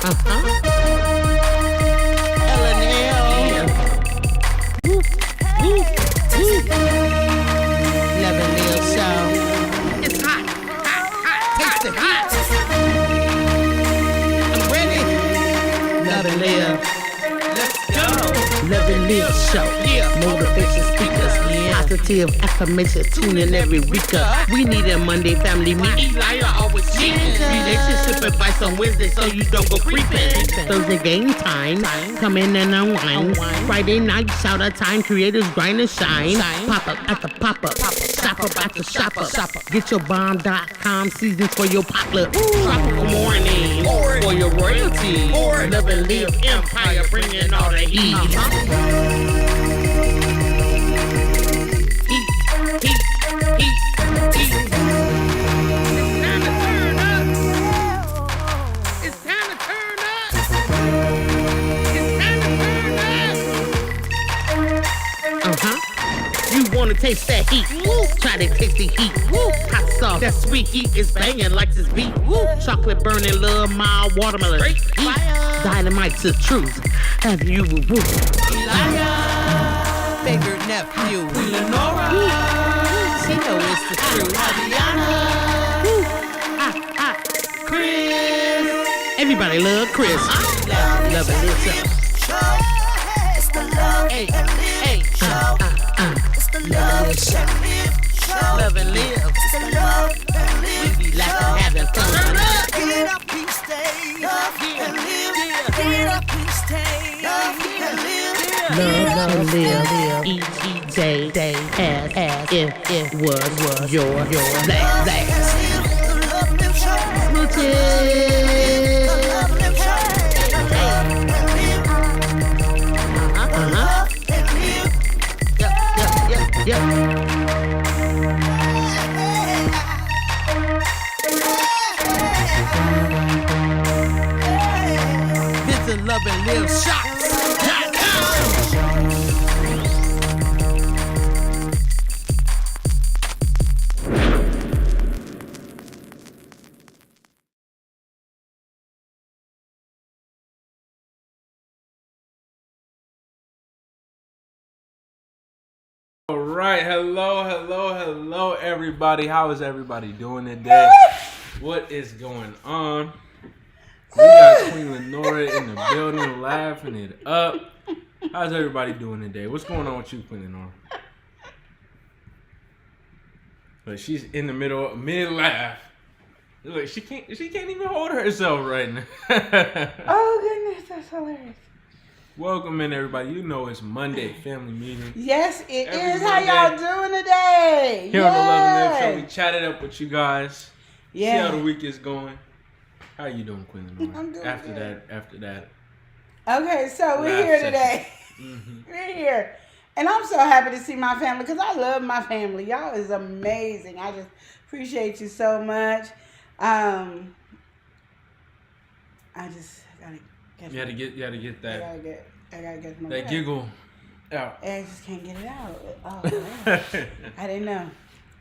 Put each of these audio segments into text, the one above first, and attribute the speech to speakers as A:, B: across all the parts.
A: L&L. L&L show. It's hot, hot, hot. Taste it hot. I'm ready. L&L. Let's go. L&L show. Yeah. Motivation speakers. Yeah. Positive affirmation. Tune in every week. We need a Monday family meeting. Elijah always cheating. Relationship advice on Wednesday so you don't go creeping. Thursday game time. Come in and unwind. Friday night shout out time. Creators grind and shine. Pop up at the pop up. Shop up at the shop up. Get your bomb.com seasons for your potluck. Tropical morning. For your royalty. Love and live empire. Bringing all the heat. Wanna taste that heat? Woo. Try to taste the heat. Woo. Hot sauce, that sweet heat is banging like this beat. Woo. Chocolate burning, love, mild watermelon. Heat. Dynamite's the truth. Have you woo? Elijah, favorite nephew. Lenora, she know it's the truth. Adriana, Chris. Everybody love Chris. Love it, listen.
B: It's the love and live show. Love and live show.
A: Love and live.
B: It's the love and live.
A: We be laughing, having fun.
B: Get up, please stay. Love and live. Get up, please stay. Love and live.
A: Love and live. Each day as if it was your last.
B: Love and live show.
A: Smooches.
B: Love and live show.
A: Yep. Visit Love and Live Shots.com.
C: All right, hello, everybody. How is everybody doing today? What is going on? We got Queen Lenora in the building, laughing it up. How's everybody doing today? What's going on with you, Queen Lenora? But she's in the middle, mid laugh. Look, she can't even hold herself right now.
D: Oh goodness, that's hilarious.
C: Welcome in, everybody. You know it's Monday family meeting.
D: Yes, it
C: Every
D: is.
C: Monday.
D: How y'all doing today?
C: Here on the Love and Live Show, we chatted up with you guys.
D: Yeah.
C: See how the week is going. How you doing, Queen Lenora?
D: I'm doing
C: after
D: good.
C: that.
D: Okay, so we're
C: Laugh
D: here
C: session.
D: today.
C: Mm-hmm.
D: We're here. And I'm so happy to see my family because I love my family. Y'all is amazing. I just appreciate you so much. I just gotta get
C: You had to get that
D: I gotta get my
C: that
D: breath.
C: giggle out.
D: I just can't get it out. Oh, man. I didn't know.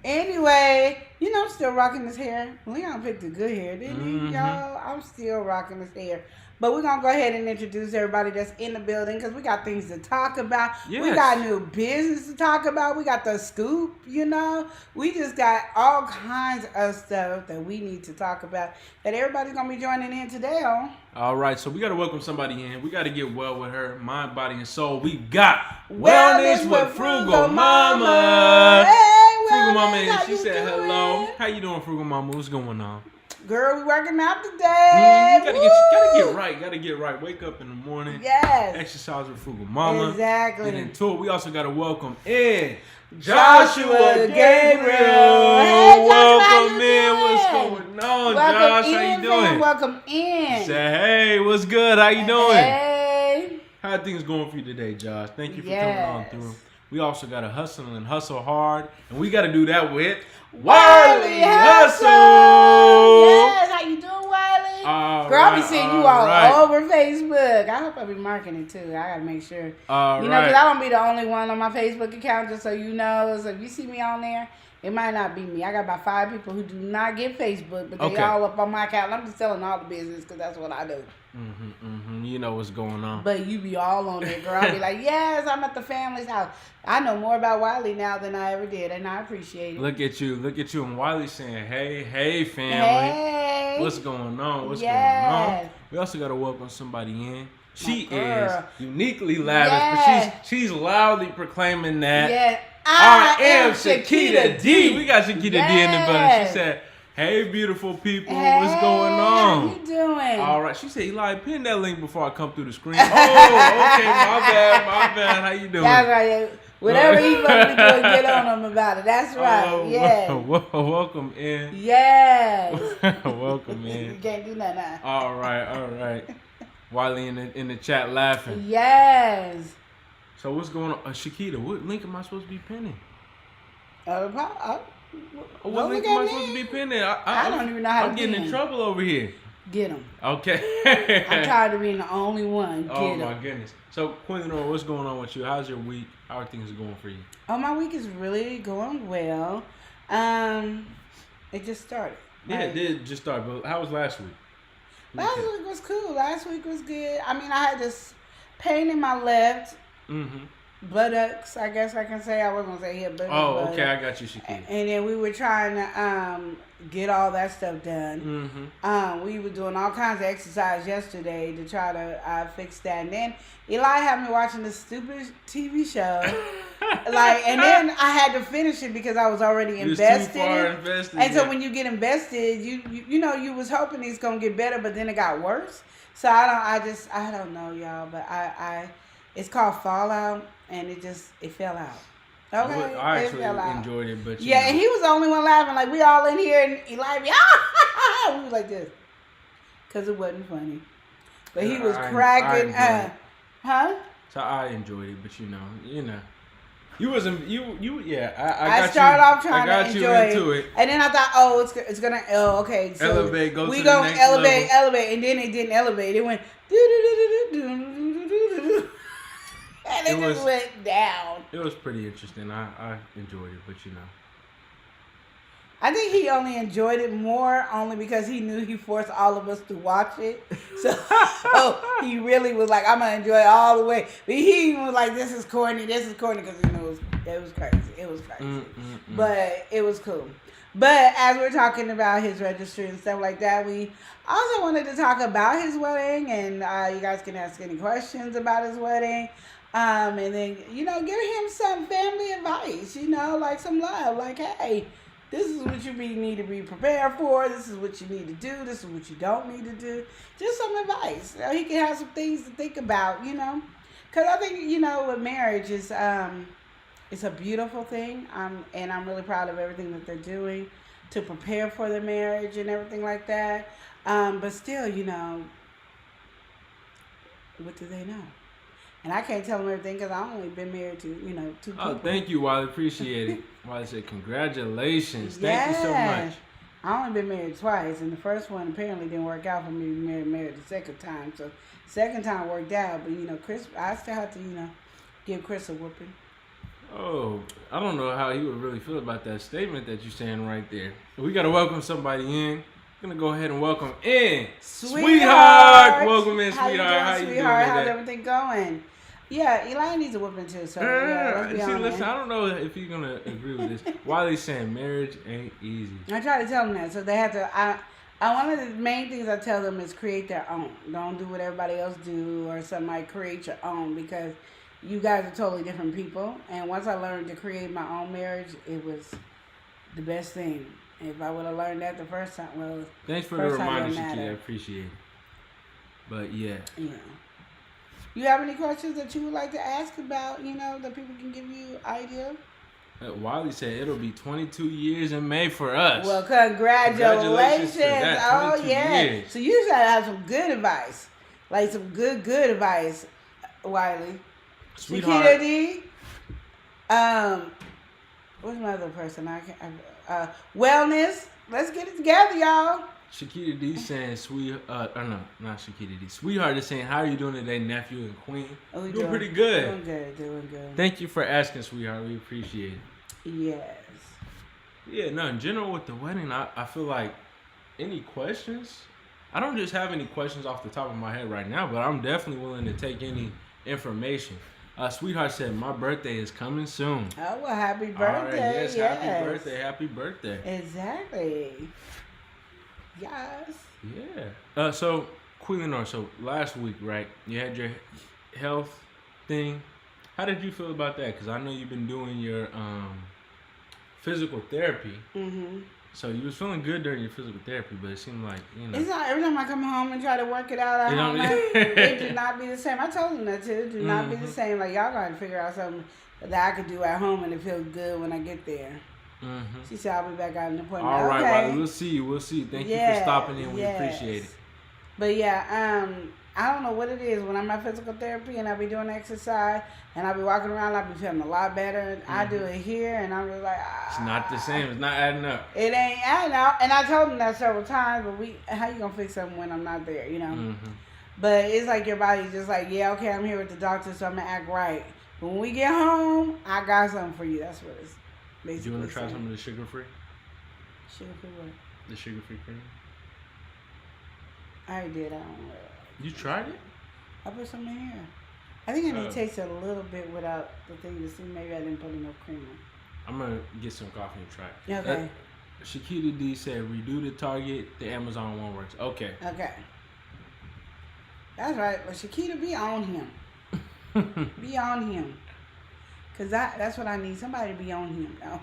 D: Anyway, I'm still rocking this hair. Leon picked a good hair, didn't he, y'all? I'm still rocking this hair. But we're going to go ahead and introduce everybody that's in the building because we got things to talk about.
C: Yes.
D: We got new business to talk about. We got the scoop, We just got all kinds of stuff that we need to talk about that everybody's going to be joining in today on.
C: All right, so we got to welcome somebody in. We got to get well with her, mind, body, and soul. We got
D: Wellness
C: Wellness
D: with
C: with Frugal
D: Mama.
C: Mama.
D: Hey,
C: Frugal Mama,
D: Wellness,
C: and
D: how
C: she
D: you
C: said
D: doing?
C: hello. How you doing, Frugal Mama? What's going on?
D: Girl, we working out today.
C: You gotta get right. Gotta get right. Wake up in the morning.
D: Yes.
C: Exercise with Frugal Mama.
D: Exactly.
C: Get into it. We also gotta welcome in
D: Joshua Gabriel. Hey, Joshua, how
C: Welcome
D: you
C: in.
D: doing?
C: What's going on,
D: Welcome
C: Josh?
D: in,
C: How you
D: fam.
C: doing?
D: Welcome in.
C: Say hey. What's good? How you doing?
D: Hey.
C: How are things going for you today, Josh? Thank you for
D: Yes.
C: coming on through. We also got to hustle and hustle hard, and we got to do that with
D: Wiley
C: Hustle.
D: Yes, how you doing, Wiley? Girl, I'll be seeing you all over Facebook. I hope I'll be marking it too. I gotta make sure.
C: All
D: because
C: right.
D: I don't be the only one on my Facebook account, just so you know. So if you see me on there It might not be me. I got about 5 people who do not get Facebook, but they
C: Okay.
D: all up on my account. I'm just telling all the business because that's what I do.
C: You know what's going on.
D: But you be all on it, girl. I be like, yes, I'm at the family's house. I know more about Wiley now than I ever did, and I appreciate it.
C: Look at you, and Wiley saying, "Hey, family,
D: Hey.
C: what's going on? What's
D: Yes.
C: going on?" We also gotta welcome somebody in. She is
D: girl.
C: uniquely lavish,
D: Yes.
C: but she's loudly proclaiming that
D: Yeah,
C: I am Shakita D. We got Shakita D in the building.
D: Yes.
C: She said, "Hey, beautiful people,
D: Hey,
C: what's going on?"
D: How you doing?
C: All right. She said, "Eli, pin that link before I come through the screen." Oh, okay. My bad. How you doing?
D: That's right. Whatever he's supposed to be doing, get on him about it. That's right. Yeah.
C: Welcome in.
D: Yes.
C: Welcome
D: You
C: in.
D: can't do nothing.
C: All right. Wiley in the chat laughing.
D: Yes.
C: So what's going on, Shakita? What link am I supposed to be pinning?
D: Don't
C: What link
D: look
C: am I
D: at
C: supposed to
D: me.
C: be pinning?
D: I don't even know how to
C: I'm getting in
D: pin.
C: trouble over here.
D: Get him.
C: Okay.
D: I'm tired of being the only one. Get
C: Oh
D: him.
C: my goodness. So Queen Lenora, what's going on with you? How's your week? How are things going for you?
D: Oh, my week is really going well. It just started.
C: Yeah, it did just start, but how was last week?
D: Last week was cool. Last week was good. I mean, I had this pain in my left buttocks, I guess I can say. I wasn't going to say hip, but
C: Oh, okay, I got you, Shakita.
D: And then we were trying to get all that stuff done. We were doing all kinds of exercise yesterday to try to fix that. And then Eli had me watching this stupid TV show. And then I had to finish it because I was already invested.
C: Too far invested.
D: And so when you get invested, you was hoping it's gonna get better, but then it got worse. So I don't know, y'all, but it's called Fallout, and it fell out. Okay,
C: I
D: it
C: actually
D: fell out.
C: enjoyed it, but
D: Yeah, and he was the only one laughing. Like, we all in here, and Eli be, we was like this. Because it wasn't funny. But he was cracking up. Huh?
C: So I enjoyed it, but you know. You wasn't, yeah,
D: I started off trying
C: I got
D: to
C: you
D: enjoy
C: into
D: it. And then I thought, it's going to, okay. So
C: elevate, go
D: we
C: to the
D: gonna
C: next
D: elevate,
C: level.
D: and then it didn't elevate. It went, and it just went down.
C: It was pretty interesting. I enjoyed it, but you know.
D: I think he only enjoyed it more only because he knew he forced all of us to watch it. So he really was like, I'm going to enjoy it all the way. But he was like, this is corny, because he knew it was crazy. It was crazy. But it was cool. But as we're talking about his registry and stuff like that, we also wanted to talk about his wedding. And you guys can ask any questions about his wedding. And then, give him some family advice, like some love. Like, hey, this is what you need to be prepared for. This is what you need to do. This is what you don't need to do. Just some advice. He can have some things to think about, Because I think, with marriage is, it's a beautiful thing. And I'm really proud of everything that they're doing to prepare for the marriage and everything like that. But still, what do they know? And I can't tell them everything because I've only been married to, 2 people.
C: Oh, thank you, Wiley. Appreciate it. Wiley said, congratulations. Thank you so much.
D: I only been married twice, and the first one apparently didn't work out for me to be married the second time. So second time worked out, but, Chris, I still have to, give Chris a whooping.
C: Oh, I don't know how he would really feel about that statement that you're saying right there. We got to welcome somebody in. I'm going to go ahead and welcome in Sweetheart. Welcome in, Sweetheart. How you doing today?
D: How's everything going? Yeah, Eli needs a whooping too, so let's be honest.
C: Listen, I don't know if you're going to agree with this. Wiley's saying marriage ain't easy.
D: I try to tell them that, so they have to, one of the main things I tell them is create their own. Don't do what everybody else do or somebody, create your own, because you guys are totally different people. And once I learned to create my own marriage, it was the best thing. If I would have learned that the first time, well,
C: thanks for the reminder, Shakira. I appreciate it. But yeah.
D: Yeah. You have any questions that you would like to ask about, that people can give you idea?
C: Wiley said it'll be 22 years in May for us.
D: Well, congratulations.
C: To that,
D: oh, yeah.
C: Years.
D: So you should have some good advice. Like some good advice, Wiley.
C: Sweetheart.
D: Shakita D. What's my other person? Wellness. Let's get it together, y'all.
C: Shakita D saying not Shakita D. Sweetheart is saying, how are you doing today, nephew and queen?
D: Oh,
C: doing pretty good.
D: Doing good.
C: Thank you for asking, sweetheart. We appreciate it.
D: Yes.
C: Yeah, no, in general with the wedding, I feel like any questions? I don't just have any questions off the top of my head right now, but I'm definitely willing to take any information. Sweetheart said, my birthday is coming soon.
D: Oh, well, happy birthday.
C: All right, yes, happy birthday, happy birthday.
D: Exactly. Yes.
C: Yeah. So, Queen Lenore, so last week, right, you had your health thing. How did you feel about that? Because I know you've been doing your physical therapy. Mm-hmm. So you was feeling good during your physical therapy, but it seemed like, you know.
D: It's not every time I come home and try to work it out at home, it do not be the same. I told them that too. It do not be the same. Like, y'all got to figure out something that I could do at home and it feels good when I get there. Mm-hmm. She said, I'll be back out in the appointment.
C: All right,
D: okay.
C: well, we'll see you. We'll see you. Thank you for stopping in. We appreciate it.
D: But yeah, I don't know what it is when I'm at physical therapy and I be doing exercise and I be walking around, I be feeling a lot better. I do it here and I'm just like,
C: it's not the same. It's not adding up.
D: It ain't adding up. And I told them that several times, but how you gonna fix something when I'm not there, you know? Mm-hmm. But it's like your body's just like, yeah, okay, I'm here with the doctor, so I'm gonna act right. But when we get home, I got something for you. That's what it's basically.
C: Do you want to try some of the sugar-free?
D: Sugar-free what?
C: The sugar-free cream.
D: I already did. I don't know.
C: You tried it?
D: I put some in here. I think I need to taste it a little bit without the thing to see. Maybe I didn't put enough cream in.
C: I'm going to get some coffee and try it.
D: Okay.
C: Shakita D said, redo the Target, the Amazon one works. Okay.
D: Okay. That's right. Well, Shakita, be on him. Be on him. Because that's what I need. Somebody to be on him now.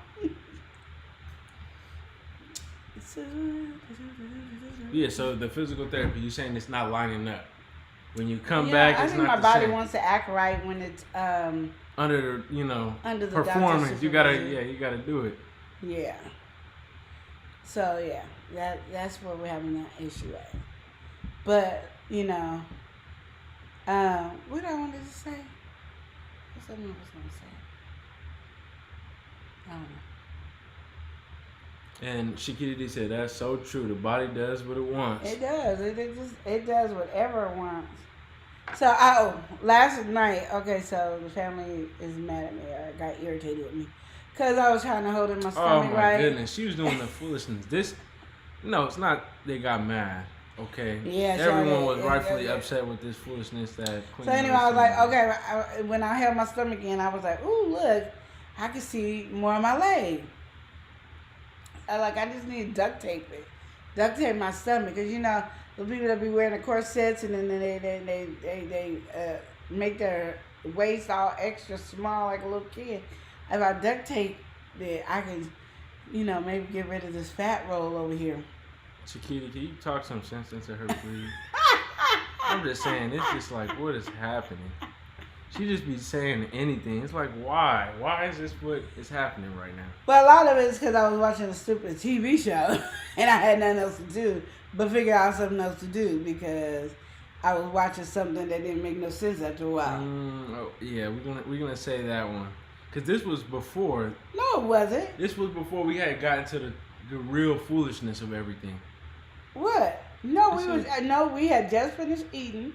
C: Yeah, so the physical therapy, you're saying it's not lining up. When you come back, it's not the same.
D: I think my body wants to act right when it's
C: under the,
D: under the
C: performance. You gotta do it.
D: Yeah. So yeah, that's where we're having that issue at. But what I wanted to say. What's something I was gonna say? I don't know.
C: And Shakita D said, that's so true. The body does what it wants.
D: It does. It does whatever it wants. So, last night, so the family is mad at me. I got irritated with me. Because I was trying to hold in my stomach, right?
C: Oh, my goodness. She was doing the foolishness. No, it's not they got mad. Okay.
D: Yeah,
C: everyone was rightfully upset with this foolishness that Queen.
D: So anyway, I was like, okay. When I held my stomach in, I was like, ooh, look, I can see more of my leg. I just need to duct tape my stomach, because the people that be wearing the corsets and then they make their waist all extra small like a little kid. If I duct tape it, I can, maybe get rid of this fat roll over here.
C: Chiquita, can you talk some sense into her, please? I'm just saying, it's just like, what is happening? She just be saying anything. It's like, why? Why is this what is happening right now?
D: Well, a lot of it is because I was watching a stupid TV show and I had nothing else to do but figure out something else to do, because I was watching something that didn't make no sense after a while.
C: Yeah, we're gonna say that one, because this was before.
D: No, it wasn't.
C: This was before we had gotten to the real foolishness of everything.
D: What? No, we had just finished eating,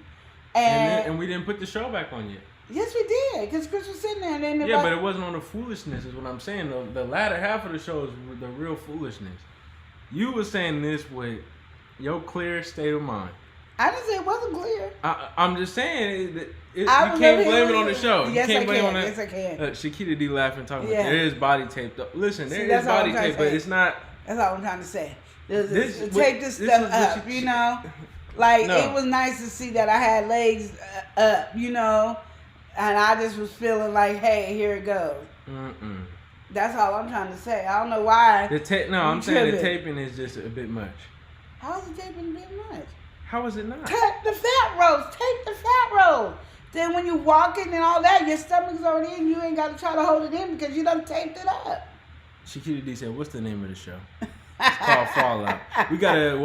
C: and we didn't put the show back on yet.
D: Yes, we did, because Chris was sitting there. And then
C: but it wasn't on the foolishness, is what I'm saying. The latter half of the show is the real foolishness. You were saying this with your clear state of mind.
D: I didn't say it wasn't clear.
C: I'm just saying that you can't blame it on the show.
D: Yes,
C: you can't blame
D: I
C: on
D: can.
C: that.
D: Yes, I can.
C: Shakita D laughing, talking about there is body tape. Listen, there is
D: all
C: body tape, but it's not.
D: That's all I'm trying to say. Take this stuff up, It was nice to see that I had legs up, and I just was feeling like, hey, here it goes. Mm-mm. That's all I'm trying to say. I don't know why.
C: I'm saying the taping is just a bit much.
D: How is the taping a bit much?
C: How is it not?
D: Take the fat rolls. Take the fat rolls. Then when you walking and all that, your stomach's already in. You ain't got to try to hold it in because you done taped it up.
C: Shakita D said, what's the name of the show? It's called Fallout. We got to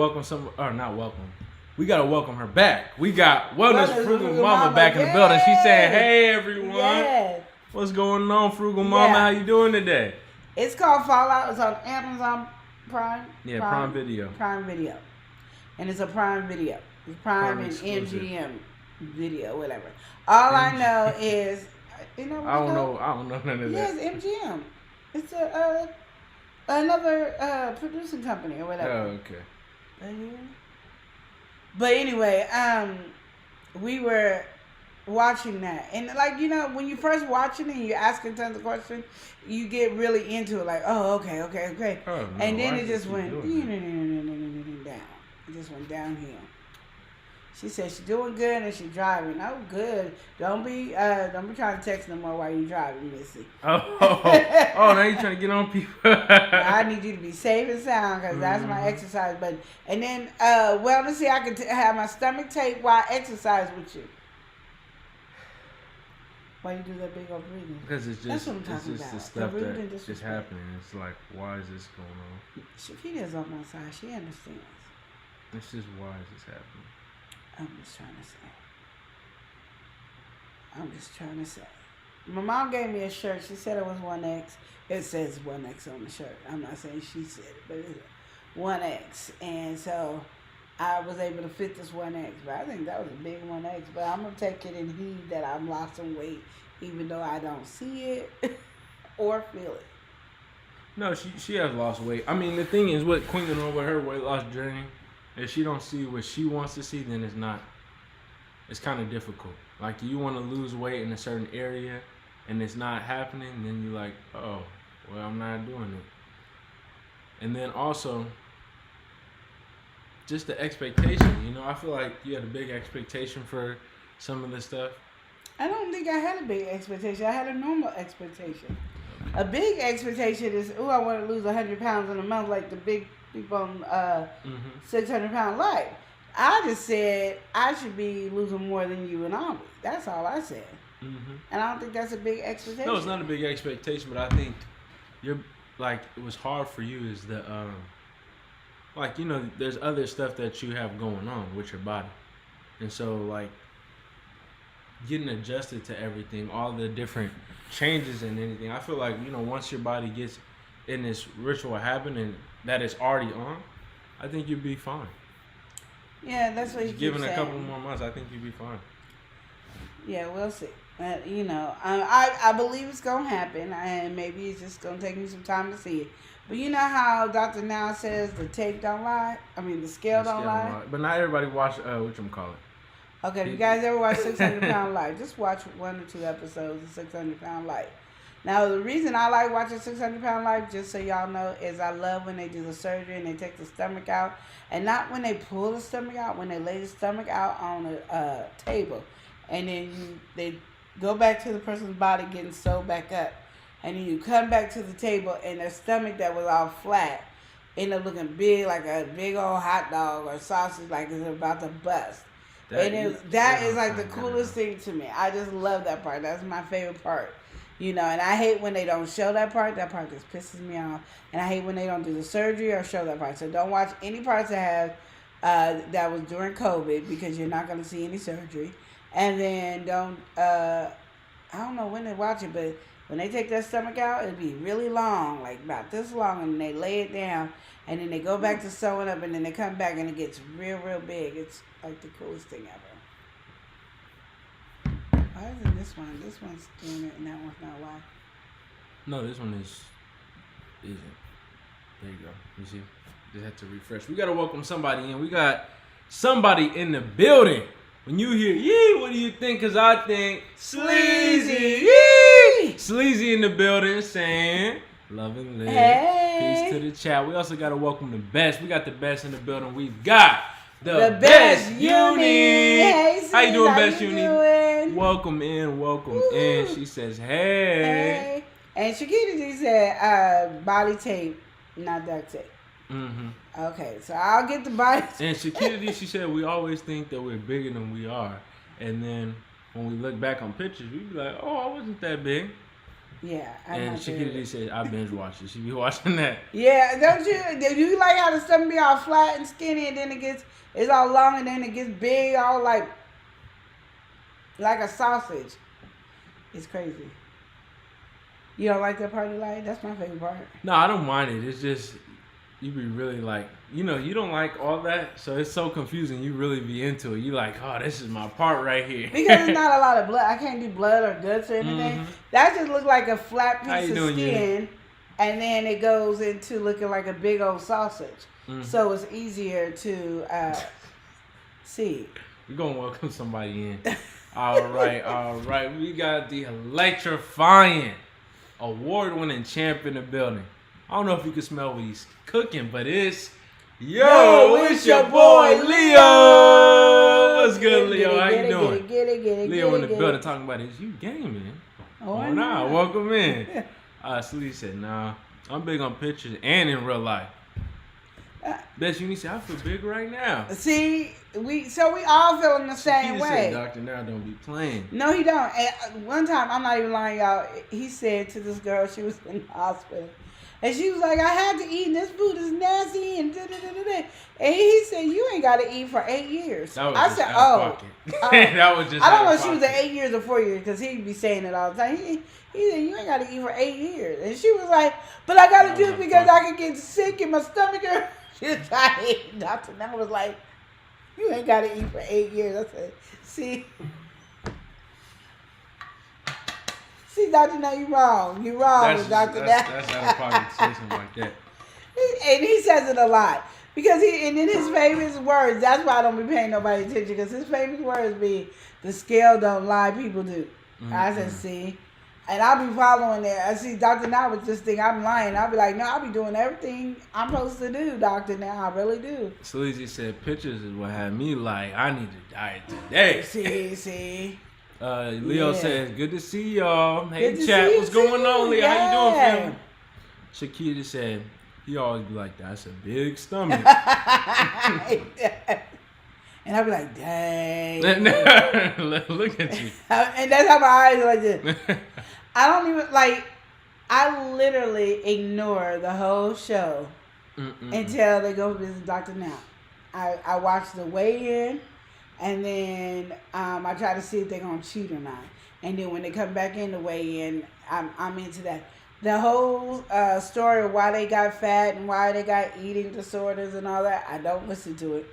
C: we got to welcome her back. We got Wellness Frugal Mama back in the building. She's saying, hey, everyone. Yes. What's going on, Frugal Mama? How you doing today?
D: It's called Fallout. It's on Amazon Prime.
C: Yeah, Prime Video.
D: Prime Video. And it's a Prime Video. It's Prime and MGM Video, whatever. All I know is,
C: I don't know none of that.
D: Yes, MGM. It's a Another producing company or whatever.
C: Oh, okay.
D: But anyway, we were watching that, and like when you first watching it, and you're asking tons of questions, you get really into it. Like, oh, okay.
C: Oh, no,
D: And then
C: why
D: it
C: does
D: just
C: keep
D: went
C: doing that?
D: down. It just went downhill. She said she's doing good and she's driving. Oh, good. Don't be trying to text no more while you're driving, Missy.
C: Oh, now you're trying to get on people.
D: I need you to be safe and sound because that's my exercise button. And then, let's see, I can have my stomach taped while I exercise with you. Why you do that big old breathing?
C: Because it's
D: That's
C: just,
D: what I'm talking
C: it's just
D: about.
C: the stuff
D: The rude and
C: that is
D: disrespect.
C: happening. It's like, why is this going on?
D: Shakita's on my side. She understands.
C: It's just, why is this happening?
D: I'm just trying to say. My mom gave me a shirt. She said it was 1X. It says 1X on the shirt. I'm not saying she said it, but it's 1X. And so I was able to fit this 1X. But I think that was a big 1X. But I'm going to take it in heed that I've lost some weight, even though I don't see it or feel it.
C: No, she has lost weight. I mean, the thing is, what Queen Lenore with her weight loss journey, if she don't see what she wants to see, then it's kind of difficult. Like, you want to lose weight in a certain area and it's not happening, then you're like, oh, well, I'm not doing it. And then also, just the expectation, I feel like you had a big expectation for some of this stuff.
D: I don't think I had a big expectation. I had a normal expectation. A big expectation is, I want to lose 100 pounds in a month like the big people on 600-pound life. I just said I should be losing more than you and Aubrey. That's all I said. And I don't think that's a big expectation.
C: No, it's not a big expectation, but I think it was hard for you is the, there's other stuff that you have going on with your body. And so, like, getting adjusted to everything, all the different changes and anything. I feel like, once your body gets in this ritual habit and that it's already on, I think you'll be fine.
D: Yeah, that's what you keep saying.
C: Given a couple more months, I think you'll be fine.
D: Yeah, we'll see. I believe it's going to happen, and maybe it's just going to take me some time to see it. But you know how Dr. Now says the tape don't lie? I mean, the scale don't lie?
C: But not everybody watch, whatchamacallit.
D: Okay, if you guys ever watch 600-Pound Life, just watch 1 or 2 episodes of 600-Pound Life. Now, the reason I like watching 600-Pound Life, just so y'all know, is I love when they do the surgery and they take the stomach out. And not when they pull the stomach out, when they lay the stomach out on a table. And then they go back to the person's body getting sewed back up. And then you come back to the table and their stomach that was all flat end up looking big, like a big old hot dog or sausage, like it's about to bust. That is like the coolest thing to me. I just love that part. That's my favorite part. And I hate when they don't show that part. That part just pisses me off. And I hate when they don't do the surgery or show that part. So don't watch any parts that that was during COVID, because you're not going to see any surgery. And then don't, I don't know when they watch it, but when they take that stomach out, it'll be really long, like about this long, and they lay it down, and then they go back to sewing up, and then they come back, and it gets real, real big. It's like the coolest thing ever. Why isn't this one? This one's doing it, and that one's not. Why?
C: No, this one isn't. There you go. You see? Just had to refresh. We got to welcome somebody in. We got somebody in the building. When you hear, yee, what do you think? Because I think Sleazy. Yee! Sleazy in the building saying, love and live.
D: Hey.
C: Peace to the chat. We also got to welcome the best. We got the best in the building. We've got
D: the best Uni.
C: Hey,
D: Sis,
C: how you doing,
D: how
C: best
D: you
C: Uni?
D: Doing?
C: Welcome in. She says, hey.
D: And Shakita just said body tape, not duct tape. Okay, so I'll get the body tape.
C: And Shakita, she said, we always think that we're bigger than we are. And then when we look back on pictures, we be like, oh, I wasn't that big.
D: Yeah.
C: And Shakita said, I binge watch it. She be watching that.
D: Yeah, don't you like how the stomach be all flat and skinny, and then it's all long, and then it gets big, all like a sausage. It's crazy. You don't like that part of life? That's my favorite part.
C: No, I don't mind it. It's just, you be really like, you don't like all that, so it's so confusing. You really be into it. You like, oh, this is my part right here.
D: Because it's not a lot of blood. I can't do blood or guts or anything. That just looks like a flat piece of skin. and then it goes into looking like a big old sausage. So it's easier to see.
C: We're gonna welcome somebody in. All right. We got the electrifying, award-winning champ in the building. I don't know if you can smell what he's cooking, but it's it's your boy Leo. What's good, Leo? How you doing?
D: Get it.
C: Leo in the building talking about his you gaming. Oh, nah, welcome in. So he said, nah, I'm big on pictures and in real life. Best you need to say, I feel big right now.
D: See, we all feeling the same way.
C: Said, Doctor, now don't be playing.
D: No, he don't. And one time, I'm not even lying, y'all. He said to this girl, she was in the hospital, and she was like, "I had to eat. And this food is nasty." And and he said, "You ain't got to eat for 8 years." I said, "Oh,
C: that was just."
D: I don't know if she was at 8 years or 4 years because he'd be saying it all the time. He said, "You ain't got to eat for 8 years," and she was like, "But I got to do it because I can get sick and my stomach hurt." She was like, Dr. Now was like, "You ain't got to eat for 8 years." I said, See, Dr. Now, you wrong. You wrong, Dr. Now.
C: That's out of pocket to say something like that.
D: And he says it a lot. Because and in his famous words, that's why I don't be paying nobody attention, because his famous words be, "The scale don't lie, people do." I said, see. And I'll be following that. I see Dr. Now would just think I'm lying. I'll be like, no, I'll be doing everything I'm supposed to do, Dr. Now. I really do.
C: Sleazy said pictures is what had me like, I need to diet today.
D: See.
C: Leo says, good to see y'all. Hey,
D: Good
C: chat,
D: to see
C: what's
D: you,
C: going on, Leo?
D: yeah.
C: How you doing, fam? Shakita said, he always be like, that's a big stomach.
D: And I'll be like, dang.
C: Look at you.
D: And that's how my eyes are like this. I don't even, like, I literally ignore the whole show until they go visit Dr. Now. I watch the weigh-in, and then I try to see if they're going to cheat or not. And then when they come back in the weigh-in, I'm into that. The whole story of why they got fat and why they got eating disorders and all that, I don't listen to it.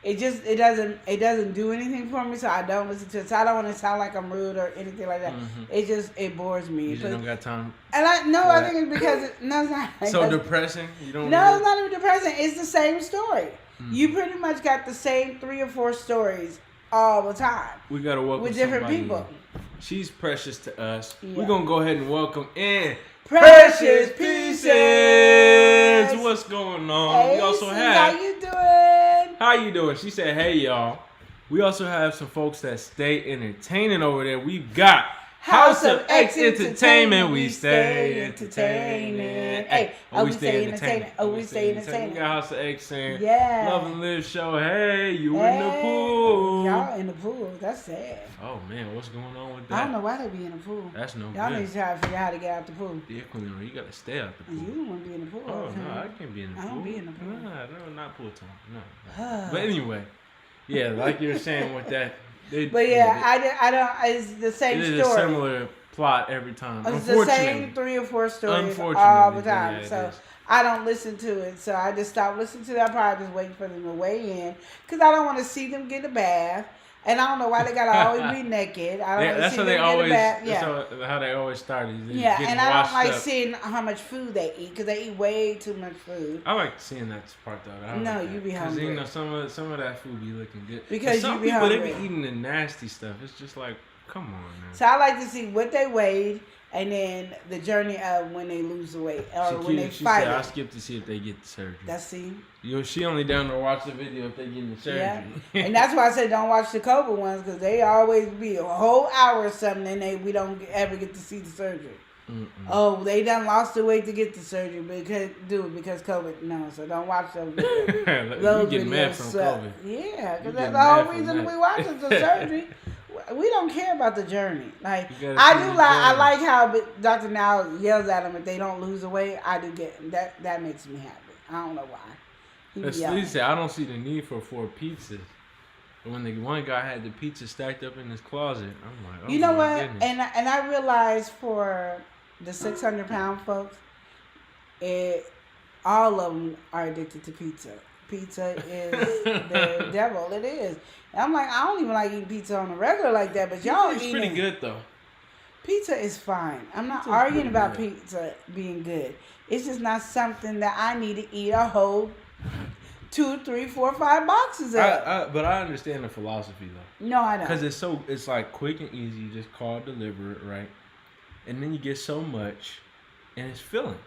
D: It doesn't do anything for me, so I don't listen to it. So I don't want to sound like I'm rude or anything like that. It bores me.
C: You just don't got time.
D: And I think it's because it's not.
C: So depressing. You don't.
D: No, it's not even depressing. It's the same story. You pretty much got the same 3 or 4 stories all the time.
C: We gotta welcome
D: with different
C: somebody
D: people.
C: She's precious to us.
D: Yeah.
C: We're gonna go ahead and welcome in
D: Precious Pieces.
C: What's going on?
D: Hey,
C: We also
D: sis,
C: have.
D: how you doing?
C: How you doing? She said, hey, y'all. We also have some folks that stay entertaining over there. We've got House of X Entertainment. We stay entertaining. Hey, we stay entertaining. We got House of X saying,
D: yeah.
C: Love and Live show. Hey, you in the pool.
D: Y'all in the pool. That's sad.
C: Oh, man. What's going on with that?
D: I don't know why they be in the pool.
C: That's no
D: Y'all
C: good.
D: need to try to figure out how to get out the pool.
C: Yeah, you got to stay out the pool.
D: You don't want to be in the pool.
C: Oh, no, I can't be in the pool.
D: I don't be in the pool.
C: No, not pool time. No. But anyway, yeah, like you're saying with that.
D: I don't. It's the same story.
C: It's a similar plot every time.
D: It's the same 3 or 4 stories all the time. So I don't listen to it. So I just stopped listening to that. I probably just waiting for them to weigh in because I don't want to see them get a bath. And I don't know why they gotta always be naked. I don't want to see them get a bath.
C: That's how they always start.
D: Yeah, and I don't like seeing how much food they eat because they eat way too much food.
C: I like seeing that part though.
D: No, you be hungry.
C: Because some of that food be looking good.
D: Because
C: some
D: you be
C: people
D: hungry.
C: they be eating the nasty stuff. It's just like, come on, man.
D: So I like to see what they weighed and then the journey of when they lose the weight or when they fight.
C: Said, I skip to see if they get the surgery. She only down to watch the video if they get the surgery.
D: Yeah. And that's why I said don't watch the COVID ones because they always be a whole hour or something and we don't ever get to see the surgery. Oh, they done lost the weight to get the surgery because COVID. No, so don't watch those videos.
C: Those you get mad from COVID.
D: Yeah, because that's the whole reason we watch the surgery. We don't care about the journey. Like I like how Dr. Now yells at them if they don't lose the weight. I do get that. That makes me happy. I don't know why.
C: He said, I don't see the need for 4 pizzas. But when the one guy had the pizza stacked up in his closet, I'm like, oh,
D: you know what?
C: Goodness.
D: And I realized for the 600-pound folks, all of them are addicted to pizza. Pizza is the devil. It is. And I'm like, I don't even like eating pizza on a regular like that, but y'all eating.
C: It's pretty good though.
D: Pizza is fine. I'm not
C: Pizza's
D: arguing
C: pretty
D: about
C: good.
D: pizza being good. It's just not something that I need to eat a whole 2, 3, 4, 5 boxes of.
C: But I understand the philosophy though,
D: No, I don't.
C: because it's like quick and easy. You just call, deliver it, right? And then you get so much, and it's filling.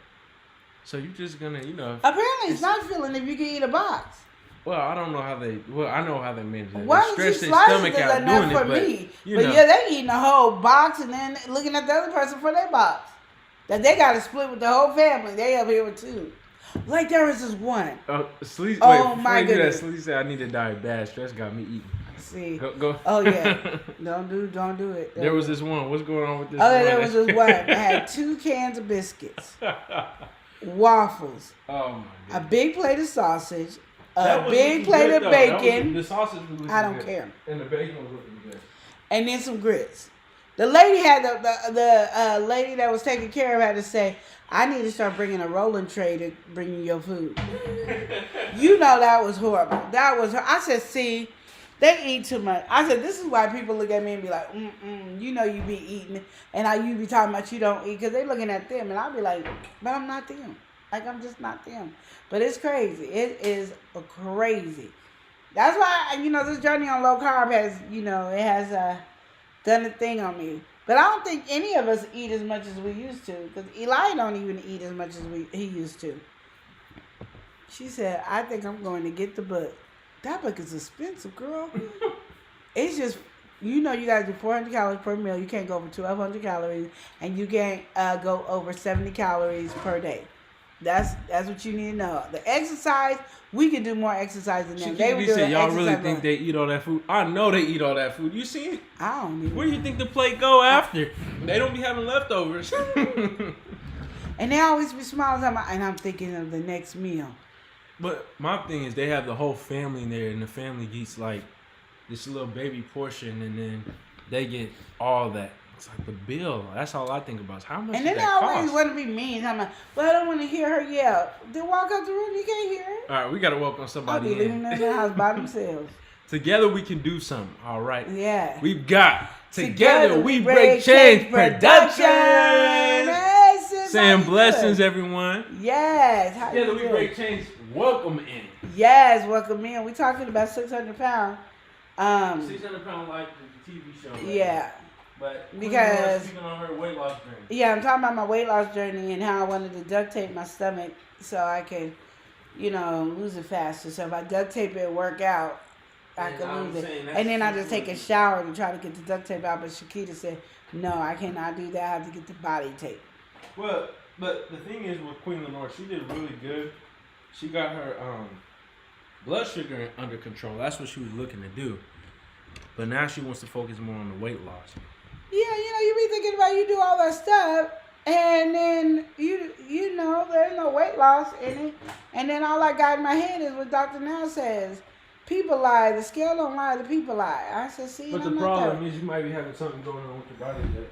C: So you're just gonna,
D: Apparently, it's not filling if you can eat a box.
C: Well, I don't know how they. Well, I know how they manage it.
D: One
C: They
D: or two
C: stretch their
D: slices
C: stomach
D: is
C: out
D: enough
C: doing
D: for
C: it, but
D: me.
C: you
D: But
C: know.
D: yeah, they eating a whole box and then looking at the other person for their box. That they got to split with the whole family. They up here with 2. Like there was this one.
C: Sleaze,
D: Oh,
C: wait,
D: my
C: before you do that,
D: goodness.
C: Sleaze said I need to die bad. Stress got me eating.
D: See.
C: Go.
D: Oh yeah. Don't do it.
C: There was this one. What's going on with this?
D: Oh,
C: one?
D: there was this one. I had 2 cans of biscuits, waffles,
C: Oh my
D: a
C: god.
D: big plate of sausage,
C: That
D: a
C: was
D: big
C: looking
D: plate
C: good,
D: of
C: though. That was-
D: bacon,
C: the sausage was looking
D: I don't
C: good.
D: care.
C: And the bacon was looking good.
D: and then some grits. The lady had the lady that was taking care of had to say, "I need to start bringing a rolling tray to bring you your food." You know that was horrible. That was her. I said, "See, they eat too much." I said, "This is why people look at me and be like, you know, you be eating, and you be talking about you don't eat because they looking at them, and I'll be like, but I'm not them. Like I'm just not them." But it's crazy. It is crazy. That's why this journey on low carb has it has done a thing on me. But I don't think any of us eat as much as we used to because Eli don't even eat as much as he used to. She said, "I think I'm going to get the book." That book is expensive, girl. It's just, you got to do 400 calories per meal. You can't go over 1,200 calories, and you can't go over 70 calories per day. That's what you need to know. The exercise, we can do more exercise than them. They were doing
C: said, y'all really
D: exercise
C: think they eat all that food? I know they eat all that food. You see it?
D: I don't even.
C: Where do you think the plate go after? They don't be having leftovers.
D: And they always be smiling at me, and I'm thinking of the next meal.
C: But my thing is, they have the whole family in there, and the family gets like this little baby portion, and then they get all that. It's like the bill. That's all I think about. Is how much
D: And
C: does
D: then they
C: that
D: always
C: cost?
D: want to be mean. I'm like, "But I don't want to hear her yell." Then walk out the room, you can't hear her.
C: All right, we gotta welcome
D: I'll
C: somebody
D: be leaving them in the house by themselves.
C: Together we can do something. All right.
D: Yeah.
C: We've got Together We Break Change Production.
D: Hey, sis, how
C: Saying
D: you
C: blessings,
D: doing?
C: everyone.
D: Yes. How
C: Together
D: you
C: We
D: doing?
C: Break Change. Welcome in.
D: Yes, welcome in. We're talking about 600 pounds.
C: 600-pound life is a TV show. Right?
D: Yeah.
C: But
D: Because-
C: speaking on her weight loss journey.
D: Yeah, I'm talking about my weight loss journey and how I wanted to duct tape my stomach so I can, lose it faster. So if I duct tape it and work out, I
C: And
D: can
C: I'm
D: lose
C: saying
D: it.
C: that's
D: And then I just
C: true.
D: take a shower to try to get the duct tape out. But Shakita said, "No, I cannot do that. I have to get the body tape."
C: Well, but the thing is with Queen Lenore, she did really good. She got her blood sugar under control. That's what she was looking to do. But now she wants to focus more on the weight loss.
D: Yeah, you be thinking about you do all that stuff, and then you know there's no weight loss in it, and then all I got in my head is what Dr. Now says: people lie, the scale don't lie, the people lie. I said, see,
C: But
D: I'm
C: the
D: not
C: problem
D: that.
C: is you might be having something going on with your body that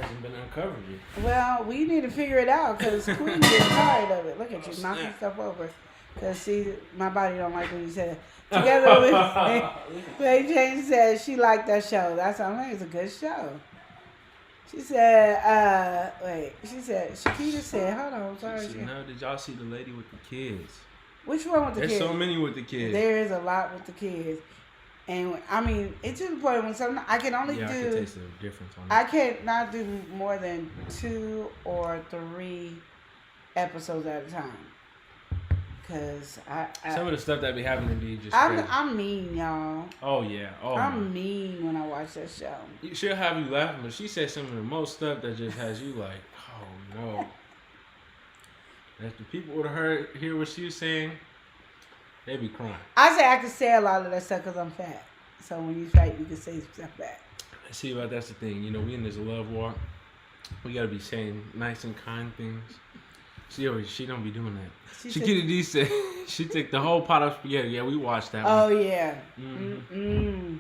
C: hasn't been uncovered yet.
D: Well, we need to figure it out because Queen getting tired of it. Look at you knocking stuff over. Because see, my body don't like when you said it. Together with Ray Jane said she liked that show. That's what I mean. It's a good show. She said, Shakita said, hold on, sorry.
C: No, did y'all see the lady with the kids?
D: Which one with the
C: There's
D: kids?
C: so many with the kids.
D: There is a lot with the kids. And I mean, it's to the point when I can only
C: I can
D: do,
C: taste the difference on
D: I
C: it.
D: can't not do more than 2 or 3 episodes at a time. Cause
C: Some of the stuff that be happening to be just crazy.
D: I'm mean, y'all.
C: Oh yeah. Oh.
D: I'm mean when I watch that show.
C: She'll have you laughing, but she said some of the most stuff that just has you like, oh no. If the people would have hear what she was saying, they'd be crying.
D: I say I can say a lot of that stuff because I'm fat. So when you fat, you can say stuff back.
C: See, but that's the thing. We in this love walk. We gotta be saying nice and kind things. She don't be doing that.
D: She
C: Shakita D said she took the whole pot of spaghetti. Yeah, we watched that
D: Oh
C: one.
D: yeah.
C: Mm-hmm.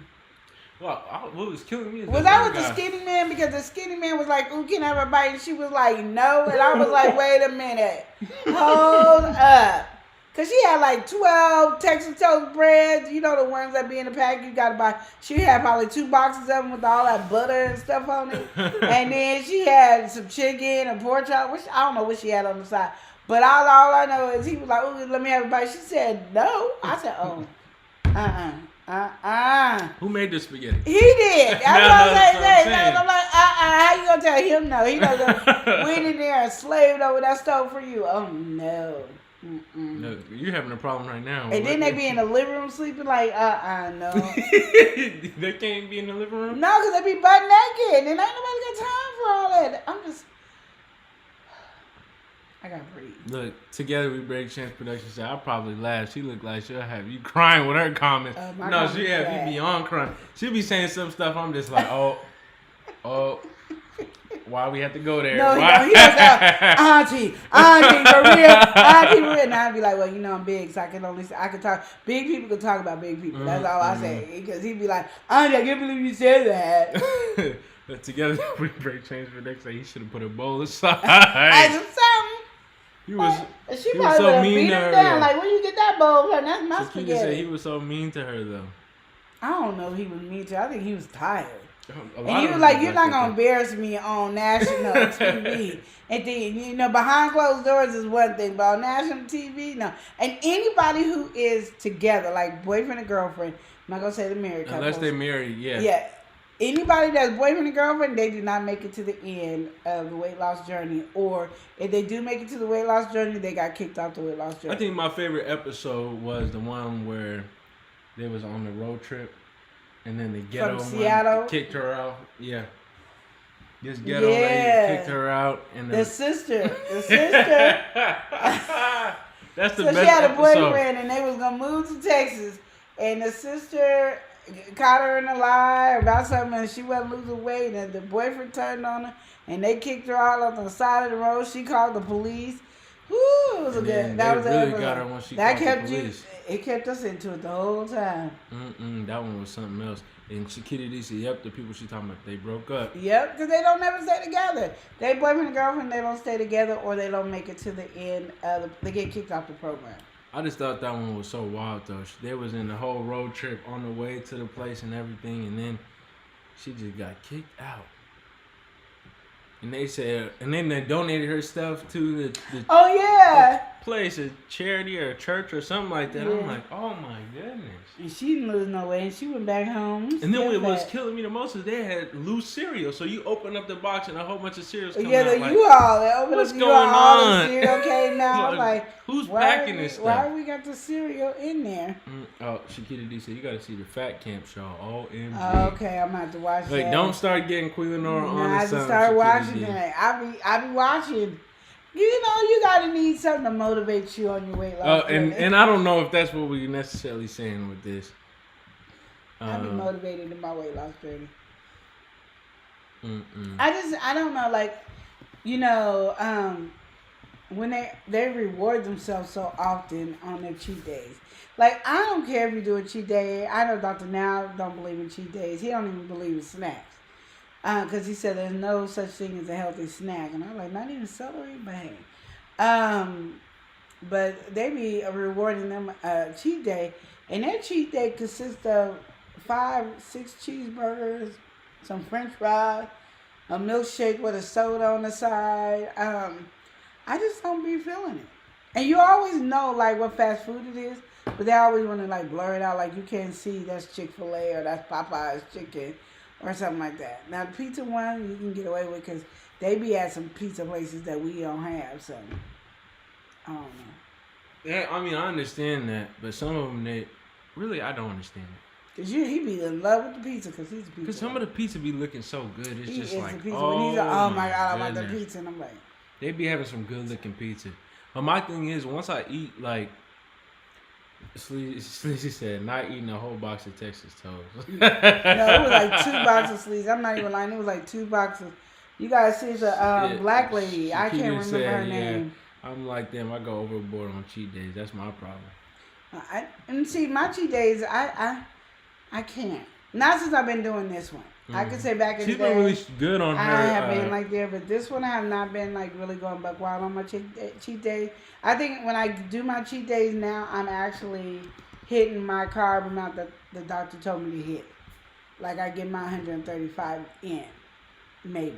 C: Well, what was killing me is
D: Was I with the skinny man? Because the skinny man was like, "Ooh, can I have a bite?" And she was like, "No." And I was like, "Wait a minute, hold up." Cause she had like 12 Texas toast breads. You know the ones that be in the pack you gotta buy. She had probably 2 boxes of them with all that butter and stuff on it. And then she had some chicken and pork chop, which I don't know what she had on the side. But all I know is he was like, "Oh, let me have a bite." She said no. I said, "Oh,
C: Who made the spaghetti?
D: He did. That's what I'm saying. I'm like, how you gonna tell him no? He doesn't went in there and slaved over that stove for you. Oh no.
C: No, you're having a problem right now.
D: And then they be in the living room sleeping like, no.
C: They can't be in the living room?
D: No, because they be butt naked. And ain't nobody got time for all that. I gotta breathe.
C: Look, together we break Chance Production. So I'll probably laugh. She look like she'll have you crying with her comments. No, she have you beyond crying. She'll be saying some stuff. I'm just like, oh. Why we have to go there?
D: No, he was auntie, for real. And I'd be like, well, I'm big, so I can talk. Big people can talk about big people. That's all I say. Because he'd be like, auntie, I can't believe you said that.
C: But together we break change for next day. He should have put a bowl aside.
D: As a something.
C: He was
D: so mean to her. Down. Like, where you get that bowl from? That's my spaghetti.
C: Said he was so mean to her, though.
D: I don't know if he was mean to her. I think he was tired.
C: And
D: he was like, you're not going to embarrass me on national TV. And then, behind closed doors is one thing, but on national TV, no. And anybody who is together, like boyfriend and girlfriend, I'm not going to say the married couple.
C: Unless they're married, yeah.
D: Yeah. Anybody that's boyfriend and girlfriend, they do not make it to the end of the weight loss journey. Or if they do make it to the weight loss journey, they got kicked off the weight loss journey.
C: I think my favorite episode was the one where they was on the road trip. And then the ghetto one kicked her out. Yeah. This ghetto lady kicked her out. And
D: the sister.
C: That's the
D: so
C: best
D: she had a boyfriend
C: episode.
D: and they was going to move to Texas. And the sister caught her in a lie about something and she wasn't losing weight. And the boyfriend turned on her and they kicked her out on the side of the road. She called the police. Woo, it was a good. That was
C: really got her when she called the police.
D: It kept us into it the whole time.
C: That one was something else. And Shakita D said, yep, the people she talking about, they broke up.
D: Yep, because they don't never stay together. They boyfriend and girlfriend, they don't stay together or they don't make it to the end. They get kicked off the program.
C: I just thought that one was so wild, though. They was in the whole road trip on the way to the place and everything, and then she just got kicked out. And they said, and then they donated her stuff to the place, a charity or a church or something like that. Yeah. I'm like, oh my goodness.
D: And she didn't lose no weight, and she went back home.
C: And then what was killing me the most is they had loose cereal. So you open up the box and a whole bunch of cereals come out.
D: Yeah,
C: what's going on?
D: The cereal came out. Like,
C: who's packing this stuff?
D: Why we got the cereal in there?
C: Shakita D said, you got to see the Fat Camp show. OMG.
D: Okay, I'm going to have to watch that.
C: Don't start getting Queen Lenora on the
D: I just start watching that. I be watching. You gotta need something to motivate you on your weight loss.
C: And I don't know if that's what we're necessarily saying with this.
D: I be motivated in my weight loss journey. I don't know, like, when they reward themselves so often on their cheat days. Like, I don't care if you do a cheat day. I know Dr. Now don't believe in cheat days. He don't even believe in snacks. Because he said there's no such thing as a healthy snack. And I'm like, not even celery? But hey. But they be rewarding them cheat day. And their cheat day consists of 5-6 cheeseburgers, some french fries, a milkshake with a soda on the side. I just don't be feeling it. And you always know, like, what fast food it is. But they always want to, like, blur it out. Like, you can't see that's Chick-fil-A or that's Popeye's chicken. Or something like that. Now, the pizza one, you can get away with because they be at some pizza places that we don't have. So, I don't know.
C: Yeah, I mean, I understand that. But some of them, I don't understand it.
D: Because he be in love with the pizza because he's a pizza.
C: Because some of the pizza be looking so good. It's just like,
D: oh my God, I want the pizza. And I'm like.
C: They be having some good looking pizza. But my thing is, once I eat, like, Sleazy said, not eating a whole box of Texas Toast.
D: No, it was like 2 boxes, Sleazy. I'm not even lying. It was like 2 boxes. You gotta see the black lady. I can't remember her name.
C: I'm like them. I go overboard on cheat days. That's my problem.
D: And see, my cheat days, I can't. Not since I've been doing this one. I could say back in the
C: She's
D: day.
C: been really good on her.
D: I have been like there, but this one I have not been like really going buck wild on my cheat days. I think when I do my cheat days now, I'm actually hitting my carb amount that the doctor told me to hit. Like I get my 135 in, maybe.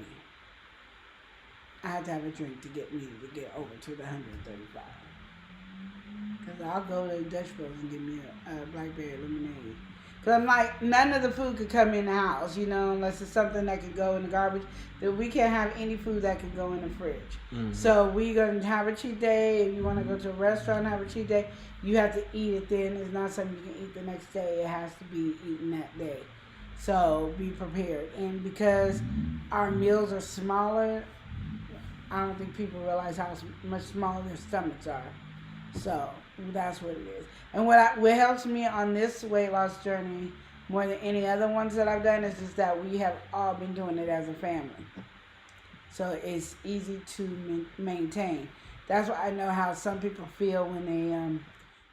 D: I have to have a drink to get me to get over to the 135. Because I'll go to Dutch Bros and get me a blackberry lemonade. Because I'm like, none of the food could come in the house, you know, unless it's something that could go in the garbage. That we can't have any food that could go in the fridge. Mm-hmm. So we're going to have a cheat day. If you want to go to a restaurant and have a cheat day, you have to eat it then. It's not something you can eat the next day. It has to be eaten that day. So be prepared. And because our meals are smaller, I don't think people realize how much smaller their stomachs are. So that's what it is. And what helps me on this weight loss journey more than any other ones that I've done is just that we have all been doing it as a family. So it's easy to maintain. That's why I know how some people feel when they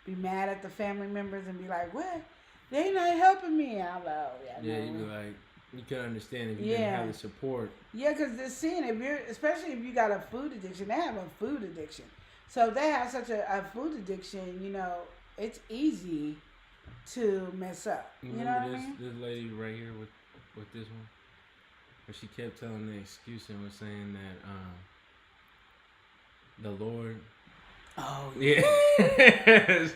D: be mad at the family members and be like, "What? They not helping me." I'm like, "Oh yeah."
C: Yeah, you be like, you can understand if you didn't have the support.
D: Yeah, because they're seeing especially if you got a food addiction, they have a food addiction. So if they have such a food addiction, you know, it's easy to mess up. You know what I mean?
C: This lady right here with this one, where she kept telling the excuse and was saying that the Lord.
D: Oh
C: yeah.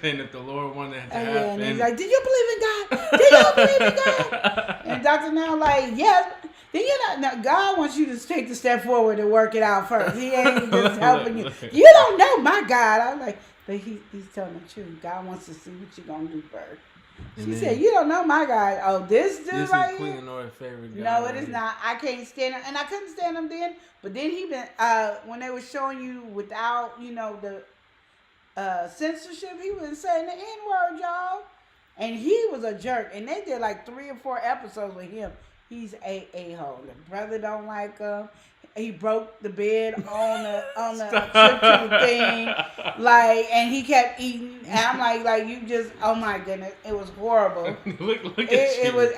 C: Saying if the Lord wanted to happen.
D: Yeah, and he's like, "Did you believe in God? Did you believe in God?" And Dr. Now like, "Yes." Then God wants you to take the step forward and work it out first. He ain't just helping you. You don't know my God. I'm like, but he's telling the truth. God wants to see what you're gonna do first. She said, "You don't know my God." Oh, this dude
C: this
D: right
C: is
D: here.
C: Queen Nora's favorite guy.
D: No, it is not. I can't stand him, and I couldn't stand him then. But then he been when they were showing you without the censorship, he was saying the N-word, y'all, and he was a jerk. And they did like 3 or 4 episodes with him. He's a-hole. The brother don't like him. He broke the bed on the trip to the thing, and he kept eating. And I'm like you just, oh my goodness, it was horrible.
C: look at you.
D: It was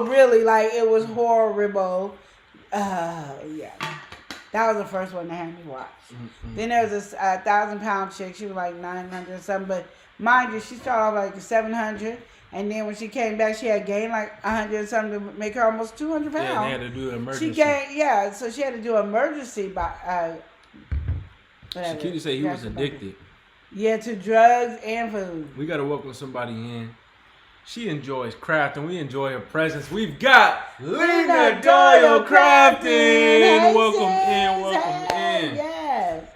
D: really it was horrible. Yeah, that was the first one that had me watch. Mm-hmm. Then there was this 1,000-pound chick. She was like 900 or something, but mind you, she started off like 700. And then when she came back, she had gained like 100 or something to make her almost 200 pounds.
C: Yeah, they had to do an emergency.
D: So she had to do an emergency by whatever.
C: Shakita said he was addicted.
D: Yeah, to drugs and food.
C: We got to welcome somebody in. She enjoys crafting. We enjoy her presence. We've got Lena Doyle Crafting.
D: Hey,
C: welcome in.
D: Yes.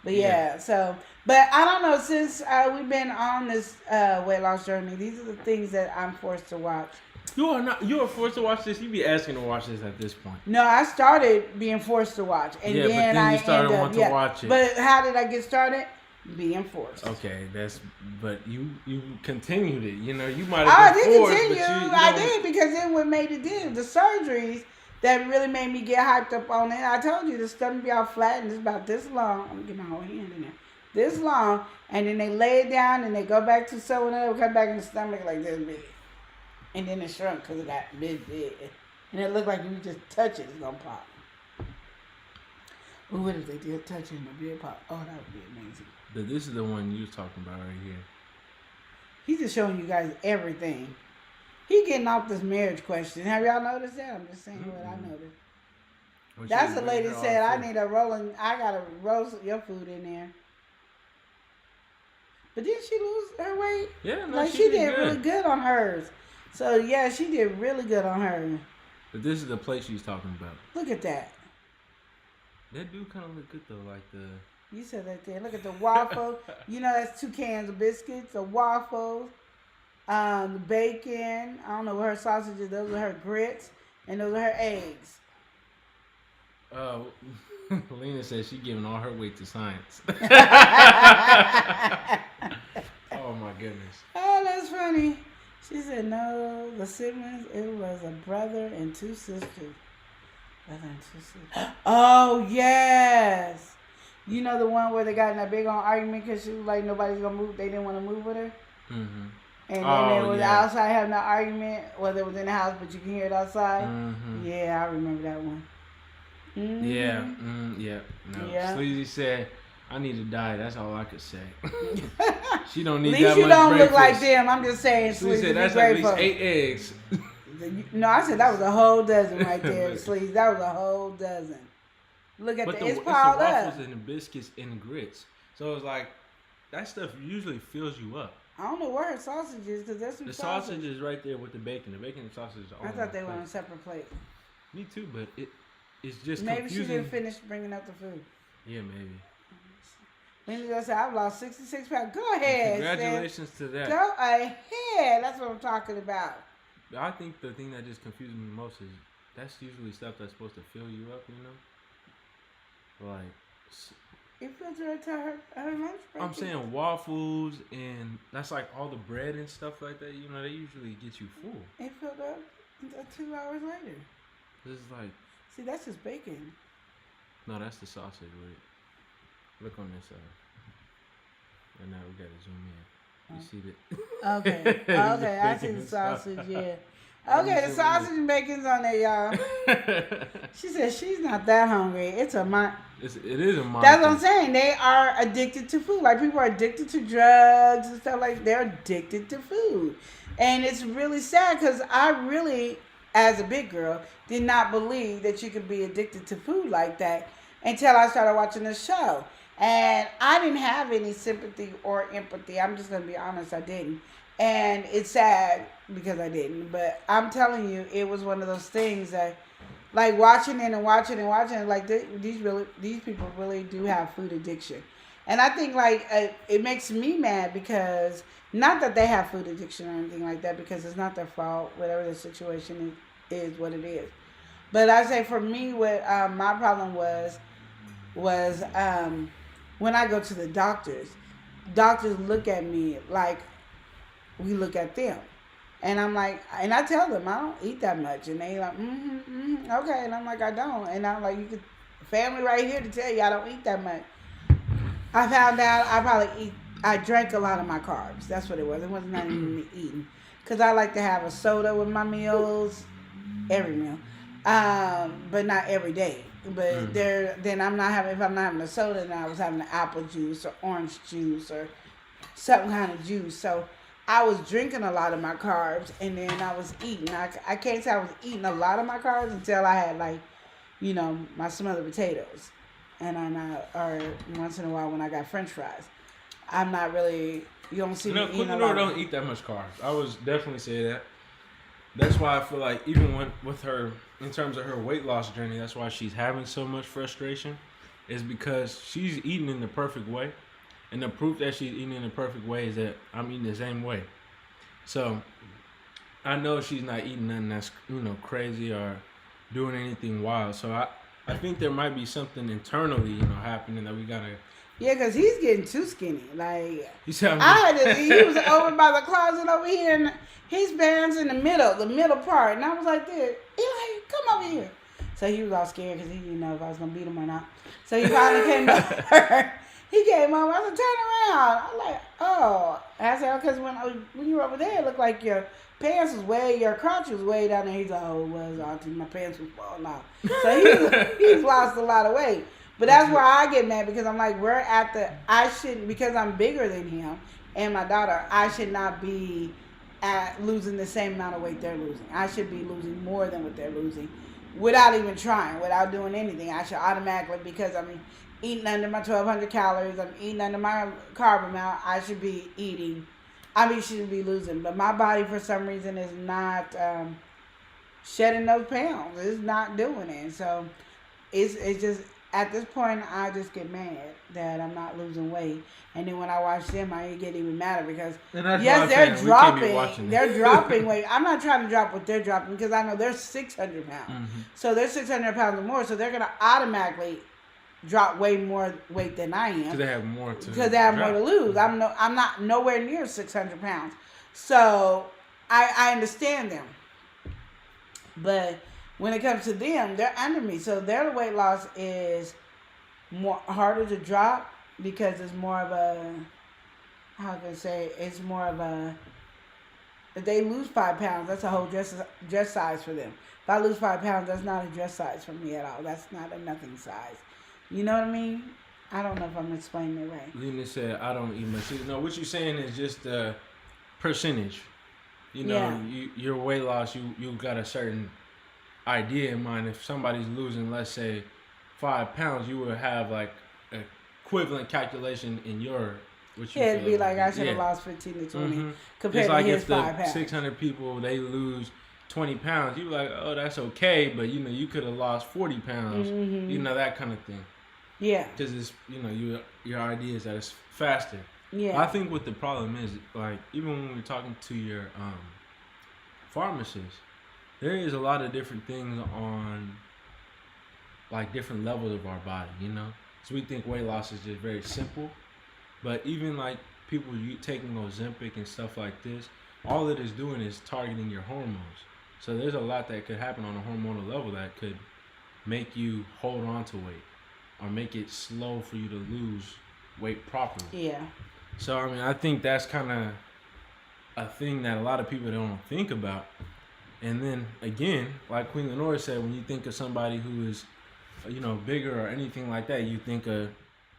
D: But yeah, so... But I don't know, since we've been on this weight loss journey, these are the things that I'm forced to watch.
C: You are forced to watch this? You be asking to watch this at this point.
D: No, I started being forced to watch. And then
C: you started wanting to watch it.
D: But how did I get started? Being forced.
C: Okay, but you continued it. You might have been forced.
D: I did continue. I did, because then what made it did, the surgeries that really made me get hyped up on it. I told you the stomach be all flat and it's about this long. I'm going to get my whole hand in there. This long, and then they lay it down and they go back to sewing it up, come back in the stomach like this big. And then it shrunk because it got big. And it looked like if you just touch it, it's going to pop. But what if they did touch it and it did pop? Oh, that would be amazing.
C: But this is the one you was talking about right here.
D: He's just showing you guys everything. He getting off this marriage question. Have y'all noticed that? I'm just saying what I noticed. That's the lady said, I got to roast your food in there. But didn't she lose her weight?
C: Yeah, no,
D: like she did really good on hers. So yeah, she did really good on hers.
C: But this is the plate she's talking about.
D: Look at that.
C: That do kind of look good though, like the.
D: You said that there. Look at the waffle. That's 2 cans of biscuits, the waffles, the bacon. I don't know what her sausages. Those are her grits, and those are her eggs.
C: Lena says she's giving all her weight to science. Oh my goodness.
D: Oh, that's funny. She said no, the siblings, it was a brother and 2 sisters. Oh, yes. You know the one where they got in that big old argument because she was like, nobody's going to move. They didn't want to move with her?
C: Mm-hmm.
D: And then they was
C: yeah.
D: outside having an argument, whether it was in the house, but you can hear it outside.
C: Mm-hmm.
D: Yeah, I remember that one. Mm-hmm.
C: Yeah. Yeah. No.
D: Yeah.
C: Sleazy said, "I need to die." That's all I could say. She don't need
D: At least
C: that
D: you
C: much
D: don't
C: breakfast.
D: look like them. I'm just saying,
C: Sleazy
D: Sleazy,
C: said,
D: be
C: "That's at least
D: grateful.
C: 8 eggs."
D: No, I said that was a whole dozen right there, Sleazy. That was a whole dozen. Look at
C: But
D: it's
C: it's the
D: piled
C: waffles
D: up.
C: and the biscuits and the grits. So it's like that stuff usually fills you up.
D: I don't know where her sausage is because there's some
C: The
D: sausage.
C: sausage is right there with the bacon. The bacon and sausage is all
D: I
C: on
D: thought they
C: the
D: were on a
C: plate.
D: separate plate.
C: Me too, but it's just
D: Maybe
C: confusing.
D: she didn't finish bringing up the food.
C: Yeah, maybe.
D: Linda just said, I've lost 66 pounds. Go ahead.
C: Congratulations to that.
D: Go ahead. That's what I'm talking about.
C: I think the thing that just confuses me most is that's usually stuff that's supposed to fill you up, you know? Like,
D: It fills her to her lunch break.
C: I'm saying waffles and that's like all the bread and stuff like that, you know, they usually get you full.
D: It filled up 2 hours later.
C: This is like,
D: See, that's just bacon.
C: no, that's the sausage with it. Look on this side. And now we gotta zoom in. You see that?
D: Okay. Okay, I see the sausage, yeah. Okay, the sausage and bacon's on there, y'all. She said she's not that hungry. It's a mind.
C: It is a mind.
D: That's what I'm saying. They are addicted to food. Like people are addicted to drugs and stuff like they're addicted to food. And it's really sad because I really, as a big girl, did not believe that you could be addicted to food like that until I started watching the show. And I didn't have any sympathy or empathy. I'm just going to be honest, I didn't. And it's sad because I didn't. But I'm telling you, it was one of those things that, like watching it and watching and watching, like these people really do have food addiction. And I think like it makes me mad because, not that they have food addiction or anything like that, because it's not their fault. Whatever the situation is what it is. But I say for me, what my problem was when I go to the doctors look at me like we look at them. And I'm like, and I tell them I don't eat that much. And they like, okay. And I'm like, I don't. And I'm like, you could, family right here to tell you I don't eat that much. I found out I drank a lot of my carbs. That's what it was. It wasn't not even me eating. Because I like to have a soda with my meals, every meal. But not every day. But then I'm not having, if I'm not having a soda, then I was having an apple juice or orange juice or some kind of juice. So I was drinking a lot of my carbs and then I was eating. I can't say I was eating a lot of my carbs until I had like, you know, my smothered potatoes. And or once in a while when I got French fries. I'm not really, you don't see me eating a lot.
C: Don't eat that much carbs. I was definitely say that. That's why I feel like even with her, in terms of her weight loss journey, that's why she's having so much frustration, is because she's eating in the perfect way. And the proof that she's eating in the perfect way is that I'm eating the same way. So I know she's not eating nothing that's, you know, crazy or doing anything wild. So I think there might be something internally, you know, happening that we gotta.
D: Yeah, because he's getting too skinny. Like,
C: You said
D: he was over by the closet over here, and his pants in the middle part. And I was like, this, Eli, come over here. So he was all scared because he didn't know if I was going to beat him or not. So he finally came over. He came over. I said, turn around. I'm like, oh. And I said, because when you were over there, it looked like your pants was your crotch was way down there. He's like, oh, it was, Auntie. My pants was falling off. So he's lost a lot of weight. But that's where I get mad because I'm like, I shouldn't, because I'm bigger than him and my daughter, I should not be losing the same amount of weight they're losing. I should be losing more than what they're losing without even trying, without doing anything. I should automatically, because I'm eating under my 1,200 calories, I'm eating under my carb amount, I should be shouldn't be losing. But my body, for some reason, is not shedding those pounds. It's not doing it. So it's just, at this point, I just get mad that I'm not losing weight. And then when I watch them, I get even madder because, yes, they're dropping. They're dropping weight. I'm not trying to drop what they're dropping because I know they're 600 pounds. Mm-hmm. So they're 600 pounds or more. So they're going to automatically drop way more weight than I am.
C: Because they have more to
D: more to lose. I'm not nowhere near 600 pounds. So I understand them. But when it comes to them, they're under me. So their weight loss is harder to drop because it's more of a, it's more of a if they lose 5 pounds, that's a whole dress size for them. If I lose 5 pounds, that's not a dress size for me at all. That's not a nothing size. You know what I mean? I don't know if I'm explaining it right.
C: Lena said, I don't eat much. No, what you're saying is just the percentage. You know, your weight loss, you got a certain idea in mind. If somebody's losing, let's say, 5 pounds, you would have like an equivalent calculation in your, what you
D: it'd be like I should have lost 15 to 20 compared
C: it's like
D: to his
C: if
D: 5 pounds.
C: 600 people, they lose 20 pounds, you're like, oh, that's okay, but you know, you could have lost 40 pounds, you know, that kind of thing.
D: Yeah.
C: Because it's, you know, your idea is that it's faster.
D: Yeah.
C: I think what the problem is, like, even when we're talking to your pharmacist, there is a lot of different things on, like, different levels of our body, you know? So we think weight loss is just very simple, but even, like, people taking Ozempic and stuff like this, all it is doing is targeting your hormones. So there's a lot that could happen on a hormonal level that could make you hold on to weight or make it slow for you to lose weight properly.
D: Yeah.
C: So, I mean, I think that's kind of a thing that a lot of people don't think about. And then, again, like Queen Lenora said, when you think of somebody who is, you know, bigger or anything like that, you think of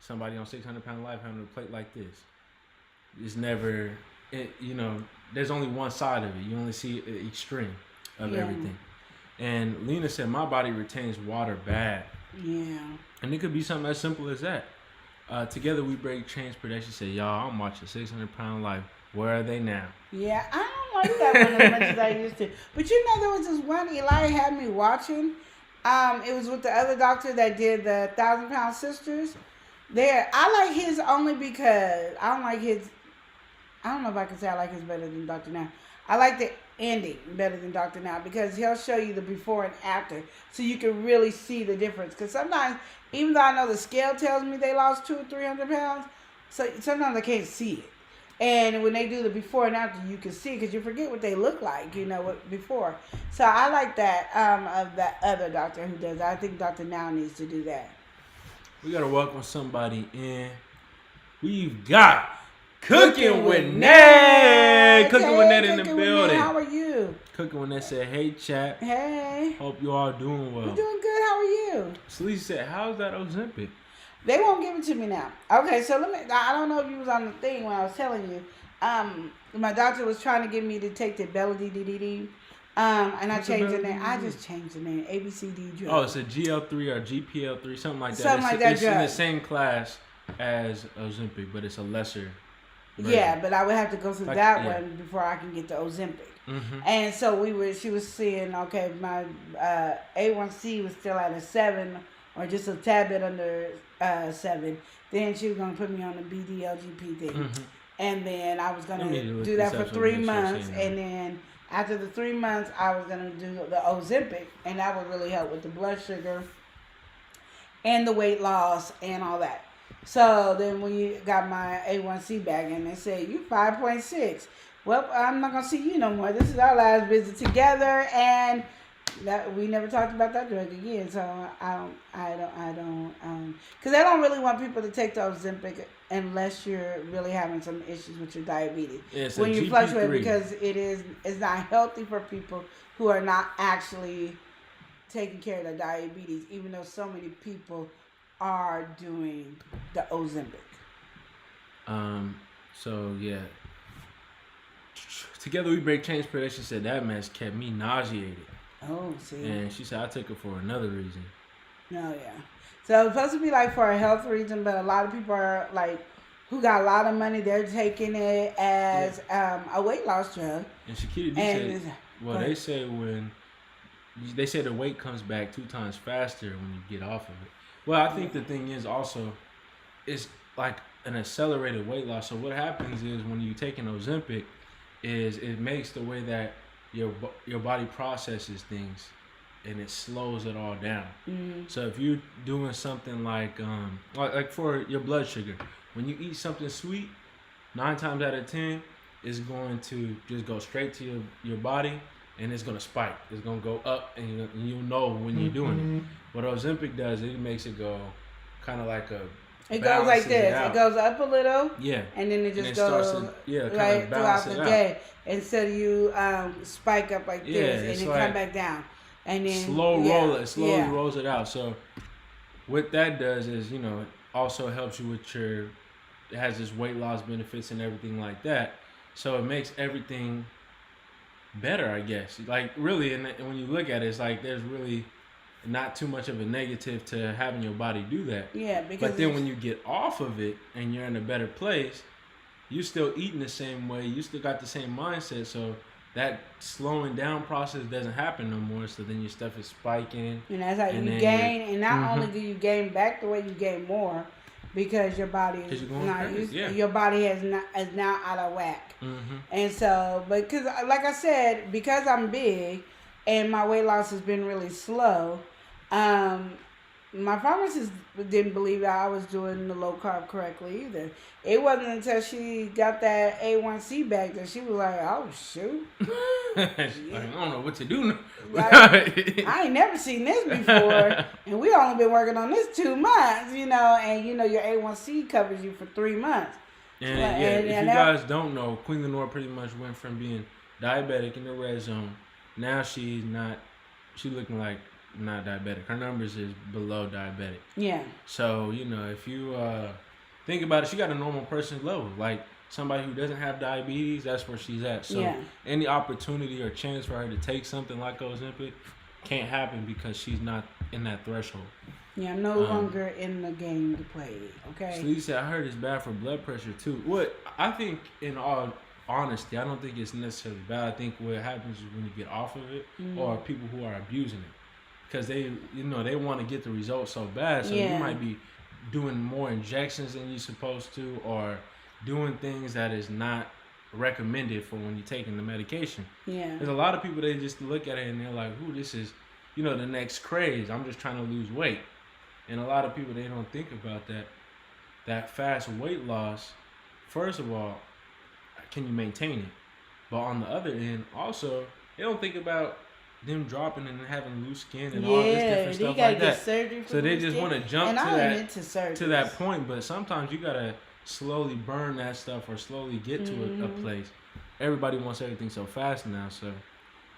C: somebody on 600-pound life having a plate like this. It's never, you know, there's only one side of it. You only see the extreme of everything. And Lena said, my body retains water bad.
D: Yeah.
C: And it could be something as simple as that. Together we break chains production. Say, y'all, I'm watching 600-pound life. Where are they now?
D: Yeah, I don't like that one as much as I used to. But you know, there was this one Eli had me watching. It was with the other doctor that did the 1,000-pound sisters. I like his only because I don't like his. I don't know if I can say I like his better than Dr. Now. I like the ending better than Dr. Now because he'll show you the before and after so you can really see the difference. Because sometimes, even though I know the scale tells me they lost 200 or 300 pounds, so sometimes I can't see it. And when they do the before and after, you can see because you forget what they look like, you know, what before. So I like that of that other doctor who does that. I think Dr. Now needs to do that.
C: We got to welcome somebody in. We've got Cooking with Ned. Cooking with Ned in the building.
D: How are you?
C: Cooking with Ned said, hey, chat.
D: Hey.
C: Hope you all doing well.
D: I'm doing good. How are you?
C: Sleazy said, how's that Ozempic?
D: They won't give it to me now. Okay, so I don't know if you was on the thing when I was telling you. My doctor was trying to get me to take the 𝒮𝒈𝒾𝒶𝓁𝓈s. And I changed the name. I just changed the name. ABCD drug.
C: Oh, it's a GL3 or GPL3, something like that.
D: Something like that
C: it's
D: drug.
C: In the same class as Ozempic, but it's a lesser version.
D: Yeah, but I would have to go through that one before I can get the Ozempic.
C: Mm-hmm.
D: And so she was seeing, okay, my A1C was still at a 7 or just a tad bit under 7. Then she was going to put me on the BDLGP thing.
C: Mm-hmm.
D: And then I was going to do that for 3 months. And then after the 3 months, I was going to do the Ozempic. And that would really help with the blood sugar and the weight loss and all that. So then when you got my A1C back and they said, you 5.6. Well, I'm not going to see you no more. This is our last visit together. And that we never talked about that drug again. So I don't, because I don't really want people to take the Ozempic unless you're really having some issues with your diabetes.
C: Yeah,
D: when you fluctuate, because it's not healthy for people who are not actually taking care of their diabetes, even though so many people are doing the Ozempic.
C: So yeah. Together we break chains production said that mess kept me nauseated.
D: Oh, see.
C: And she said I took it for another reason.
D: Oh yeah. So it's supposed to be like for a health reason, but a lot of people are like who got a lot of money, they're taking it as a weight loss drug.
C: And Shakira said, well, they say the weight comes back 2 times faster when you get off of it. Well, I think the thing is also, it's like an accelerated weight loss. So what happens is when you take an Ozempic, is it makes the way that your body processes things, and it slows it all down. Mm-hmm. So if you're doing something like for your blood sugar, when you eat something sweet, 9 times out of 10, it's going to just go straight to your body, and it's going to spike. It's going to go up, and you'll know when you're doing it. What Ozempic does, it makes it go kind of like a
D: It goes like this. It goes up a little.
C: Yeah.
D: And then it just
C: starts
D: goes
C: to,
D: right throughout the
C: it
D: day. Instead of you spike up like this and then come back down. And then
C: slowly rolls it out. So what that does is, you know, it also helps you with it has this weight loss benefits and everything like that. So it makes everything better, I guess. Like really, and when you look at it, it's like there's really not too much of a negative to having your body do that.
D: Yeah, because
C: but then when you get off of it and you're in a better place, you still eating the same way, you still got the same mindset, so that slowing down process doesn't happen no more. So then your stuff is spiking.
D: And that's how you gain, and not only do you gain back the way, you gain more because your body is not used. Your body is now out of whack. And so, because like I said, because I'm big and my weight loss has been really slow, my pharmacist didn't believe that I was doing the low carb correctly either. It wasn't until she got that A1C back that she was like, "Oh shoot,
C: like, I don't know what to do now."
D: Like, I ain't never seen this before, and we only been working on this 2 months, you know. And you know your A1C covers you for 3 months.
C: And if you guys don't know, Queen Lenore pretty much went from being diabetic in the red zone. Now she's not. She's looking like not diabetic. Her numbers is below diabetic. Yeah. So, you know, if you think about it, she got a normal person's level. Like somebody who doesn't have diabetes, that's where she's at. So any opportunity or chance for her to take something like Ozempic can't happen because she's not in that threshold.
D: Yeah, I'm no longer in the game to play. Okay.
C: So you said, I heard it's bad for blood pressure too. What I think, in all honesty, I don't think it's necessarily bad. I think what happens is when you get off of it, or people who are abusing it. Because they, you know, they want to get the results so bad. So you might be doing more injections than you're supposed to, or doing things that is not recommended for when you're taking the medication. Yeah. There's a lot of people, they just look at it and they're like, ooh, this is, you know, the next craze. I'm just trying to lose weight. And a lot of people, they don't think about that. That fast weight loss, first of all, can you maintain it? But on the other end, also, they don't think about them dropping and having loose skin and all this different stuff like that. So they just want to jump to that point. But sometimes you gotta slowly burn that stuff or slowly get to a place. Everybody wants everything so fast now, so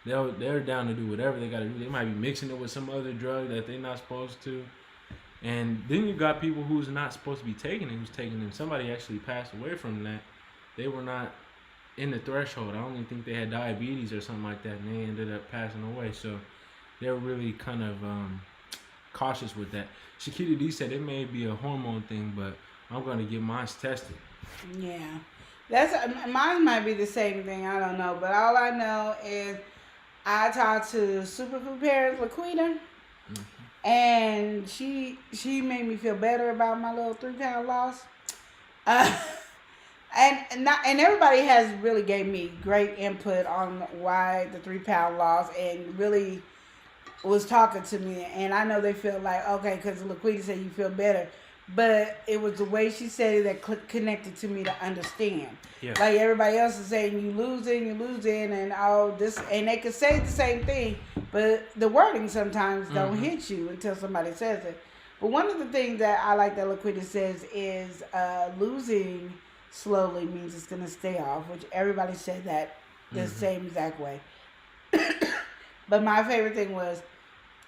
C: they're down to do whatever they gotta do. They might be mixing it with some other drug that they're not supposed to. And then you got people who's not supposed to be taking it, who's taking them. Somebody actually passed away from that. They were not in the threshold. I don't even think they had diabetes or something like that, and they ended up passing away. So they're really kind of cautious with that. Shakita D said it may be a hormone thing, but I'm going to get mine tested.
D: Yeah. Mine might be the same thing. I don't know. But all I know is I talked to Superfood Parents Laquita, and she made me feel better about my little 3-pound loss. And everybody has really gave me great input on why the 3-pound loss, and really was talking to me. And I know they feel like, okay, because Laquita said you feel better. But it was the way she said it that connected to me to understand. Yeah. Like everybody else is saying, you losing, and all this. And they could say the same thing, but the wording sometimes don't hit you until somebody says it. But one of the things that I like that Laquita says is losing slowly means it's going to stay off, which everybody said that the same exact way. But my favorite thing was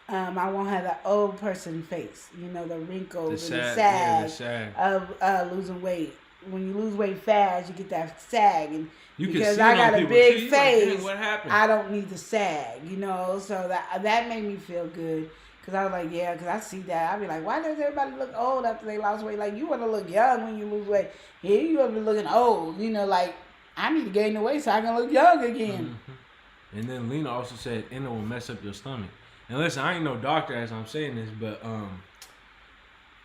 D: I won't have that old person face, you know, the wrinkles and the sag of losing weight. When you lose weight fast, you get that sag, and because I got a big face, like, what happened? I don't need the sag, you know. So that made me feel good. Because I was like, yeah, because I see that. I'd be like, why does everybody look old after they lost weight? Like, you want to look young when you lose weight. Here you want to be looking old. You know, like, I need to gain the weight so I can look young again.
C: And then Lena also said, and it will mess up your stomach. And listen, I ain't no doctor as I'm saying this, but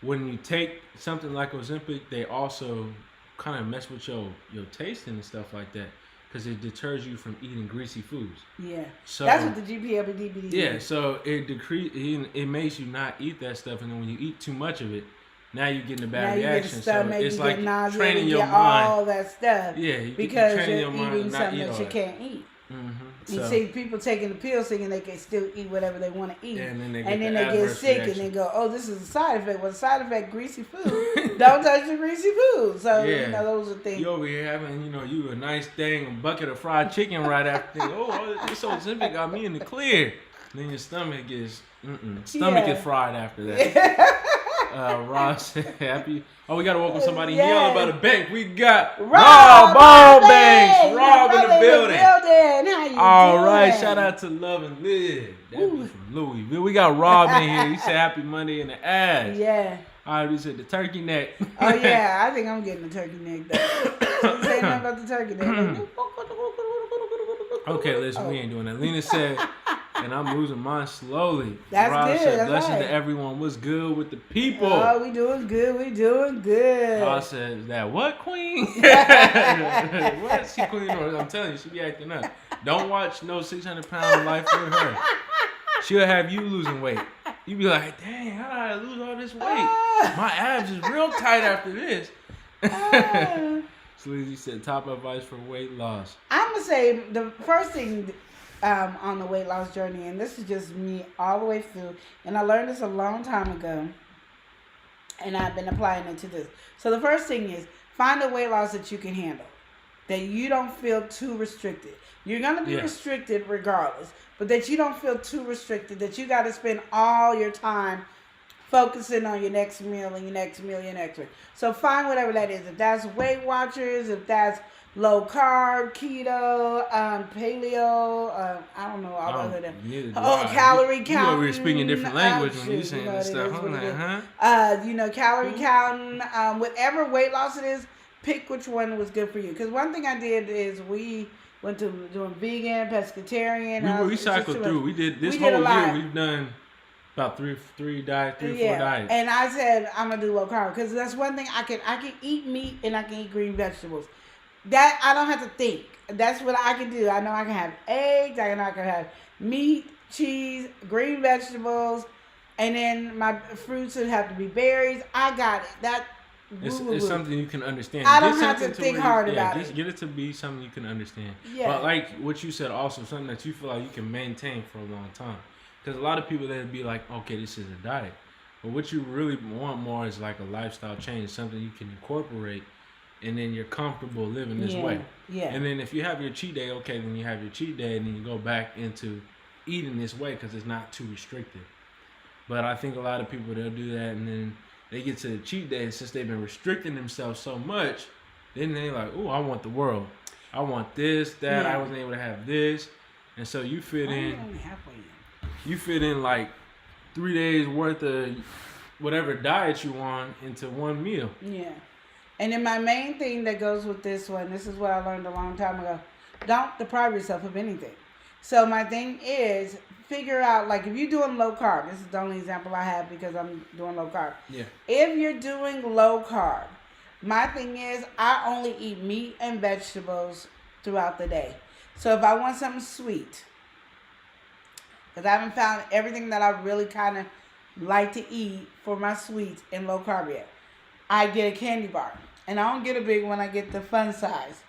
C: when you take something like Ozempic, they also kind of mess with your tasting and stuff like that. Because it deters you from eating greasy foods. Yeah, so
D: that's what the GPLBD
C: yeah, so it makes you not eat that stuff, and then when you eat too much of it, now you're getting a bad reaction.
D: Stomach,
C: so it's like
D: nausea,
C: training your mind.
D: All that stuff.
C: Yeah,
D: because
C: training
D: you're
C: your mind
D: eating
C: not
D: something
C: eat
D: that
C: all
D: you
C: that.
D: can't eat. You
C: So-
D: see people taking the pills thinking they can still eat whatever they want to eat.
C: And then they get
D: and then
C: the
D: they get
C: adverse
D: sick
C: reaction.
D: and then go, oh, this is a side effect. Well, the side effect, greasy food. Don't touch the greasy food. So,
C: Yeah.
D: you know, those are things.
C: You over here having, you a nice thing, a bucket of fried chicken right after. This Ozempic got me in the clear. Then your stomach gets, stomach is fried after that. Ross, happy. Oh, we gotta welcome somebody yelling about a bank. We got Rob Banks. Rob in the building.
D: How you
C: All
D: doing?
C: right, shout out to Love and Live. That be from Louisville. We got Rob in here. He said happy Monday in the ass.
D: Yeah.
C: All right, we said the turkey neck.
D: Oh, yeah. I think I'm getting the turkey neck, though. Don't say nothing about the turkey neck.
C: Okay, listen, we ain't doing that. Lena said, and I'm losing mine slowly.
D: That's
C: Rob
D: good,
C: said,
D: that's
C: blessings
D: right.
C: to everyone. What's good with the people?
D: Oh, we doing good. We doing good.
C: Rob said, that what, queen? What? She queen? Or I'm telling you, she be acting up. Don't watch no 600-pound life with her. She'll have you losing weight. You be like, dang, how did I lose all this weight? My abs is real tight after this. Sleazy said, top advice for weight loss.
D: I'm going to say the first thing on the weight loss journey, and this is just me all the way through, and I learned this a long time ago, and I've been applying it to this. So the first thing is find a weight loss that you can handle, that you don't feel too restricted. You're going to be restricted regardless, but that you don't feel too restricted, that you got to spend all your time focusing on your next meal and your next meal, your next meal. So find whatever that is. If that's Weight Watchers, if that's low carb, keto, paleo, I don't know, all other than calorie counting.
C: You over here speaking different language when you saying this stuff. I'm like,
D: calorie counting, whatever weight loss it is, pick which one was good for you. Because one thing I did is we went to doing vegan, pescatarian.
C: We cycled through. We did this whole year. We've done about three, four diets.
D: And I said I'm gonna do low carb because that's one thing I can eat meat and I can eat green vegetables. That I don't have to think. That's what I can do. I know I can have eggs. I know I can have meat, cheese, green vegetables, and then my fruits would have to be berries. I got it. It's something you can understand. I don't have to think hard about it.
C: Just get it to be something you can understand.
D: Yeah.
C: But like what you said, also something that you feel like you can maintain for a long time. Because a lot of people that'd be like, okay, this is a diet. But what you really want more is like a lifestyle change, something you can incorporate, and then you're comfortable living this way.
D: Yeah.
C: And then if you have your cheat day, okay, then you have your cheat day, and then you go back into eating this way because it's not too restrictive. But I think a lot of people, they'll do that, and then they get to the cheat day, and since they've been restricting themselves so much, then they're like, oh, I want the world. I want this, that. I wasn't able to have this. And so you fit in. You fit in like 3 days worth of whatever diet you want into one meal.
D: Yeah. And then my main thing that goes with this one, this is what I learned a long time ago. Don't deprive yourself of anything. So my thing is figure out, like if you're doing low carb, this is the only example I have because I'm doing low carb.
C: Yeah.
D: If you're doing low carb, my thing is I only eat meat and vegetables throughout the day. So if I want something sweet, because I haven't found everything that I really kind of like to eat for my sweets in low carb yet, I get a candy bar. And I don't get a big one, I get the fun size.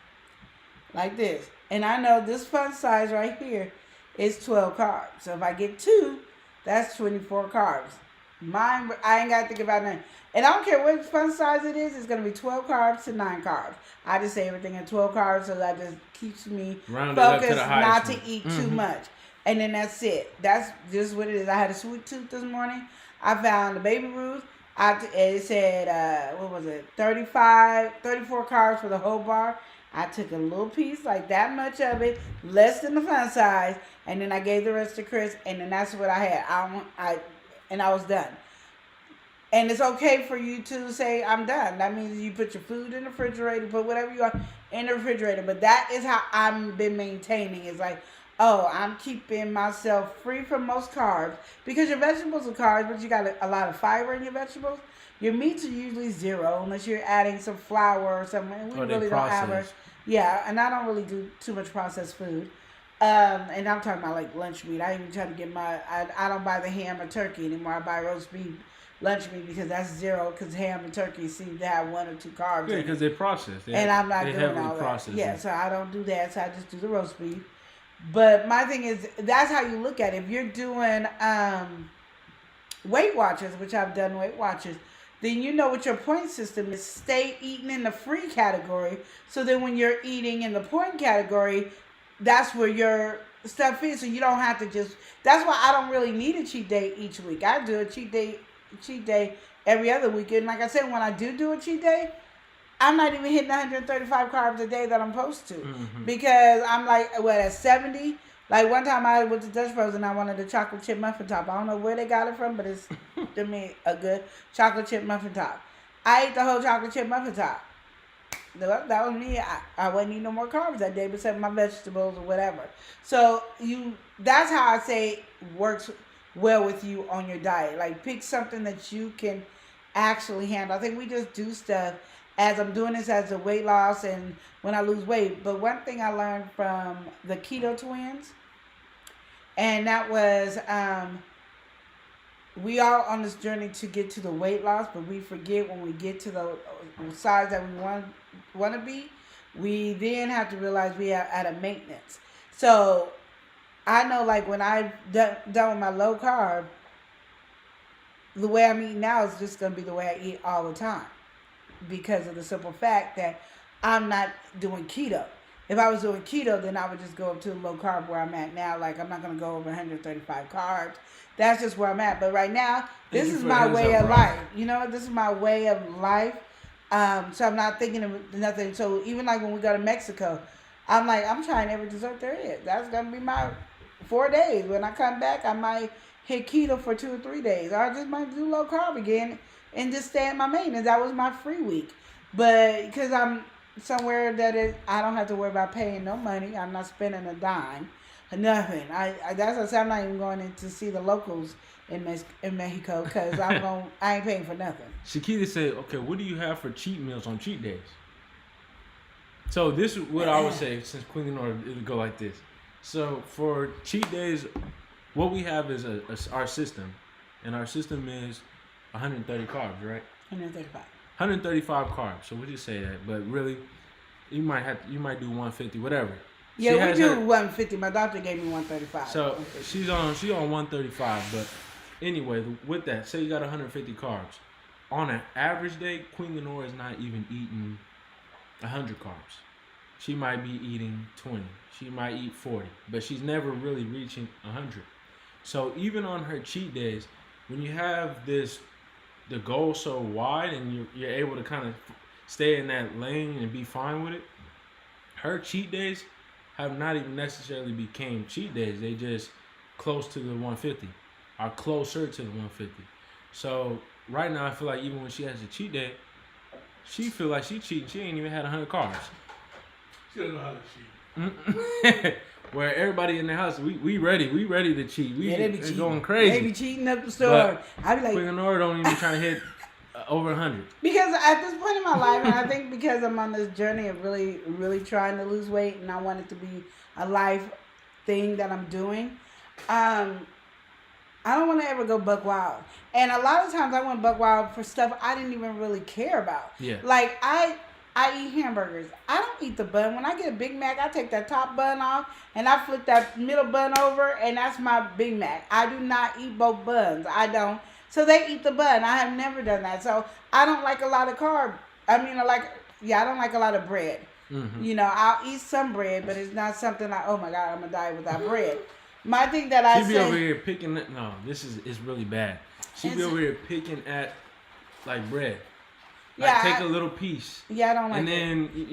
D: Like this. And I know this fun size right here is 12 carbs. So if I get 2, that's 24 carbs. Mine, I ain't got to think about nothing. And I don't care what fun size it is, it's going to be 12 carbs to 9 carbs. I just say everything at 12 carbs so that just keeps me focused not to eat too much. And then that's it. That's just what it is. I had a sweet tooth this morning. I found the Baby Ruth. It said, 34 carbs for the whole bar. I took a little piece, like that much of it, less than the fun size, and then I gave the rest to Chris, and then that's what I had. I was done. And it's okay for you to say, I'm done. That means you put your food in the refrigerator, put whatever you want in the refrigerator. But that is how I've been maintaining. It's like, oh, I'm keeping myself free from most carbs. Because your vegetables are carbs, but you got a lot of fiber in your vegetables. Your meats are usually 0 unless you're adding some flour or something. And we really don't have it. Yeah, and I don't really do too much processed food. And I'm talking about like lunch meat. I even try to get I don't buy the ham or turkey anymore. I buy roast beef lunch meat because that's 0, because ham and turkey seem to have 1 or 2 carbs.
C: Yeah, because they're processed.
D: And I'm not doing all that.
C: Processed.
D: Yeah, so I don't do that. So I just do the roast beef. But my thing is, that's how you look at it. If you're doing Weight Watchers, which I've done Weight Watchers, then you know what your point system is. Stay eating in the free category. So then when you're eating in the point category, that's where your stuff is. So you don't have to just, that's why I don't really need a cheat day each week. I do a cheat day every other week. And like I said, when I do a cheat day, I'm not even hitting 135 carbs a day that I'm supposed to. Because I'm like, at 70? Like one time I went to Dutch Bros and I wanted a chocolate chip muffin top. I don't know where they got it from, but it's to me a good chocolate chip muffin top. I ate the whole chocolate chip muffin top. That was me. I wasn't eating no more carbs that day besides my vegetables or whatever. So that's how I say works well with you on your diet. Like pick something that you can actually handle. I think we just do stuff as I'm doing this as a weight loss and when I lose weight. But one thing I learned from the keto twins, and that was we are on this journey to get to the weight loss, but we forget when we get to the size that we want to be, we then have to realize we are at a maintenance. So I know like when I've done with my low carb, the way I'm eating now is just going to be the way I eat all the time, because of the simple fact that I'm not doing keto. If I was doing keto, then I would just go up to low carb where I'm at now. Like, I'm not going to go over 135 carbs. That's just where I'm at. But right now, this is my way of life. You know, this is my way of life. So I'm not thinking of nothing. So even like when we go to Mexico, I'm like, I'm trying every dessert there is. That's going to be my 4 days. When I come back, I might hit keto for 2 or 3 days. Or I just might do low carb again and just stay in my maintenance. That was my free week. But because I'm somewhere I don't have to worry about paying no money. I'm not spending a dime, nothing. That's what I said. I'm not even going in to see the locals in Mexico because I ain't paying for nothing.
C: Shakita said, "Okay, what do you have for cheat meals on cheat days?" So this is what I would say, since Queen Lenore, it would go like this. So for cheat days, what we have is our system, and our system is 130 carbs, right?
D: 135.
C: 135 carbs. So we just say that, but really, you might do 150, whatever.
D: Yeah, we do 150. My doctor gave me 135.
C: So she's on 135. But anyway, with that, say you got 150 carbs. On an average day, Queen Lenore is not even eating 100 carbs. She might be eating 20. She might eat 40, but she's never really reaching 100. So even on her cheat days, when you have the goal so wide and you're able to kind of stay in that lane and be fine with it, her cheat days have not even necessarily became cheat days. They just close to the 150, are closer to the 150. So right now I feel like even when she has a cheat day, she feel like she cheating. She ain't even had 100 carbs.
E: She don't know how to cheat.
C: Where everybody in the house, we ready to cheat.
D: They be
C: going crazy.
D: They be cheating up the store. I be like,
C: Queen Lenore don't even try to hit over 100.
D: Because at this point in my life, and I think because I'm on this journey of really, really trying to lose weight, and I want it to be a life thing that I'm doing, I don't want to ever go buck wild. And a lot of times I went buck wild for stuff I didn't even really care about.
C: Yeah.
D: Like I eat hamburgers. I don't eat the bun. When I get a Big Mac, I take that top bun off and I flip that middle bun over, and that's my Big Mac. I do not eat both buns. I don't. So they eat the bun. I have never done that. So I don't like a lot of carb. I don't like a lot of bread. Mm-hmm. You know, I'll eat some bread, but it's not something oh my God, I'm going to die without bread. My thing that I say... She be
C: over here picking... No, this is really bad. She be over here picking at, like, bread. Like, take a little piece.
D: Yeah, I don't like
C: it.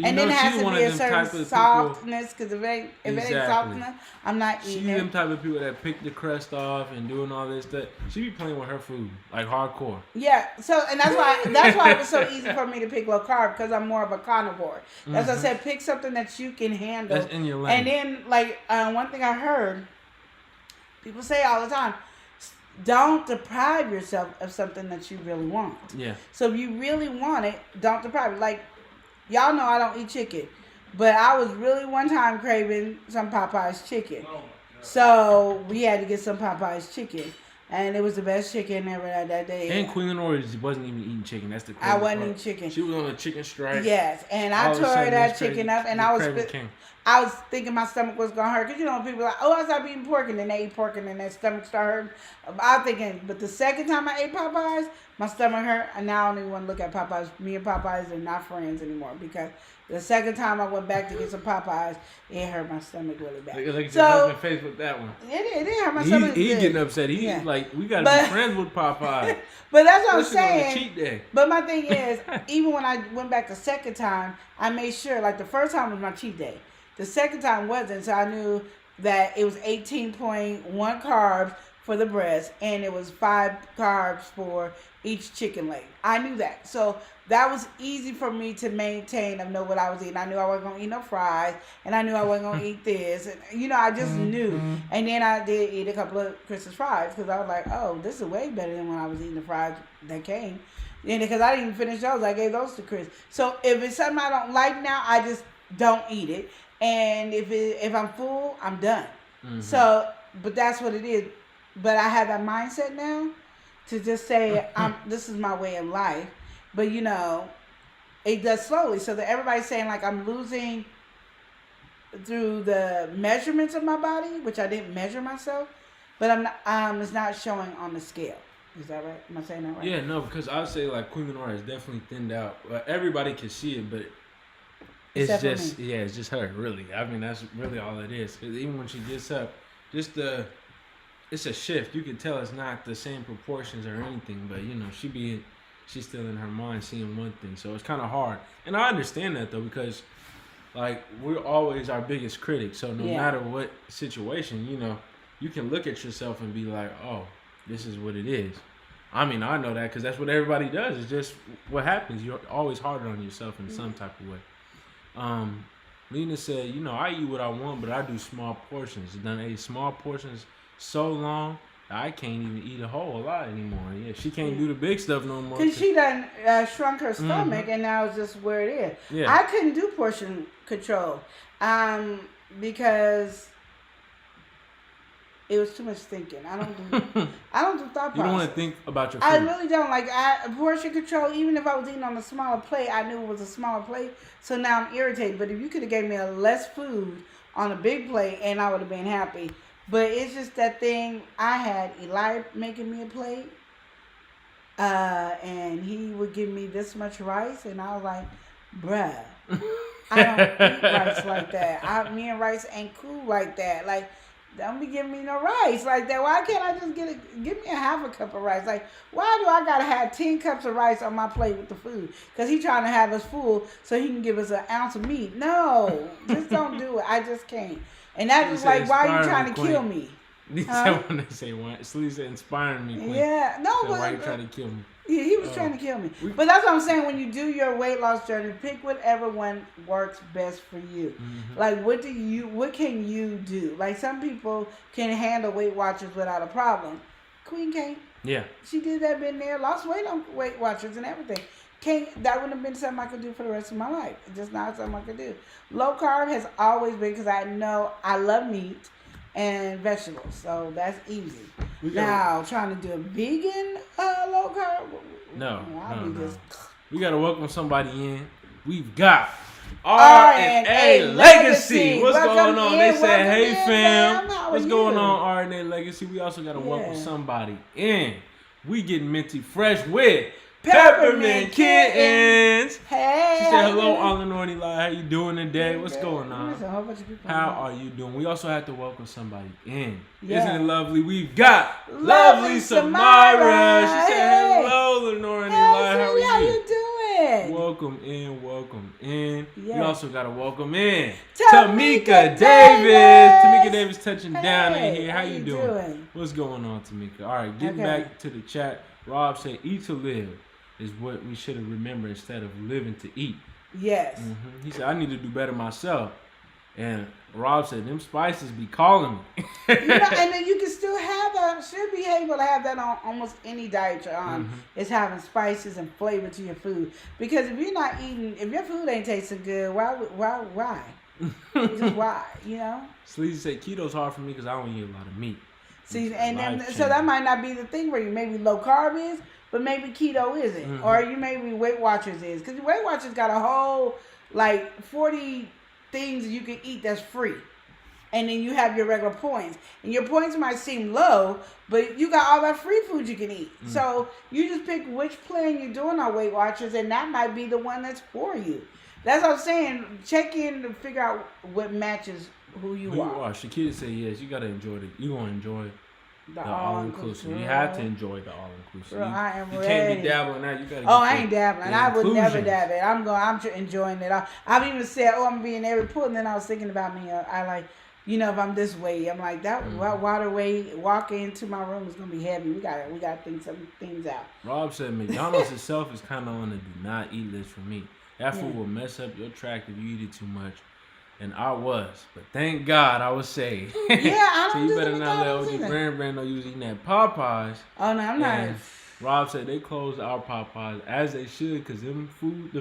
D: And then it has to be a certain softness, because if it ain't soft enough, I'm not eating it.
C: She's them type of people that pick the crust off and doing all this stuff. She be playing with her food, like hardcore.
D: Yeah, so, and that's why it was so easy for me to pick low carb, because I'm more of a carnivore. As I said, pick something that you can handle.
C: That's in your lane.
D: And then, like, one thing I heard people say all the time, don't deprive yourself of something that you really want.
C: Yeah.
D: So if you really want it, don't deprive it. Like, y'all know I don't eat chicken, but I was really one time craving some Popeye's chicken. Oh, so we had to get some Popeye's chicken, and it was the best chicken ever that day.
C: And Queen Lenore wasn't even eating chicken. That's the crazy
D: I wasn't
C: part.
D: eating chicken.
C: She was on a chicken strike.
D: Yes, and I tore that chicken up, and I was I was thinking my stomach was gonna hurt, because you know when people are like, oh, I stopped eating pork, and then they eat pork and then their stomach start hurting. I was thinking, but the second time I ate Popeyes, my stomach hurt, and now I don't even want to look at Popeyes. Me and Popeyes are not friends anymore, because the second time I went back to get some Popeyes, it hurt my stomach really bad.
C: Look at your husband face with that one.
D: It did hurt my stomach.
C: He's getting upset. He's like, we gotta be friends with Popeye.
D: But that's what I'm
C: Especially on
D: saying.
C: the cheat day.
D: But my thing is, even when I went back the second time, I made sure, like the first time was my cheat day. The second time wasn't, so I knew that it was 18.1 carbs for the breast, and it was 5 carbs for each chicken leg. I knew that. So that was easy for me to maintain and know what I was eating. I knew I wasn't going to eat no fries, and I knew I wasn't going to eat this. And, you know, I just knew. And then I did eat a couple of Chris's fries, because I was like, oh, this is way better than when I was eating the fries that came. And because I didn't even finish those, I gave those to Chris. So if it's something I don't like now, I just don't eat it. And if I'm full, I'm done. So, but that's what it is. But I have that mindset now to just say, this is my way of life. But, you know, it does slowly. So that everybody's saying, like, I'm losing through the measurements of my body, which I didn't measure myself. But I'm not, it's not showing on the scale. Is that right? Am I saying that right?
C: Yeah, no, because I would say, like, Queen Lenora is definitely thinned out. Everybody can see it, but it's it's just her, really. I mean, that's really all it is. 'Cause even when she gets up, it's a shift. You can tell it's not the same proportions or anything, but, you know, she's still in her mind seeing one thing. So it's kind of hard. And I understand that, though, because, like, we're always our biggest critic. So no matter what situation, you know, you can look at yourself and be like, oh, this is what it is. I mean, I know that because that's what everybody does. It's just what happens. You're always harder on yourself in some type of way. Lena said, you know, I eat what I want, but I do small portions. Done ate small portions so long, I can't even eat a whole lot anymore. Yeah, she can't do the big stuff no more.
D: Because she done shrunk her stomach, and now it's just where it is.
C: Yeah.
D: I couldn't do portion control because it was too much thinking. I don't do thought process.
C: You don't want to think about your food.
D: I really don't. Like, portion control, even if I was eating on a smaller plate, I knew it was a smaller plate. So now I'm irritated. But if you could have gave me a less food on a big plate, and I would have been happy. But it's just that thing. I had Eli making me a plate, and he would give me this much rice, and I was like, bruh, I don't eat rice like that. Me and rice ain't cool like that. Like, don't be giving me no rice like that. Why can't I just give me a half a cup of rice? Like, why do I gotta have 10 cups of rice on my plate with the food? Because he's trying to have us full so he can give us an ounce of meat. No, just don't do it. I just can't. And that is like, why are you trying to kill me?
C: When they say, Sleeve said, inspiring me, Queen.
D: Yeah, no,
C: So why are you trying to kill me?
D: Yeah, he was trying to kill me. But that's what I'm saying. When you do your weight loss journey, pick whatever one works best for you. Like, what can you do? Like, some people can handle Weight Watchers without a problem. Queen can't.
C: Yeah.
D: She did that, been there, lost weight on Weight Watchers and everything. That wouldn't have been something I could do for the rest of my life. It's just not something I could do. Low carb has always been, because I know I love meat and vegetables, so that's easy. Now, trying to do a vegan low carb,
C: No.
D: Just...
C: We gotta welcome somebody in. We've got R&A Legacy. What's going on? They said, hey fam. What's going on, R&A Legacy? We also gotta welcome somebody in. We getting minty fresh with Peppermint Kittens.
D: Hey.
C: She said, hello, all in Orny Live. How you doing today? What's going on?
D: There's a whole bunch of people.
C: How are you doing? We also have to welcome somebody in.
D: Yeah.
C: Isn't it lovely? We've got lovely Samira. She said, hello, Lenora and Eli. How are you?
D: How you doing?
C: Welcome in, welcome in.
D: Yeah.
C: We also got to welcome in
D: Tamika
C: Davis. Tamika Davis touching down in
D: Hey,
C: here. How you doing? What's going on, Tamika? All right, getting back to the chat. Rob said, eat to live is what we should have remembered instead of living to eat.
D: Yes.
C: He said, I need to do better myself. And Rob said, them spices be calling me.
D: And then you can still have that, should be able to have that on almost any diet you're on. It's having spices and flavor to your food. Because if you're not eating, if your food ain't tasting good, why? Just why, you know?
C: Sleazy said, keto's hard for me because I don't eat a lot of meat.
D: See, and then, so that might not be the thing where you maybe low carb is, but maybe keto isn't. Or you maybe Weight Watchers is. Because Weight Watchers got a whole, like, 40 things you can eat that's free. And then you have your regular points. And your points might seem low, but you got all that free food you can eat. So you just pick which plan you're doing on Weight Watchers, and that might be the one that's for you. That's what I'm saying. Check in to figure out what matches who you are.
C: Shakira said yes. You gotta enjoy it. You gonna enjoy
D: The
C: all-inclusive. You have to enjoy the all-inclusive.
D: I am
C: you
D: ready.
C: Can't be dabbling out. You gotta.
D: I ain't dabbling. I would never dab it. I'm enjoying it. I've even said, I'm gonna be in every pool, and then I was thinking about me. I like. You know, if I'm this way, I'm like that waterway. Walking into my room is gonna be heavy. We gotta think some things out.
C: Rob said McDonald's itself is kind of on the do not eat list for me. That food will mess up your tract if you eat it too much. And I was, but thank God I was saved.
D: Yeah, I don't.
C: So you better not let OG Brand know you was eating that Popeyes.
D: Oh no, I'm not.
C: Rob said they closed our Popeyes as they should, cause them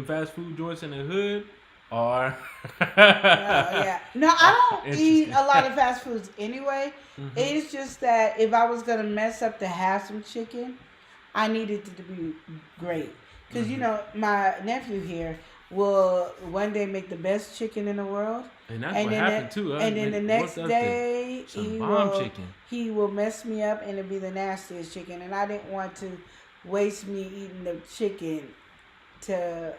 C: fast food joints in the hood.
D: Yeah. No, I don't eat a lot of fast foods anyway. It's just that if I was gonna mess up to have some chicken, I needed it to be great. Because you know, my nephew here will one day make the best chicken in the world.
C: And that's what happened too.
D: And then the next day he will mess me up and it'll be the nastiest chicken. And I didn't want to waste me eating the chicken to.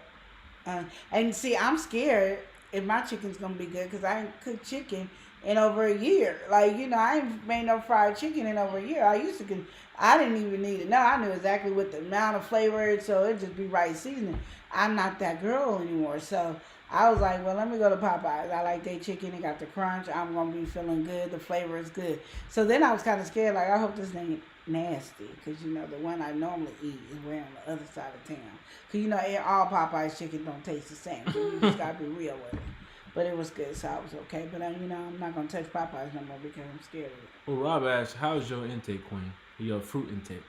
D: And see, I'm scared if my chicken's gonna be good because I ain't cooked chicken in over a year. Like, you know, I ain't made no fried chicken in over a year. I didn't even need it. No, I knew exactly what the amount of flavor, so it'd just be right seasoning. I'm not that girl anymore. So I was like, well, let me go to Popeyes. I like their chicken. They got the crunch. I'm gonna be feeling good. The flavor is good. So then I was kind of scared. Like, I hope this ain't nasty, because you know the one I normally eat is way on the other side of town. Because you know all Popeyes chicken don't taste the same, so you just gotta be real with it. But it was good, so I was okay. But you know, I'm not gonna touch Popeyes no more because I'm scared of it.
C: Well, Rob asked, how's your intake, Queen? Your fruit intake?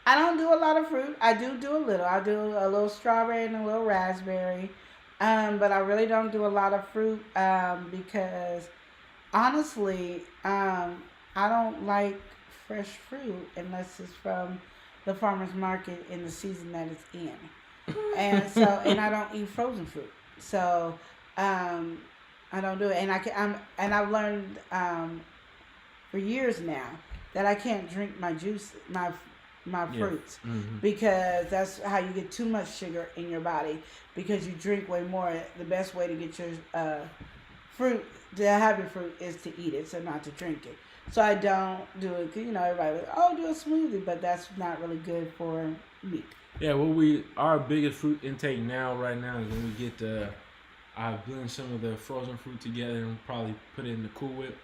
D: I don't do a lot of fruit. I do a little. I do a little strawberry and a little raspberry, but I really don't do a lot of fruit because honestly, I don't like fresh fruit unless it's from the farmer's market in the season that it's in. And I don't eat frozen fruit. So I don't do it. And I've learned for years now that I can't drink my juice, my fruits, because that's how you get too much sugar in your body, because you drink way more. The best way to get your fruit, to have your fruit, is to eat it, so not to drink it. So I don't do it, because, you know, everybody goes, do a smoothie, but that's not really good for me.
C: Yeah, our biggest fruit intake right now is when we get I blend some of the frozen fruit together and probably put it in the Cool Whip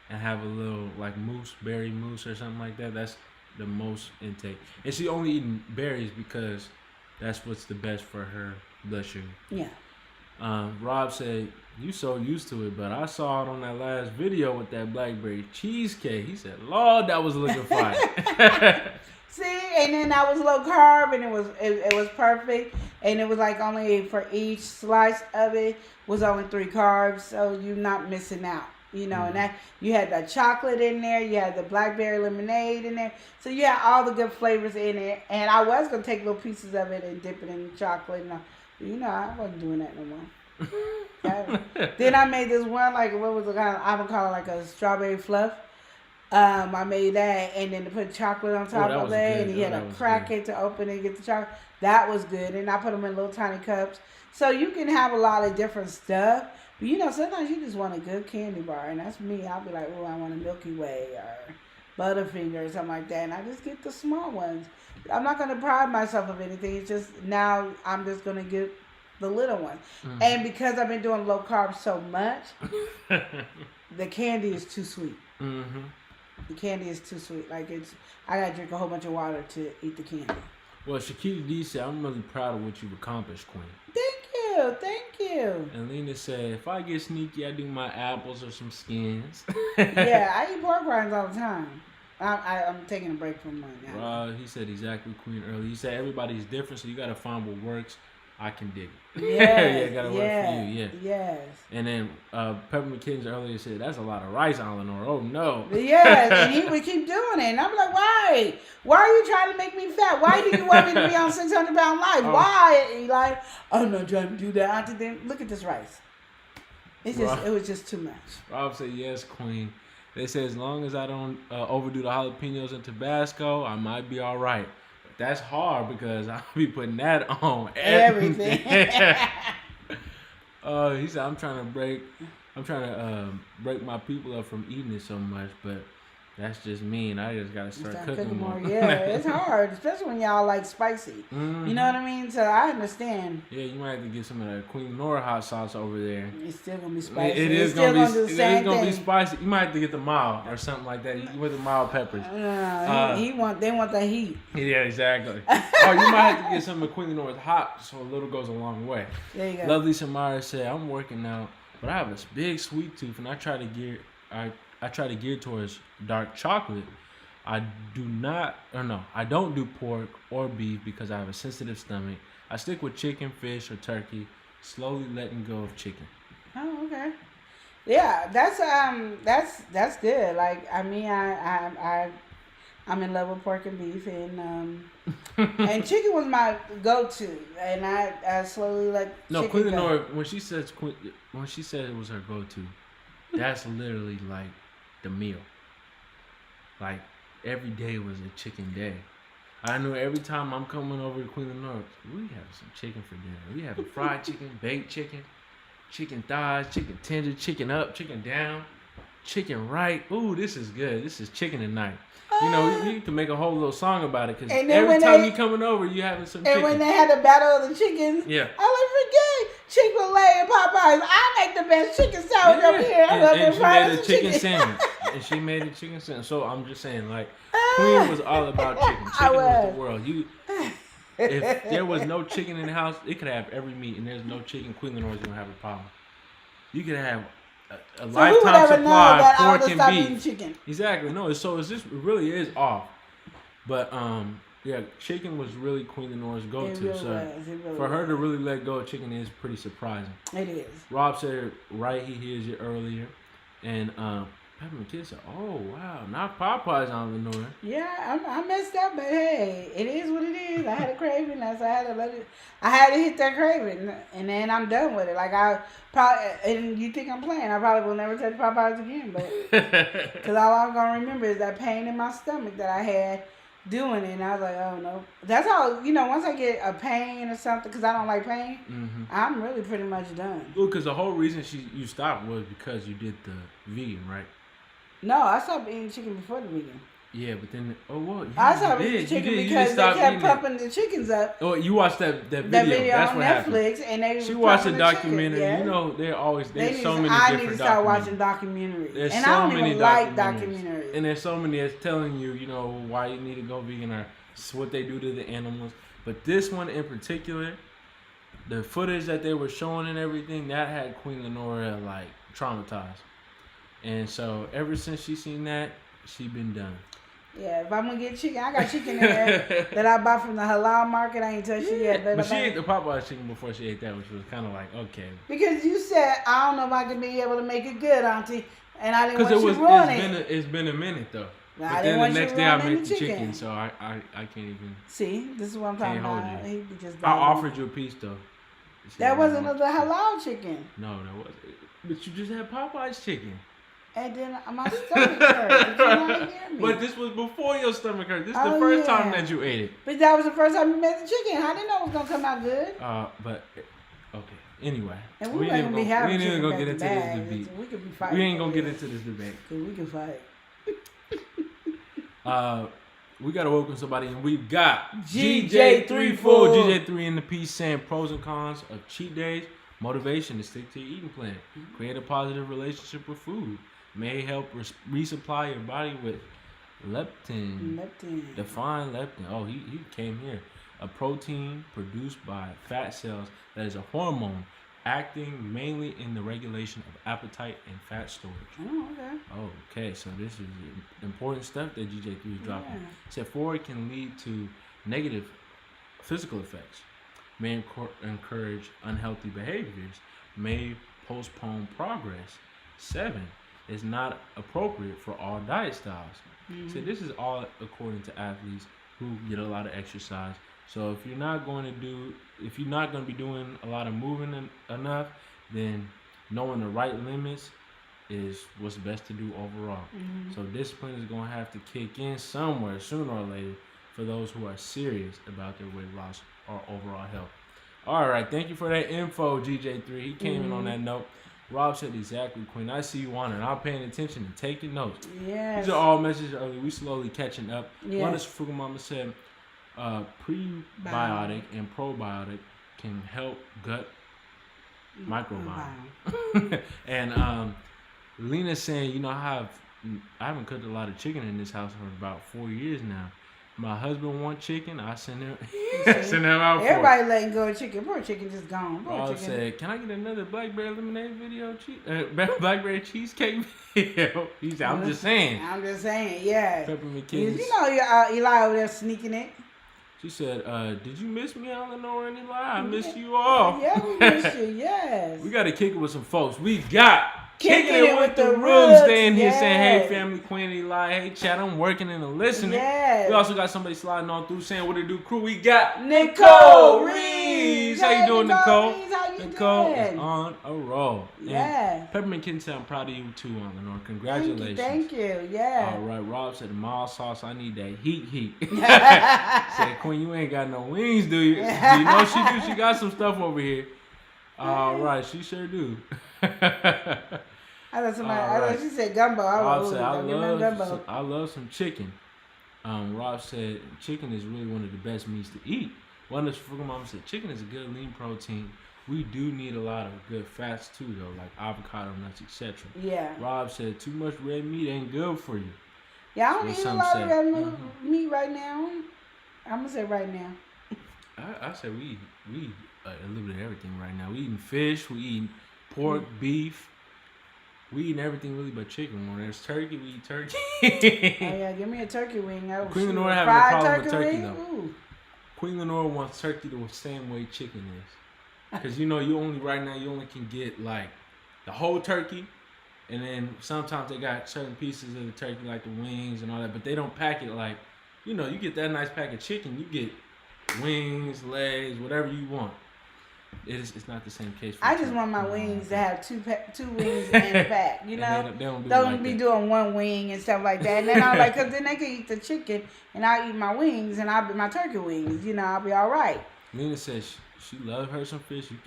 C: and have a little like berry mousse or something like that. That's the most intake. And she only eating berries because that's what's the best for her blood sugar.
D: Yeah.
C: Rob said, you so used to it, but I saw it on that last video with that blackberry cheesecake. He said, Lord, that was looking fine.
D: See, and then that was low carb, and it was perfect, and it was like only for each slice of it was only 3 carbs, so you're not missing out, you know. And that you had the chocolate in there, you had the blackberry lemonade in there, so you had all the good flavors in it. And I was gonna take little pieces of it and dip it in chocolate, and you know, I wasn't doing that no more. Then I made this one, like, what was it called? I would call it like a strawberry fluff. I made that, and then to put chocolate on top of it, and you had to crack it to open it and get the chocolate. That was good, and I put them in little tiny cups. So you can have a lot of different stuff, but you know, sometimes you just want a good candy bar, and that's me. I'll be like, oh, I want a Milky Way or Butterfinger or something like that, and I just get the small ones. I'm not going to pride myself of anything. It's just now I'm just going to get the little one. And because I've been doing low carb so much, the candy is too sweet. The candy is too sweet. Like, I got to drink a whole bunch of water to eat the candy.
C: Well, Shakira D said, I'm really proud of what you've accomplished, Queen.
D: Thank you.
C: And Lena said, if I get sneaky, I do my apples or some skins.
D: Yeah, I eat pork rinds all the time. I'm taking a break from mine.
C: He said exactly, Queen, earlier. He said everybody's different, so you got to find what works. I can dig it.
D: Yes,
C: gotta work for you, yeah.
D: Yes.
C: And then Peppermint Kittens earlier said, that's a lot of rice, Eleanor. Oh, no.
D: Yes, and he would keep doing it. And I'm like, why? Why are you trying to make me fat? Why do you want me to be on 600-pound life? Why? And he like, I'm not trying to do that. Then look at this rice. It's just it was just too much.
C: Rob said, yes, Queen. They say as long as I don't overdo the jalapenos and Tabasco, I might be all right. But that's hard because I'll be putting that on everything. He said, I'm trying to break my people up from eating it so much, but that's just me, and I just gotta start cooking more.
D: Yeah, it's hard, especially when y'all like spicy.
C: Mm-hmm.
D: You know what I mean? So I understand.
C: Yeah, you might have to get some of that Queen Lenora hot sauce over there.
D: It's still gonna be spicy.
C: It's
D: still gonna do the same
C: gonna
D: thing.
C: be spicy. You might have to get the mild or something like that. With the mild peppers.
D: They want the heat.
C: Yeah, exactly. Or you might have to get some of Queen Lenora's hot, so a little goes a long way.
D: There you go.
C: Lovely Samara said, I'm working out, but I have a big sweet tooth, and I try to gear towards dark chocolate. I don't do pork or beef because I have a sensitive stomach. I stick with chicken, fish, or turkey, slowly letting go of chicken.
D: Oh, okay. Yeah, that's good. Like, I mean, I'm in love with pork and beef, and and chicken was my go-to, and I slowly let chicken
C: Queen
D: go.
C: Lenora, when she said it was her go-to, that's literally like the meal. Like every day was a chicken day. I knew every time I'm coming over to Queen Lenora, we have some chicken for dinner. We have fried chicken, baked chicken, chicken thighs, chicken tender, chicken up, chicken down, chicken right. Ooh, this is good. This is chicken tonight. You know, you can make a whole little song about it because every time you coming over, you having some chicken.
D: And when they had the battle of the chickens,
C: yeah,
D: I like, forget Chick-fil-A and Popeyes. I make the best chicken sandwich over here. I love
C: and
D: it.
C: she made a chicken sandwich. And she made a chicken sandwich. So I'm just saying, like, Queen was all about chicken. Chicken was the world. If there was no chicken in the house, it could have every meat, and there's no chicken, Queen Lenora's gonna have a problem. You could have a lifetime supply of pork and beef.
D: Chicken.
C: Exactly. No, it really is off. But yeah, chicken was really Queen Lenora's go-to. For her to really let go of chicken is pretty surprising.
D: It is.
C: Rob said, right, he hears you earlier. And Peppermint Kid said, oh, wow, not Popeyes on Lenora.
D: Yeah, I messed up, but hey, it is what it is. I had a craving, so I had to let it. I had to hit that craving, and then I'm done with it. Like and you think I'm playing? I probably will never touch Popeyes again, but because all I'm gonna remember is that pain in my stomach that I had doing it, and I was like, oh no. That's how once I get a pain or something, because I don't like pain, I'm really pretty much done.
C: Well, because the whole reason you stopped was because you did the vegan, right?
D: No, I stopped eating chicken before the vegan.
C: Yeah, but then
D: I stopped eating chicken because they kept pumping the chickens up.
C: Oh, you watched that video? That's
D: on
C: what
D: Netflix,
C: happened.
D: and they
C: she watched a documentary.
D: Chicken, yeah.
C: You know, there's so many
D: I
C: different
D: need to start watching
C: documentaries.
D: documentaries, and I don't even like documentaries.
C: And there's so many that's telling you, why you need to go vegan or what they do to the animals. But this one in particular, the footage that they were showing and everything, that had Queen Lenora like traumatized. And so ever since she seen that, she been done.
D: Yeah, if I'm gonna get chicken, I got chicken in there that I bought from the halal market. I ain't touched it yet.
C: But she ate the Popeyes chicken before she ate that, which was kind of like, okay.
D: Because you said, I don't know if I can be able to make it good, Auntie. And I didn't want you to ruin it.
C: It's been a minute, though.
D: Nah,
C: but then the next day I made the chicken, so I can't even.
D: See, this is what I'm talking about.
C: I offered you a piece, though.
D: That wasn't the halal chicken.
C: No, that wasn't. But you just had Popeyes chicken.
D: And then my stomach hurt. Did you not hear me?
C: But this was before your stomach hurt. This is the first time that you ate it.
D: But that was the first time you made the chicken. I didn't know it was gonna come out good.
C: But okay. Anyway,
D: and we ain't gonna
C: get into this debate.
D: We could be fighting.
C: We ain't gonna get into this debate.
D: Cause we can fight.
C: We gotta welcome somebody, and we've got GJ34. GJ3 in the piece saying pros and cons of cheat days, motivation to stick to your eating plan, create a positive relationship with food, may help resupply your body with leptin. Define leptin. Oh, he came here. A protein produced by fat cells that is a hormone acting mainly in the regulation of appetite and fat storage.
D: Oh, okay.
C: Oh, okay. So this is important stuff that GJ3 is dropping. It said 4 can lead to negative physical effects, may encourage unhealthy behaviors, may postpone progress. 7 is not appropriate for all diet styles. So this is all according to athletes who get a lot of exercise. So if you're not going to be doing a lot of moving enough, then knowing the right limits is what's best to do overall. So discipline is going to have to kick in somewhere sooner or later for those who are serious about their weight loss or overall health. All right, thank you for that info, GJ3. He came in on that note. Rob said exactly, Queen. I see you on it. I'm paying attention and taking notes.
D: Yes.
C: These are all messages early. We slowly catching up.
D: Yes.
C: One is Frugal Mama said, prebiotic and probiotic can help gut microbiome. And Lena's saying, you know, I haven't cooked a lot of chicken in this house for about 4 years now. My husband wants chicken. I send him out for it.
D: Everybody letting go of chicken. Poor chicken just gone. Poor
C: Rob
D: chicken.
C: said, can I get another blackberry lemonade video? Blackberry cheesecake video? He said, I'm just saying.
D: I'm just saying, yeah.
C: Peppermint
D: You
C: Kittens.
D: know Eli over there sneaking it.
C: She said, did you miss me, Eleanor and Eli? I missed you all.
D: Yeah, we miss you, yes.
C: We got to kick it with some folks. We got
D: Kicking it with the
C: Roots.
D: Roots,
C: They in here saying, hey,
D: yes.
C: family, Queen Eli. Hey, chat, I'm working and listening.
D: Yes.
C: We also got somebody sliding on through saying, what it do, crew? We got
D: Nicole
C: Reeves.
D: Reeves.
C: How you
D: Hey,
C: doing,
D: Nicole
C: Nicole?
D: Reeves, how you
C: Nicole
D: doing?
C: is on a roll.
D: Yes.
C: And Peppermint Kitten said, I'm proud of you too, Eleanor. Congratulations.
D: Thank you. Yeah.
C: All right, Rob said, the mild sauce, I need that heat. Said, Queen, you ain't got no wings, do you? You know she do. She got some stuff over here. All right, she sure do.
D: I thought somebody.
C: All
D: I
C: right.
D: thought she said gumbo. I
C: Rob
D: was
C: said,
D: like, give me gumbo.
C: I love some chicken. Rob said, chicken is really one of the best meats to eat. One of the Frugal Mama said, chicken is a good lean protein. We do need a lot of good fats too, though, like avocado, nuts, etc.
D: Yeah.
C: Rob said, too much red meat ain't good for you.
D: Yeah, I don't
C: That's
D: eat a
C: what
D: lot
C: some
D: of
C: say.
D: red meat right now. I'm gonna say right now.
C: I said we eat a little bit of everything right now. We eating fish, we eating pork, beef. We eating everything really but chicken. When there's turkey, we eat turkey.
D: Oh yeah, give me a turkey wing. Oh,
C: Queen
D: shoot,
C: Lenore
D: a
C: having a
D: fried
C: problem with turkey,
D: wing?
C: though.
D: Ooh.
C: Queen Lenore wants turkey the same way chicken is. Because you know, you only can get like the whole turkey. And then sometimes they got certain pieces of the turkey like the wings and all that. But they don't pack it like, you know, you get that nice pack of chicken. You get wings, legs, whatever you want. It's not the same case for
D: I just
C: turkey.
D: want my wings to have two wings in the pack, you know?
C: And they don't do it
D: Don't
C: like
D: be
C: that.
D: doing one wing and stuff like that. And then I'm like, because then they can eat the chicken and I'll eat my wings and I'll be my turkey wings. You know, I'll be all right.
C: Lena says she loves her some fish. You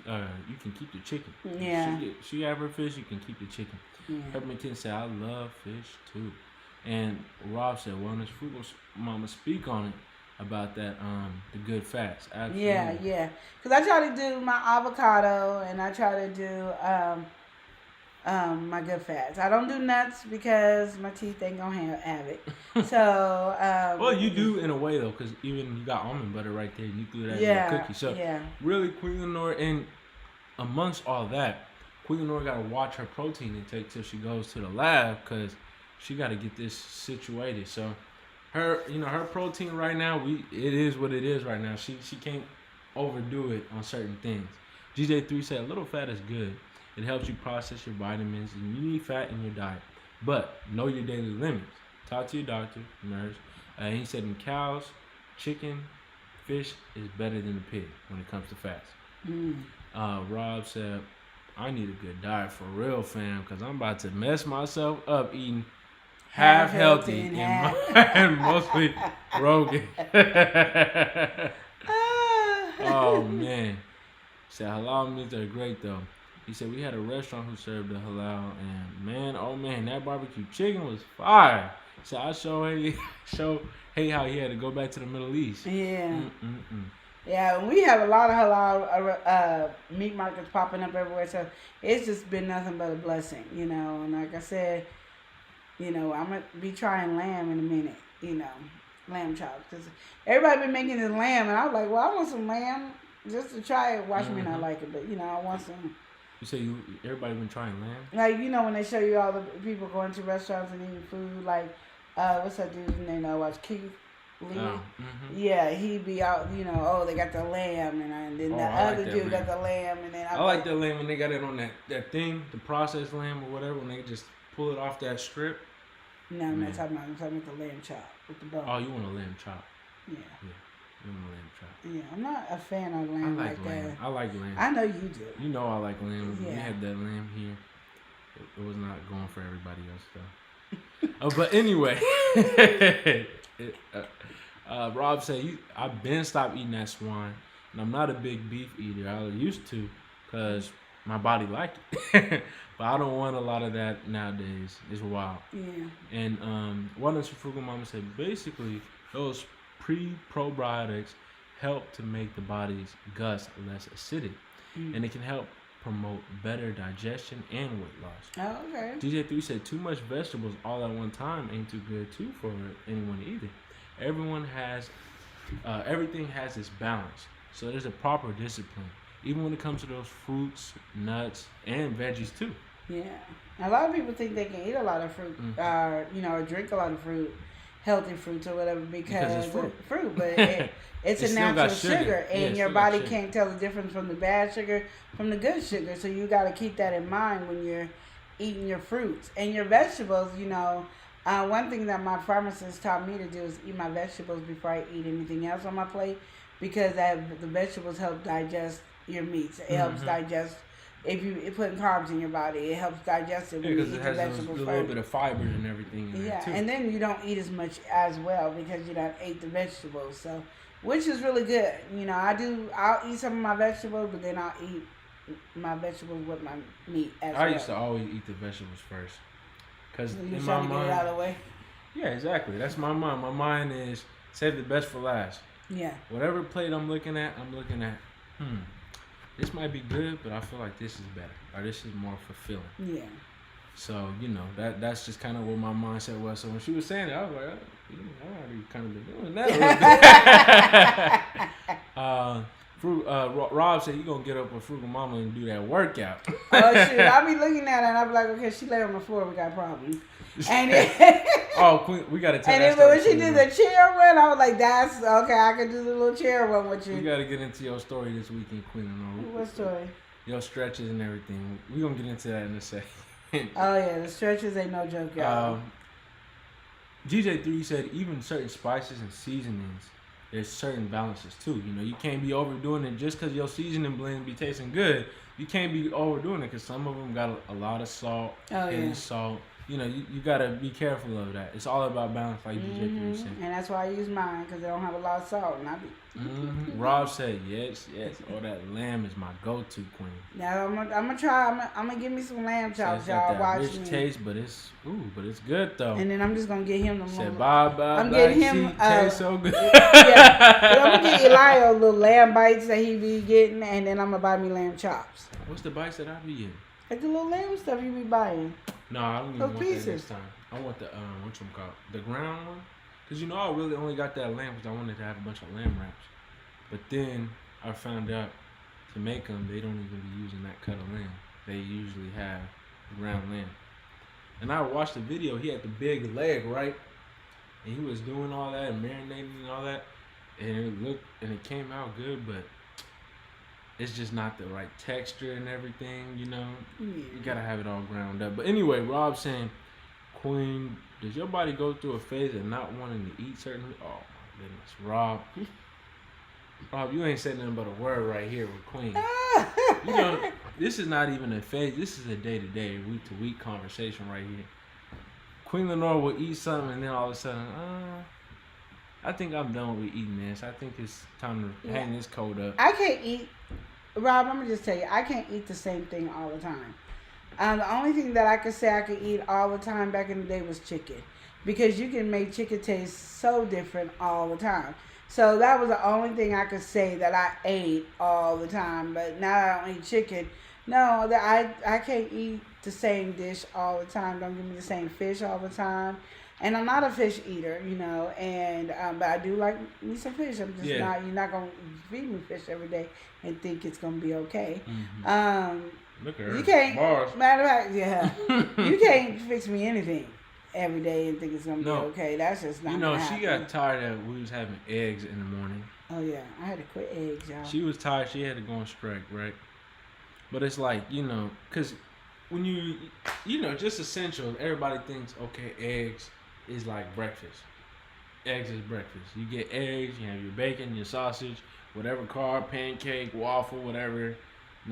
C: can keep the chicken.
D: Yeah.
C: She have her fish. You can keep the chicken.
D: Yeah.
C: Peppermint Kitten said, I love fish too. And Rob said, Wellness Frugal Mama, speak on it about that, the good fats. Absolutely.
D: Yeah. Because I try to do my avocado and I try to do my good fats. I don't do nuts because my teeth ain't gonna have it. So
C: Well, you do in a way though, because even you got almond butter right there. You threw that in
D: yeah,
C: your cookie. So really, Queen Lenore, and amongst all that, Queen Lenore got to watch her protein intake till she goes to the lab because she got to get this situated. So her protein right now, it is what it is right now. She can't overdo it on certain things. GJ3 said a little fat is good. It helps you process your vitamins and you need fat in your diet. But know your daily limits. Talk to your doctor, nurse. He said in cows, chicken, fish is better than the pig when it comes to fats. Rob said, I need a good diet for real, fam, because I'm about to mess myself up eating half healthy and mostly broken. Oh, man. He said, halal meats are great, though. He said, we had a restaurant who served the halal, and man, oh, man, that barbecue chicken was fire. So I show how he had to go back to the Middle East.
D: Yeah. Yeah, and we have a lot of halal meat markets popping up everywhere, so it's just been nothing but a blessing, you know. And like I said, you know, I'm going to be trying lamb in a minute, you know, lamb chops. Because everybody been making this lamb, and I was like, well, I want some lamb just to try it. Watch me not like it, but, you know, I want some.
C: You say everybody been trying lamb?
D: Like, you know, when they show you all the people going to restaurants and eating food, like, what's that dude's name I watch? Keith Lee?
C: Oh,
D: Yeah, he be out, you know, oh, they got the lamb, and then the other
C: like
D: dude
C: lamb.
D: got the lamb, and then
C: I like that lamb when they got it on that thing, the processed lamb or whatever, when they just pull it off that strip.
D: No, I'm not talking about. I'm talking about the lamb chop with the bone.
C: Oh, you want a lamb chop?
D: Yeah.
C: Give me a lamb chop.
D: Yeah, I'm not a fan of lamb
C: I like lamb.
D: that.
C: I like lamb.
D: I know you do.
C: You know I like lamb. We
D: Yeah.
C: had that lamb here. It was not going for everybody else though. But anyway, Rob said I've been stopped eating that swine, and I'm not a big beef eater. I used to, cause my body liked it, but I don't want a lot of that nowadays. It's wild.
D: Yeah.
C: And one of the frugal mama said basically those probiotics help to make the body's guts less acidic, and it can help promote better digestion and weight loss.
D: Oh, okay.
C: DJ3 said too much vegetables all at one time ain't too good too for anyone either. Everything has its balance, so there's a proper discipline, even when it comes to those fruits, nuts, and veggies too.
D: Yeah. A lot of people think they can eat a lot of fruit, or drink a lot of fruit, healthy fruits or whatever because
C: it's fruit.
D: But it's a
C: still got
D: natural
C: sugar.
D: sugar,
C: Yeah,
D: and
C: it
D: your
C: still got
D: body
C: sugar.
D: can't tell the difference from the bad sugar from the good sugar. So you got to keep that in mind when you're eating your fruits and your vegetables. One thing that my pharmacist taught me to do is eat my vegetables before I eat anything else on my plate, because the vegetables help digest your meats. It helps digest. If you put carbs in your body, it helps digest it when you
C: Because
D: eat
C: it
D: the
C: has
D: vegetables
C: a
D: first.
C: little bit of fiber and everything in
D: Yeah,
C: there too.
D: and then you don't eat as much as well because you don't ate the vegetables. So, which is really good. I'll eat some of my vegetables, but then I'll eat my vegetables with my meat as well.
C: I used to always eat the vegetables first, because
D: You
C: in my
D: trying to get it out
C: mind,
D: of the way?
C: yeah, exactly. That's my mind. My mind is save the best for last.
D: Yeah.
C: Whatever plate I'm looking at, this might be good, but I feel like this is better, or this is more fulfilling.
D: Yeah.
C: So, that's just kind of what my mindset was. So when she was saying it, I was like, I already kind of been doing that a little bit. Rob said, you going to get up with Frugal Mama and do that workout.
D: Oh, shoot. I'll be looking at it and I'll be like, okay, she lay on the floor, we got problems. And then,
C: Oh, Queen, we got to tell
D: and
C: that
D: then when
C: story
D: she
C: too,
D: did the chair one, I was like, that's okay, I can do the little chair one with
C: We
D: you.
C: got to get into your story this weekend, Queen.
D: What story?
C: Your stretches and everything. We're going to get into that in a second.
D: Oh, yeah, the stretches ain't no joke, y'all.
C: DJ3 said even certain spices and seasonings, there's certain balances too. You can't be overdoing it just because your seasoning blend be tasting good. You can't be overdoing it because some of them got a lot of salt, heavy salt. You got to be careful of that. It's all about balance, like DJ3 said.
D: And that's why I use mine, because they don't have a lot of salt. And I be
C: Rob said, yes. Oh, that lamb is my go-to, Queen.
D: now I'm gonna try. I'm gonna give me some lamb chops,
C: It's got
D: y'all.
C: that
D: Watch
C: rich
D: me.
C: taste, but it's good though.
D: And then I'm just gonna get him the
C: Said
D: little.
C: bye.
D: I'm
C: black
D: getting him,
C: sheep, tastes so good.
D: Yeah, I'm gonna get Eli little lamb bites that he be getting, and then I'm gonna buy me lamb chops.
C: What's the bites that I be getting?
D: Like the little lamb stuff you be buying.
C: No, I don't even
D: Those
C: want that
D: pieces.
C: this time. I want the the ground one, cause I really only got that lamb because I wanted to have a bunch of lamb wraps. But then I found out to make them, they don't even be using that cut of lamb. They usually have ground lamb. And I watched the video. He had the big leg, right? And he was doing all that and marinating and all that, and it came out good, but it's just not the right texture and everything,
D: Yeah.
C: You gotta have it all ground up. But anyway, Rob's saying, Queen, does your body go through a phase of not wanting to eat certain? Oh my goodness, Rob, you ain't saying nothing but a word right here with Queen. This is not even a phase. This is a day-to-day, week-to-week conversation right here. Queen Lenore will eat something, and then all of a sudden, I think I'm done with eating this. I think it's time to hang this coat up.
D: I can't eat. Rob, I'm gonna just tell you, I can't eat the same thing all the time. The only thing that I could say I could eat all the time back in the day was chicken, because you can make chicken taste so different all the time. So that was the only thing I could say that I ate all the time. But now I don't eat chicken. No, that I can't eat the same dish all the time. Don't give me the same fish all the time. And I'm not a fish eater, and but I do like me some fish. I'm just not. You're not gonna feed me fish every day and think it's gonna be okay.
C: Look at her.
D: You can't.
C: Bars.
D: Matter of fact, you can't fix me anything every day and think it's gonna be okay. That's just not. Gonna
C: she
D: happen.
C: got tired that we was having eggs in the morning.
D: Oh yeah, I had to quit eggs, y'all.
C: She was tired. She had to go on strike, right? But it's like, because when you, just essential. Everybody thinks, okay, eggs is like breakfast. eggs as breakfast. You get eggs, you have your bacon, your sausage, whatever carb, pancake, waffle, whatever. And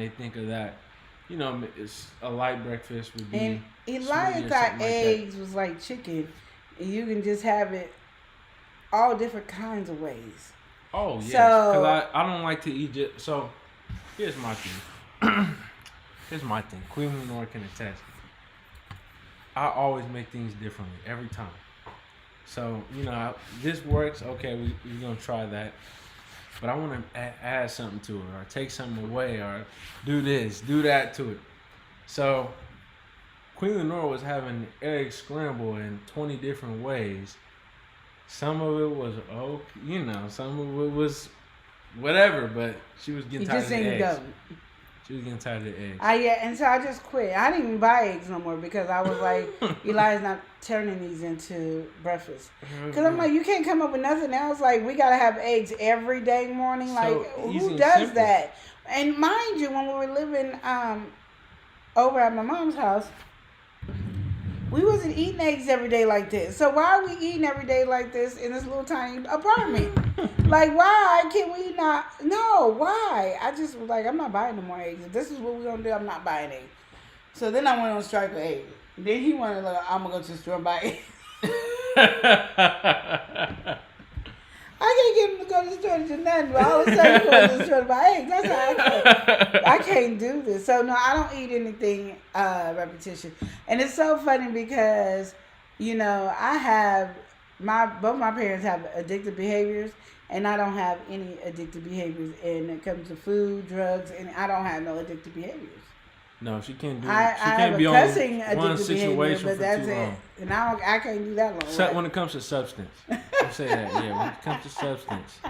C: they think of that. You know, it's a light breakfast would be.
D: And Elijah thought eggs was like chicken, and you can just have it all different kinds of ways.
C: Oh yes,
D: So-
C: because I don't like to eat it. So here's my thing. Here's my thing. Queen Lenore can attest. I always make things differently every time. So you know, this works. Okay, we're gonna try that. But I want to add something to it, or take something away, or do this, do that to it. So Queen Lenore was having egg scramble in 20 different ways. Some of it was you know, some of it was whatever, but she was getting
D: You
C: tired
D: just
C: of the
D: ain't
C: eggs.
D: go.
C: She was getting tired of the eggs.
D: Yeah, and so I just quit. I didn't even buy eggs no more because I was like, Eli's not turning these into breakfast. Because I'm like, you can't come up with nothing else. Like, we got to have eggs every day morning. Like,
C: So easy
D: who
C: and
D: does
C: simple.
D: that? And mind you, when we were living over at my mom's house, we wasn't eating eggs every day like this. So why are we eating every day like this in this little tiny apartment? Like, why can we not? No, why? I just was like, I'm not buying no more eggs. If this is what we're going to do, I'm not buying eggs. So then I went on strike with eggs. Then he wanted, like, I'm going to go to the store and buy eggs. I can't get him to go to the store to do nothing, but all of a sudden he goes to the store to buy eggs. That's how I can't do this. So, no, I don't eat anything repetition. And it's so funny because, you know, I have, both my parents have addictive behaviors, and I don't have any addictive behaviors. And it comes to food, drugs, and I don't have no addictive behaviors.
C: No, she can't do.
D: I
C: She
D: have
C: can't
D: a
C: be on
D: cussing
C: one
D: addictive behavior,
C: situation
D: but
C: for
D: that's
C: too
D: it.
C: long.
D: And I can't do that long.
C: When it comes to substance, I say that. Yeah, when it comes to substance,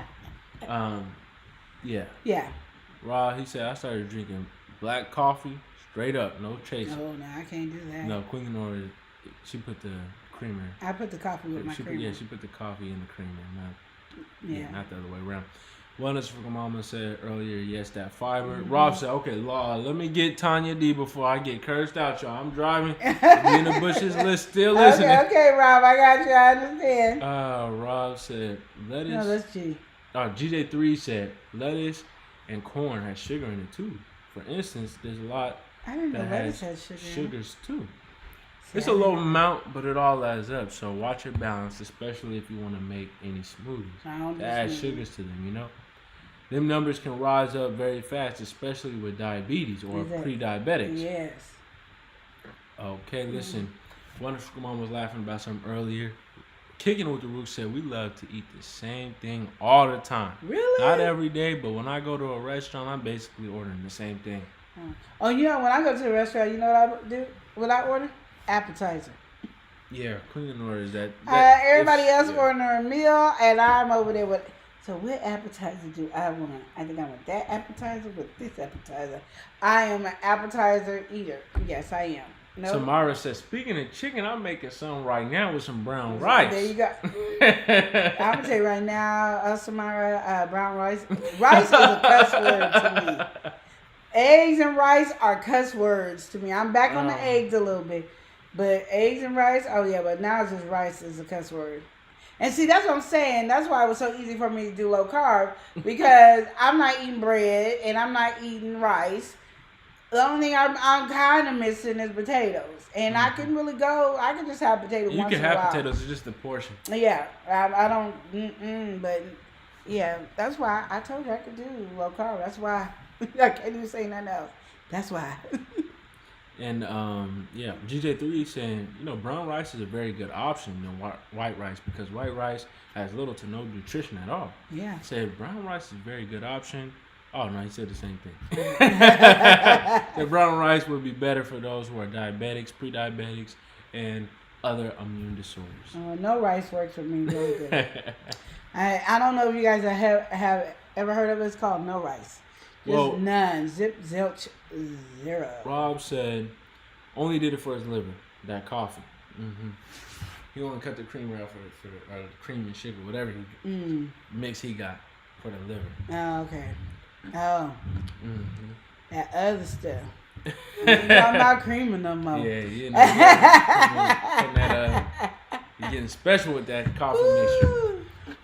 C: yeah.
D: Yeah.
C: Rob, he said I started drinking black coffee straight up, no chaser.
D: Oh, no, I can't do that.
C: No, Queen Lenore, she put the creamer.
D: I put the coffee with my creamer.
C: Yeah, she put the coffee in the creamer,
D: Yeah.
C: not the other way around. Wellness for Mama said earlier, yes, that fiber.
D: Mm-hmm.
C: Rob said, okay, let me get Tanya D before I get cursed out, y'all. I'm driving. Be in the bushes, still listening.
D: Okay, Rob, I got you. I understand.
C: Rob said lettuce.
D: No, that's G.
C: GJ3 said lettuce and corn has sugar in it too. For instance, there's a lot
D: I didn't know
C: that
D: lettuce
C: has
D: had sugar.
C: sugars too.
D: See,
C: It's
D: I
C: a low
D: didn't-
C: amount, but it all adds up. So watch your balance, especially if you want to make any smoothies.
D: I don't do
C: Add
D: smoothies.
C: sugars to them, you know. Them numbers can rise up very fast, especially with diabetes or
D: Exactly.
C: pre-diabetics.
D: Yes.
C: Okay, listen. Wonderful Mom was laughing about something earlier. Kicking it with the Rook said we love to eat the same thing all the time.
D: Really?
C: Not every day, but when I go to a restaurant, I'm basically ordering the same thing.
D: Oh, you know, when I go to a restaurant, you know what I do? What I order? Appetizer.
C: Yeah, Queen Lenore is that.
D: Everybody else
C: yeah.
D: ordering a meal, and I'm over there with. So what appetizer do I want? I think I want that appetizer with this appetizer. I am an appetizer eater. Yes, I am. No.
C: Samara says, speaking of chicken, I'm making some right now with some brown rice.
D: There you go. I'm gonna tell you right now, Samara, brown rice. Rice is a cuss word to me. Eggs and rice are cuss words to me. I'm back on the eggs a little bit, but eggs and rice, oh yeah, but now it's just rice is a cuss word. And see, that's what I'm saying. That's why it was so easy for me to do low carb, because I'm not eating bread and I'm not eating rice. The only thing I'm kind of missing is potatoes. And I can really go, I can just have potatoes
C: You
D: once
C: can
D: in a while.
C: have potatoes, it's just a portion.
D: Yeah, I don't, but yeah, that's why I told you I could do low carb. That's why I can't even say nothing else. That's why.
C: And yeah, GJ3 saying, you know, brown rice is a very good option than white rice, because white rice has little to no nutrition at all.
D: Yeah.
C: Said brown rice is a very good option. Oh no, he said the same thing. The brown rice would be better for those who are diabetics, pre-diabetics, and other immune disorders.
D: No rice works for me really good. I don't know if you guys have ever heard of it. It's called no rice. Just
C: Well,
D: none. Zip, zilch, zero.
C: Rob said only did it for his liver, that coffee. Mm-hmm. He only cut the creamer out for the cream and sugar, whatever mix he got for the liver.
D: Oh, okay. Oh,
C: Mm-hmm.
D: that other stuff. I'm talking about creaming no more.
C: Yeah, you know, you're getting special with that coffee mixture.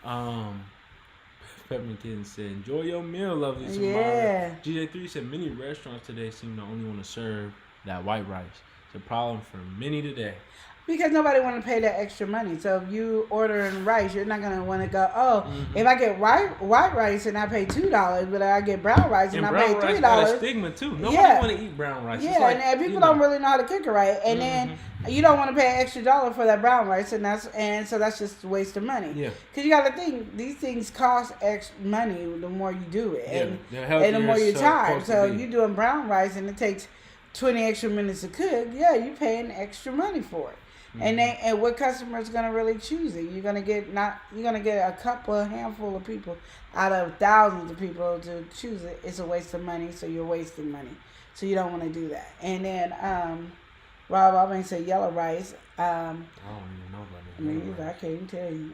C: Peppermint Kitten said, "Enjoy your meal, lovely Samara."
D: Yeah.
C: GJ3 said, "Many restaurants today seem to only want to serve that white rice. It's a problem for many today."
D: Because nobody want to pay that extra money. So if you ordering rice, you're not gonna want to go. If I get white rice and I pay $2, but I get brown rice and I pay $3.
C: Got a stigma too. Nobody want to eat brown rice.
D: Yeah, like, and people don't really know how to cook it right. And then you don't want to pay an extra $1 for that brown rice, and so that's just a waste of money.
C: Yeah.
D: Because you got to think these things cost extra money the more you do it, and the more you time. So you doing brown rice and it takes 20 extra minutes to cook. Yeah, you paying extra money for it. And what customer is gonna really choose it? You're gonna get a handful of people out of thousands of people to choose it. It's a waste of money, so you're wasting money. So you don't want to do that. And then Rob Alvin said yellow rice.
C: I don't even know about that.
D: I can't even tell you.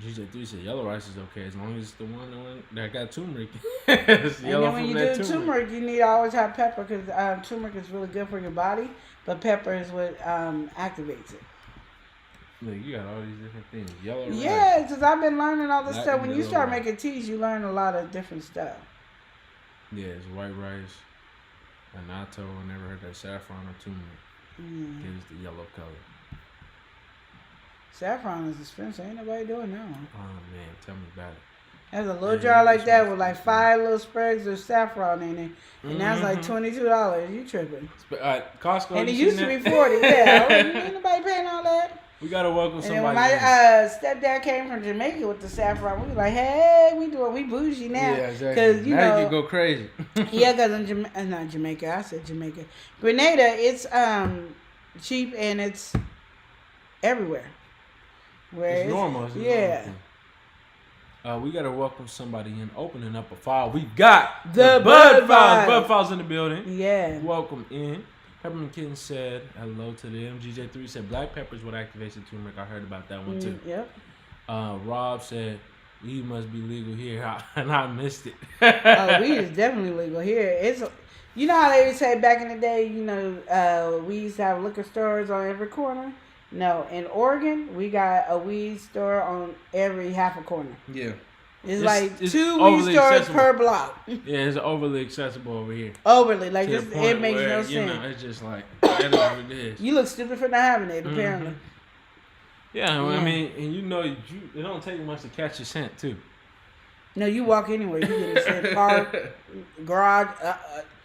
C: GJ3 said yellow rice is okay as long as it's the one that got turmeric.
D: And then when you do turmeric, you need to always have pepper because turmeric is really good for your body, but pepper is what activates it.
C: Look, you got all these different things. Yellow rice.
D: Yeah, because I've been learning all this
C: Black
D: stuff.
C: and
D: When you
C: yellow
D: start
C: rice.
D: making teas, you learn a lot of different stuff.
C: Yeah, it's white rice, annatto. I never heard that saffron or turmeric. Gives the yellow color.
D: Saffron is expensive. Ain't nobody doing that one.
C: Oh man, tell me about it.
D: There's a little jar like that with like 5 little sprigs of saffron in it, and that's like $22. You tripping?
C: Costco.
D: And it used to be 40. Yeah, ain't nobody paying all that.
C: We gotta welcome
D: And
C: somebody.
D: then when my stepdad came from Jamaica with the saffron, we was like, hey, we bougie now.
C: Yeah, exactly.
D: Cause you
C: now
D: know,
C: you can go crazy.
D: yeah, because in not Jamaica, I said Jamaica. Grenada, it's cheap and it's everywhere.
C: It's normal. It's
D: yeah.
C: We gotta welcome somebody in, opening up a file. We got
D: The
C: Bud
D: Bud
C: Files.
D: Files.
C: Bud Files in the building.
D: Yeah.
C: Welcome in. Peppermint Kitten said hello to them. GJ3 said black pepper is what activates the turmeric. I heard about that one too.
D: Yep.
C: Rob said weed must be legal here, and I missed it.
D: Weed is definitely legal here. It's, you know how they would say back in the day, you know, we used to have liquor stores on every corner. No, in Oregon, we got a weed store on every half a corner.
C: Yeah.
D: It's like
C: it's
D: 2
C: overly
D: weed stores
C: accessible.
D: per block.
C: Yeah, it's overly accessible over here.
D: Overly, like
C: To the
D: just,
C: point
D: it makes
C: where,
D: no
C: you know,
D: sense.
C: it's just like, that is what it is.
D: You look stupid for not having it, apparently.
C: Yeah, well, I mean, and you know, it don't take much to catch your scent, too.
D: No, you walk anywhere. You get a scent, park, garage. I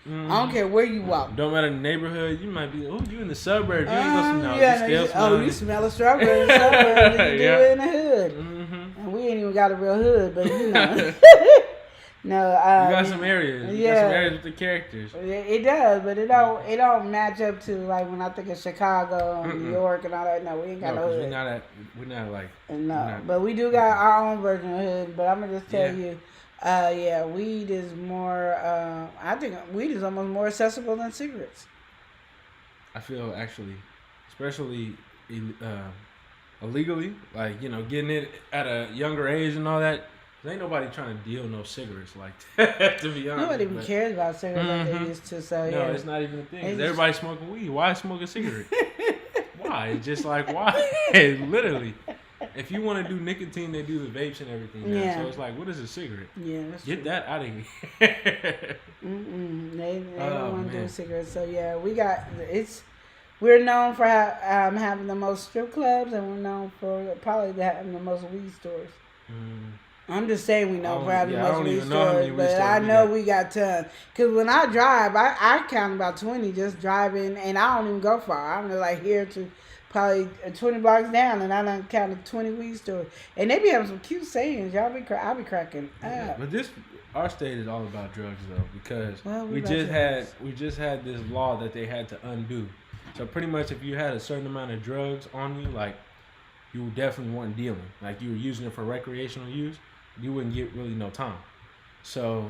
D: don't care where you walk.
C: Don't matter the neighborhood. You might be, oh, you in the suburbs. You ain't gonna smell.
D: Yeah,
C: You still smell
D: you
C: it.
D: smell a strawberry in the suburbs than you do
C: Yeah.
D: in the hood. And we ain't even got a real hood, but you know. No,
C: You got some areas. You got some areas with the characters.
D: It does, but it don't match up to like when I think of Chicago and New York and all that. No, we ain't got no hood.
C: We're not like.
D: No, but we do got our own version of hood. But I'm gonna just tell you, weed is more. I think weed is almost more accessible than cigarettes.
C: I feel actually, especially illegally, like, you know, getting it at a younger age and all that. There ain't nobody trying to deal no cigarettes like that, to be honest.
D: Nobody even cares about cigarettes like they used to. So
C: No,
D: yeah,
C: it's not even a thing.
D: It's
C: Everybody smoking weed. Why smoke a cigarette? Why? It's just like, why? Literally. If you want to do nicotine, they do the vapes and everything. Now.
D: Yeah.
C: So it's like, what is a cigarette?
D: yeah, that's
C: Get
D: true.
C: that out of here.
D: They
C: Oh,
D: don't want to do
C: man.
D: cigarettes. So yeah, we're known for having the most strip clubs, and we're known for probably having the most weed stores. I'm just saying we know for having the most weed stores, but I know we got tons. Because when I drive, I count about 20 just driving, and I don't even go far. I'm like here to probably 20 blocks down, and I done counted 20 weed stores. And they be having some cute sayings. I be cracking up.
C: But our state is all about drugs though, because we
D: about
C: just had this law that they had to undo. So pretty much, if you had a certain amount of drugs on you, like you definitely weren't dealing, like you were using it for recreational use, you wouldn't get really no time. So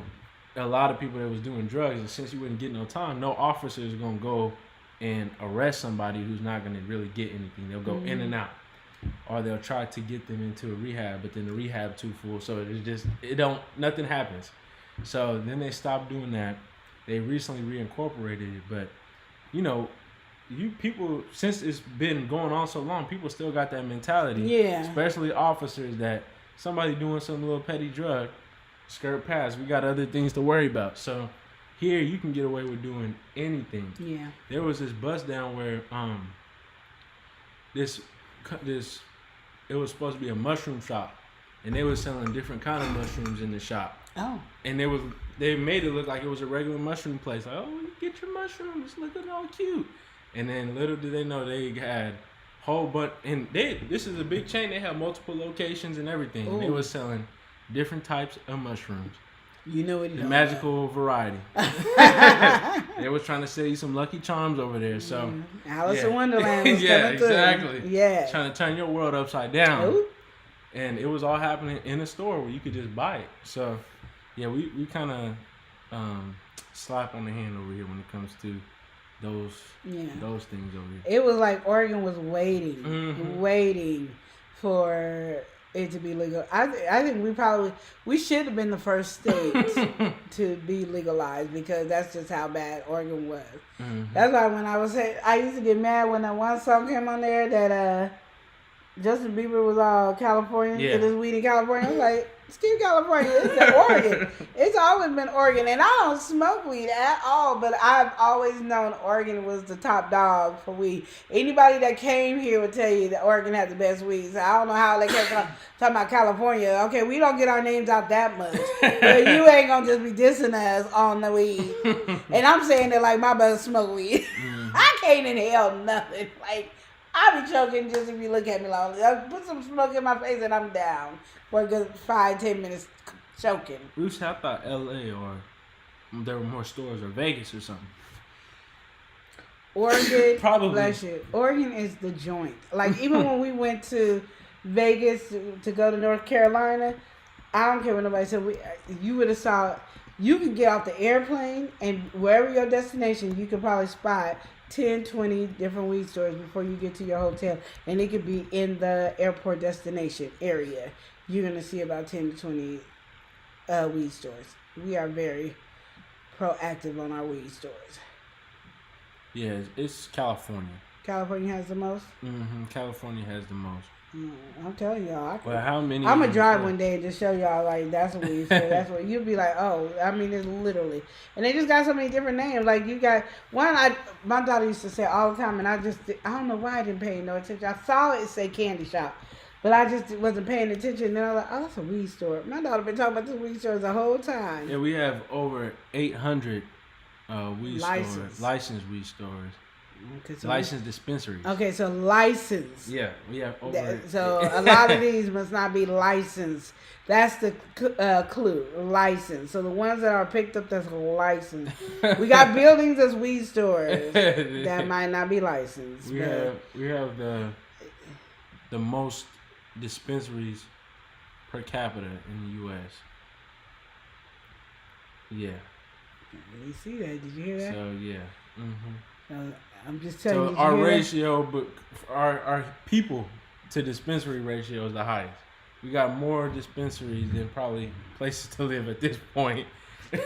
C: a lot of people that was doing drugs, and since you wouldn't get no time, no officer is gonna go and arrest somebody who's not gonna really get anything. They'll go in and out, or they'll try to get them into a rehab, but then the rehab too full, so nothing happens. So then they stopped doing that. They recently reincorporated it, but you know, people, since it's been going on so long, people still got that mentality.
D: Yeah.
C: Especially officers that somebody doing some little petty drug, skirt past. We got other things to worry about. So here you can get away with doing anything.
D: Yeah.
C: There was this bust down where this it was supposed to be a mushroom shop, and they were selling different kind of mushrooms in the shop.
D: Oh.
C: And they made it look like it was a regular mushroom place. Like, oh, get your mushrooms, it's looking all cute. And then little did they know they had whole bunch, and this is a big chain. They have multiple locations and everything. And they were selling different types of mushrooms.
D: You know what?
C: The magical variety. They was trying to sell you some Lucky Charms over there. So
D: Alice in Wonderland was
C: yeah,
D: coming through.
C: exactly.
D: Yeah.
C: Trying to turn your world upside down.
D: Ooh.
C: And it was all happening in a store where you could just buy it. So yeah, we kind of slap on the hand over here when it comes to those things over here.
D: It was like Oregon was waiting for it to be legal. I think we should have been the first state to be legalized, because that's just how bad Oregon was. That's why when I used to get mad when that one song came on there that Justin Bieber was all California, get his weed in California. I was like, Steve, California, it's in Oregon. It's always been Oregon, and I don't smoke weed at all, but I've always known Oregon was the top dog for weed. Anybody that came here would tell you that Oregon had the best weed. So I don't know how they kept talking about California. Okay, we don't get our names out that much, but you ain't gonna just be dissing us on the weed. And I'm saying that like my brother smoke weed. I can't inhale nothing. Like, I be choking just if you look at me long. Put some smoke in my face and I'm down for a good 5-10 minutes choking.
C: Bruce, I thought L.A. or there were more stores, or Vegas or something.
D: Oregon,
C: Probably.
D: bless you. Oregon is the joint. Like, even when we went to Vegas to go to North Carolina, I don't care what nobody said. You would have saw, you could get off the airplane, and wherever your destination, you could probably spot 10, 20 different weed stores before you get to your hotel. And it could be in the airport destination area. You're going to see about 10 to 20 weed stores. We are very proactive on our weed stores.
C: Yeah, it's California.
D: California has the most?
C: California has the most.
D: I'm telling y'all.
C: Well, how many?
D: I'm going to drive one day and just show y'all, like, that's a weed store. That's what you'll be like, oh, I mean, it's literally. And they just got so many different names. Like, you got one, my daughter used to say all the time, and I don't know why I didn't pay no attention. I saw it say candy shop, but I just wasn't paying attention. And then I was like, oh, that's a weed store. My daughter been talking about this weed store the whole time.
C: Yeah, we have over 800 licensed weed stores. Licensed dispensaries.
D: Okay, so license.
C: Yeah, we have over.
D: So a lot of these must not be licensed. That's the clue, license. So the ones that are picked up that's licensed. We got buildings as weed stores that might not be licensed.
C: We have the most dispensaries per capita in the U.S. Yeah.
D: You see that? Did you hear that?
C: So yeah.
D: I'm just telling you.
C: So our ratio, but our people to dispensary ratio is the highest. We got more dispensaries than probably places to live at this point.
D: I'm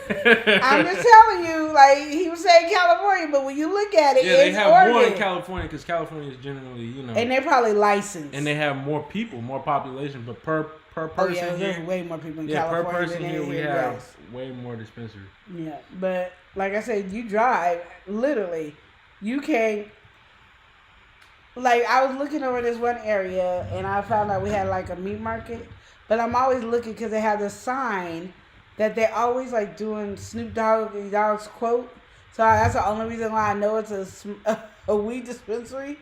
D: just telling you, like he was saying California, but when you look at it,
C: they
D: it's
C: have
D: Oregon.
C: more in California because California is generally,
D: and they're probably licensed,
C: and they have more people, more population, but per person
D: there's way more people in
C: per
D: California
C: person
D: than
C: here we have
D: yes.
C: way more dispensaries.
D: Yeah, but like I said, you drive literally. You can't, like, I was looking over this one area, and I found out we had, like, a meat market, but I'm always looking because they have this sign that they're always, like, doing Snoop Dogg's quote, so that's the only reason why I know it's a weed dispensary,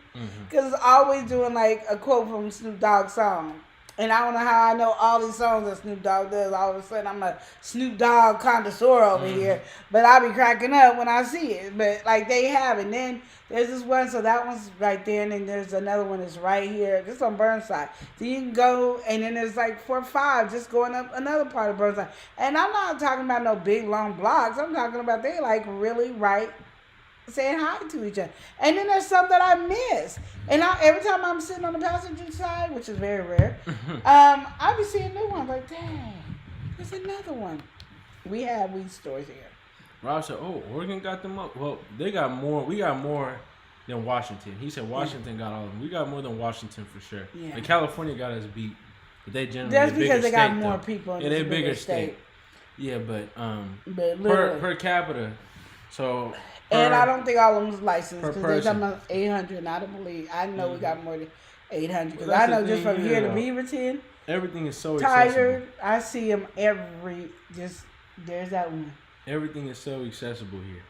D: because it's always doing, like, a quote from Snoop Dogg's song. And I don't know how I know all these songs that Snoop Dogg does. All of a sudden, I'm a Snoop Dogg connoisseur over here. But I be cracking up when I see it. But, like, they have it. And then there's this one. So that one's right there. And then there's another one that's right here. Just on Burnside. So you can go. And then there's, like, 4 or 5 just going up another part of Burnside. And I'm not talking about no big, long blocks. I'm talking about they, like, really right saying hi to each other. And then there's some that I miss. And every time I'm sitting on the passenger side, which is very rare, I be seeing new ones. Like, dang, there's another one. We have weed stores here.
C: Rob said, oh, Oregon got them up. Well, they got more. We got more than Washington. He said Washington got all of them. We got more than Washington for sure.
D: Yeah.
C: And California got us beat But they generally
D: That's
C: a bigger
D: because they got
C: state,
D: more
C: though.
D: people in
C: Yeah,
D: this
C: they're bigger
D: state.
C: state. Yeah, but
D: literally.
C: per capita, so
D: And I don't think all of them is licensed
C: per
D: because they talking
C: person.
D: about 800. And I don't believe. I know we got more than 800 because
C: Well,
D: I
C: that's
D: know
C: the
D: just
C: thing,
D: from here to
C: yeah.
D: Beaverton,
C: Everything is so accessible.
D: Tired. I see them there's that one.
C: Everything is so accessible here,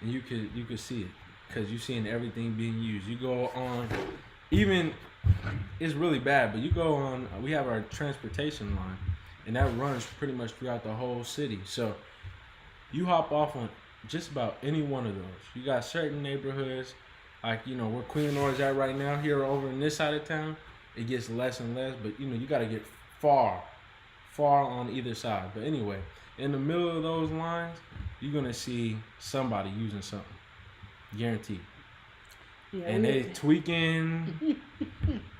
C: and you could see it because you're seeing everything being used. You go on, even it's really bad, but you go on. We have our transportation line, and that runs pretty much throughout the whole city. So you hop off on just about any one of those. You got certain neighborhoods, like where Queen Lenore is at right now. Here over in this side of town, it gets less and less, but you got to get far on either side. But anyway, in the middle of those lines, you're gonna see somebody using something, guaranteed.
D: Yeah,
C: And they tweaking,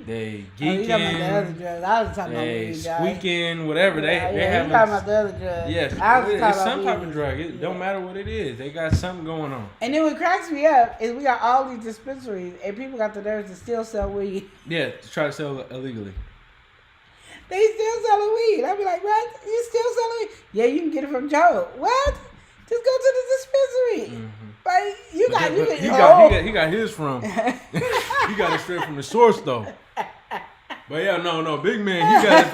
C: they
D: Oh, you talking about the other
C: geeking,
D: drugs. I was talking about
C: they
D: weed, guy.
C: squeaking, whatever. They
D: you
C: have
D: talking about the other drugs.
C: yes,
D: I was
C: it's
D: talking
C: some
D: about
C: type
D: weed.
C: of drug. It don't matter what it is. They got something going on.
D: And then what cracks me up is we got all these dispensaries and people got the nerves to still sell weed.
C: Yeah, to try to sell illegally.
D: They still selling weed. I be like, what? You still selling weed? Yeah, you can get it from Joe. What? Just go to the dispensary.
C: Mm-hmm.
D: Like you got
C: He got his from. He got it straight from the source though. But yeah, no, big man, he got it.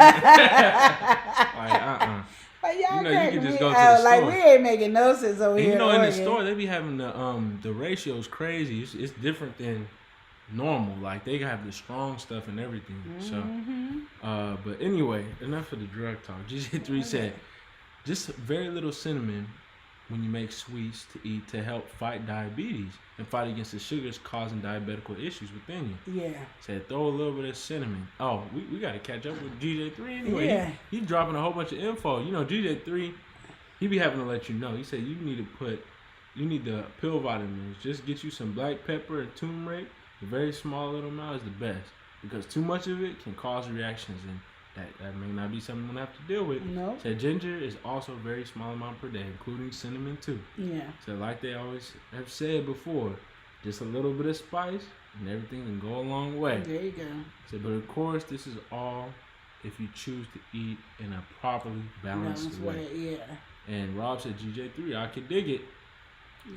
C: Like
D: Like y'all
C: you can just go to the
D: like
C: store.
D: we ain't making no sense over
C: And
D: here.
C: in the
D: Oregon.
C: store they be having the ratios crazy. It's different than normal. Like they have the strong stuff and everything. So, but anyway, enough of the drug talk. GJ3 said, just very little cinnamon when you make sweets to eat to help fight diabetes and fight against the sugars causing diabetical issues within you.
D: Yeah.
C: Said throw a little bit of cinnamon. Oh, we got to catch up with GJ3 anyway.
D: Yeah.
C: He's dropping a whole bunch of info. GJ3, he be having to let you know. He said you need the pill vitamins. Just get you some black pepper and turmeric. A very small little amount is the best because too much of it can cause reactions and that may not be something we'll have to deal with.
D: No.
C: Said ginger is also a very small amount per day, including cinnamon too.
D: Yeah.
C: So like they always have said before, just a little bit of spice and everything can go a long way.
D: There you go.
C: So, but of course, this is all if you choose to eat in a properly balanced way.
D: Yeah.
C: And Rob said, GJ3, I could dig it.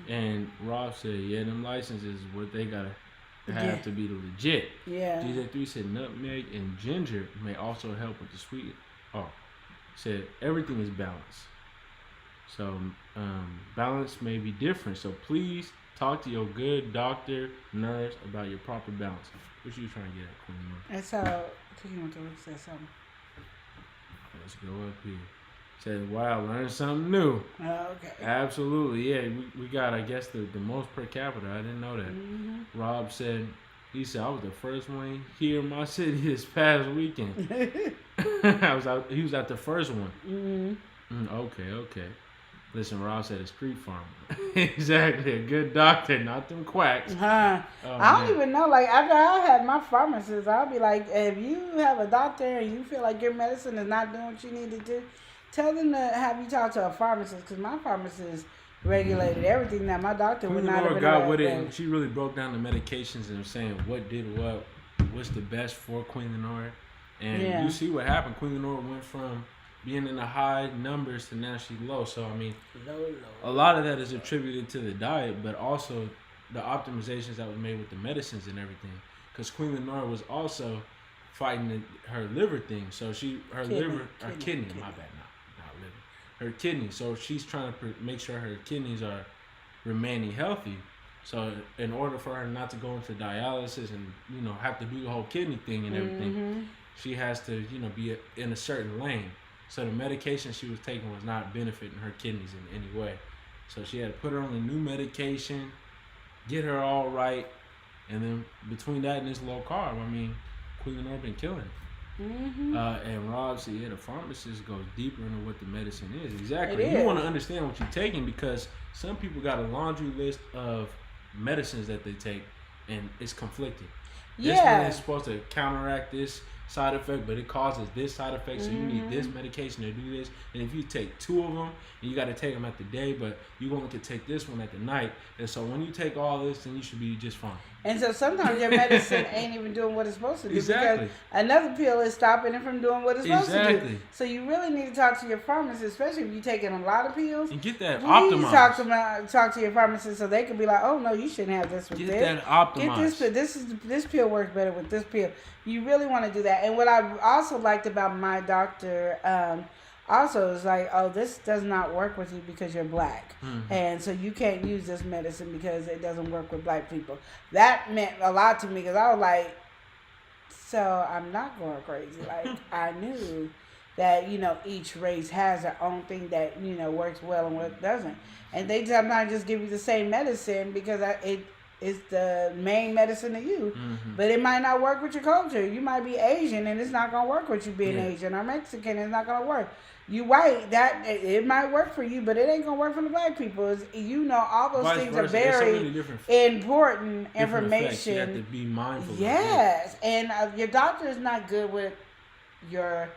C: And Rob said, yeah, them licenses, what they gotta have to be legit.
D: Yeah.
C: GJ3 said nutmeg and ginger may also help with the sweet. Oh, said everything is balanced. So balance may be different. So please talk to your good doctor, nurse about your proper balance. What you trying to get at, Queen?
D: That's how Cookie went to say something.
C: Let's go up here. Said, wow, learned something new.
D: Oh, okay.
C: Absolutely, yeah. We got, I guess, the most per capita. I didn't know that.
D: Mm-hmm.
C: Rob said, he said, I was the first one here in my city this past weekend. He was at the first one.
D: Mm-hmm.
C: Okay. Listen, Rob said a street farmer. Exactly, a good doctor, not them quacks.
D: I don't even know. Like after I had my pharmacist, I'll be like, if you have a doctor and you feel like your medicine is not doing what you need to do, tell them to have you talk to a pharmacist because my pharmacist regulated everything that my doctor would
C: Queen
D: not have
C: Lenore
D: been
C: got
D: able
C: with
D: to
C: it,
D: do.
C: and she really broke down the medications and saying what did what, what's the best for Queen Lenore. And you see what happened. Queen Lenore went from being in the high numbers to now she's low. So, I mean, a lot of that is attributed to the diet, but also the optimizations that were made with the medicines and everything. Because Queen Lenore was also fighting her liver thing. So her kidney, my bad, not liver. Her kidney. So she's trying to make sure her kidneys are remaining healthy. So in order for her not to go into dialysis and, have to do the whole kidney thing and everything, she has to, be in a certain lane. So the medication she was taking was not benefiting her kidneys in any way. So she had to put her on a new medication, get her all right, and then between that and this low carb, I mean, Queen Lenore been killing it. And Rob said, the pharmacist goes deeper into what the medicine is. Exactly. You want to understand what you're taking because some people got a laundry list of medicines that they take, and it's conflicting. This one is supposed to counteract this side effect, but it causes this side effect, so you need this medication to do this. And if you take two of them, and you got to take them at the day, but you only can take this one at the night. And so when you take all this, then you should be just fine.
D: And so sometimes your medicine ain't even doing what it's supposed to do
C: Exactly.
D: because another pill is stopping it from doing what it's supposed to do.
C: Exactly.
D: So you really need to talk to your pharmacist, especially if you're taking a lot of pills.
C: And get that
D: Please
C: optimized.
D: talk to your pharmacist so they can be like, oh no, you shouldn't have this with
C: Get
D: this.
C: that optimized.
D: Get this pill. This pill works better with this pill. You really want to do that. And what I also liked about my doctor, also is like, oh, this does not work with you because you're black.
C: Mm-hmm.
D: And so you can't use this medicine because it doesn't work with black people. That meant a lot to me because I was like, so I'm not going crazy. Like, I knew that, each race has their own thing that, works well and what doesn't. And they sometimes just give you the same medicine because it is the main medicine to you.
C: Mm-hmm.
D: But it might not work with your culture. You might be Asian and it's not going to work with you being Asian, or Mexican, it's not going to work. You white, that it might work for you, but it ain't gonna work for the black people. All those
C: Vice
D: things
C: versa.
D: are very important information.
C: You have to be mindful.
D: Yes, and your doctor is not good with your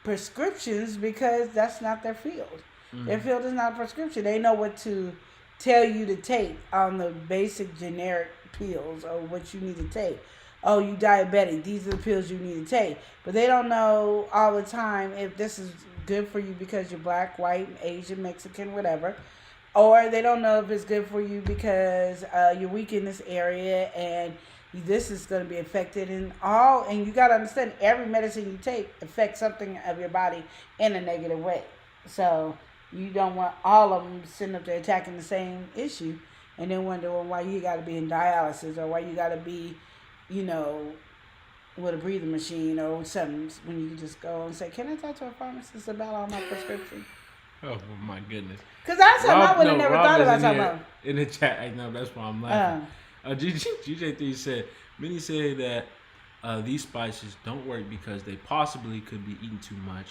D: prescriptions because that's not their field. Mm-hmm. Their field is not prescription. They know what to tell you to take on the basic generic pills or what you need to take. Oh, you diabetic, these are the pills you need to take. But they don't know all the time if this is good for you because you're black, white, Asian, Mexican, whatever. Or they don't know if it's good for you because you're weak in this area and this is going to be affected and you got to understand every medicine you take affects something of your body in a negative way. So you don't want all of them sitting up there attacking the same issue and then wondering why you got to be in dialysis or why you got to be, with a breathing machine or something, when you can just go and say, can I talk to a pharmacist about all my prescriptions?
C: Oh my goodness!
D: Because that's something I would have never thought about talking about.
C: In the chat, I know that's why I'm laughing. GJ3 said, many say that these spices don't work because they possibly could be eating too much.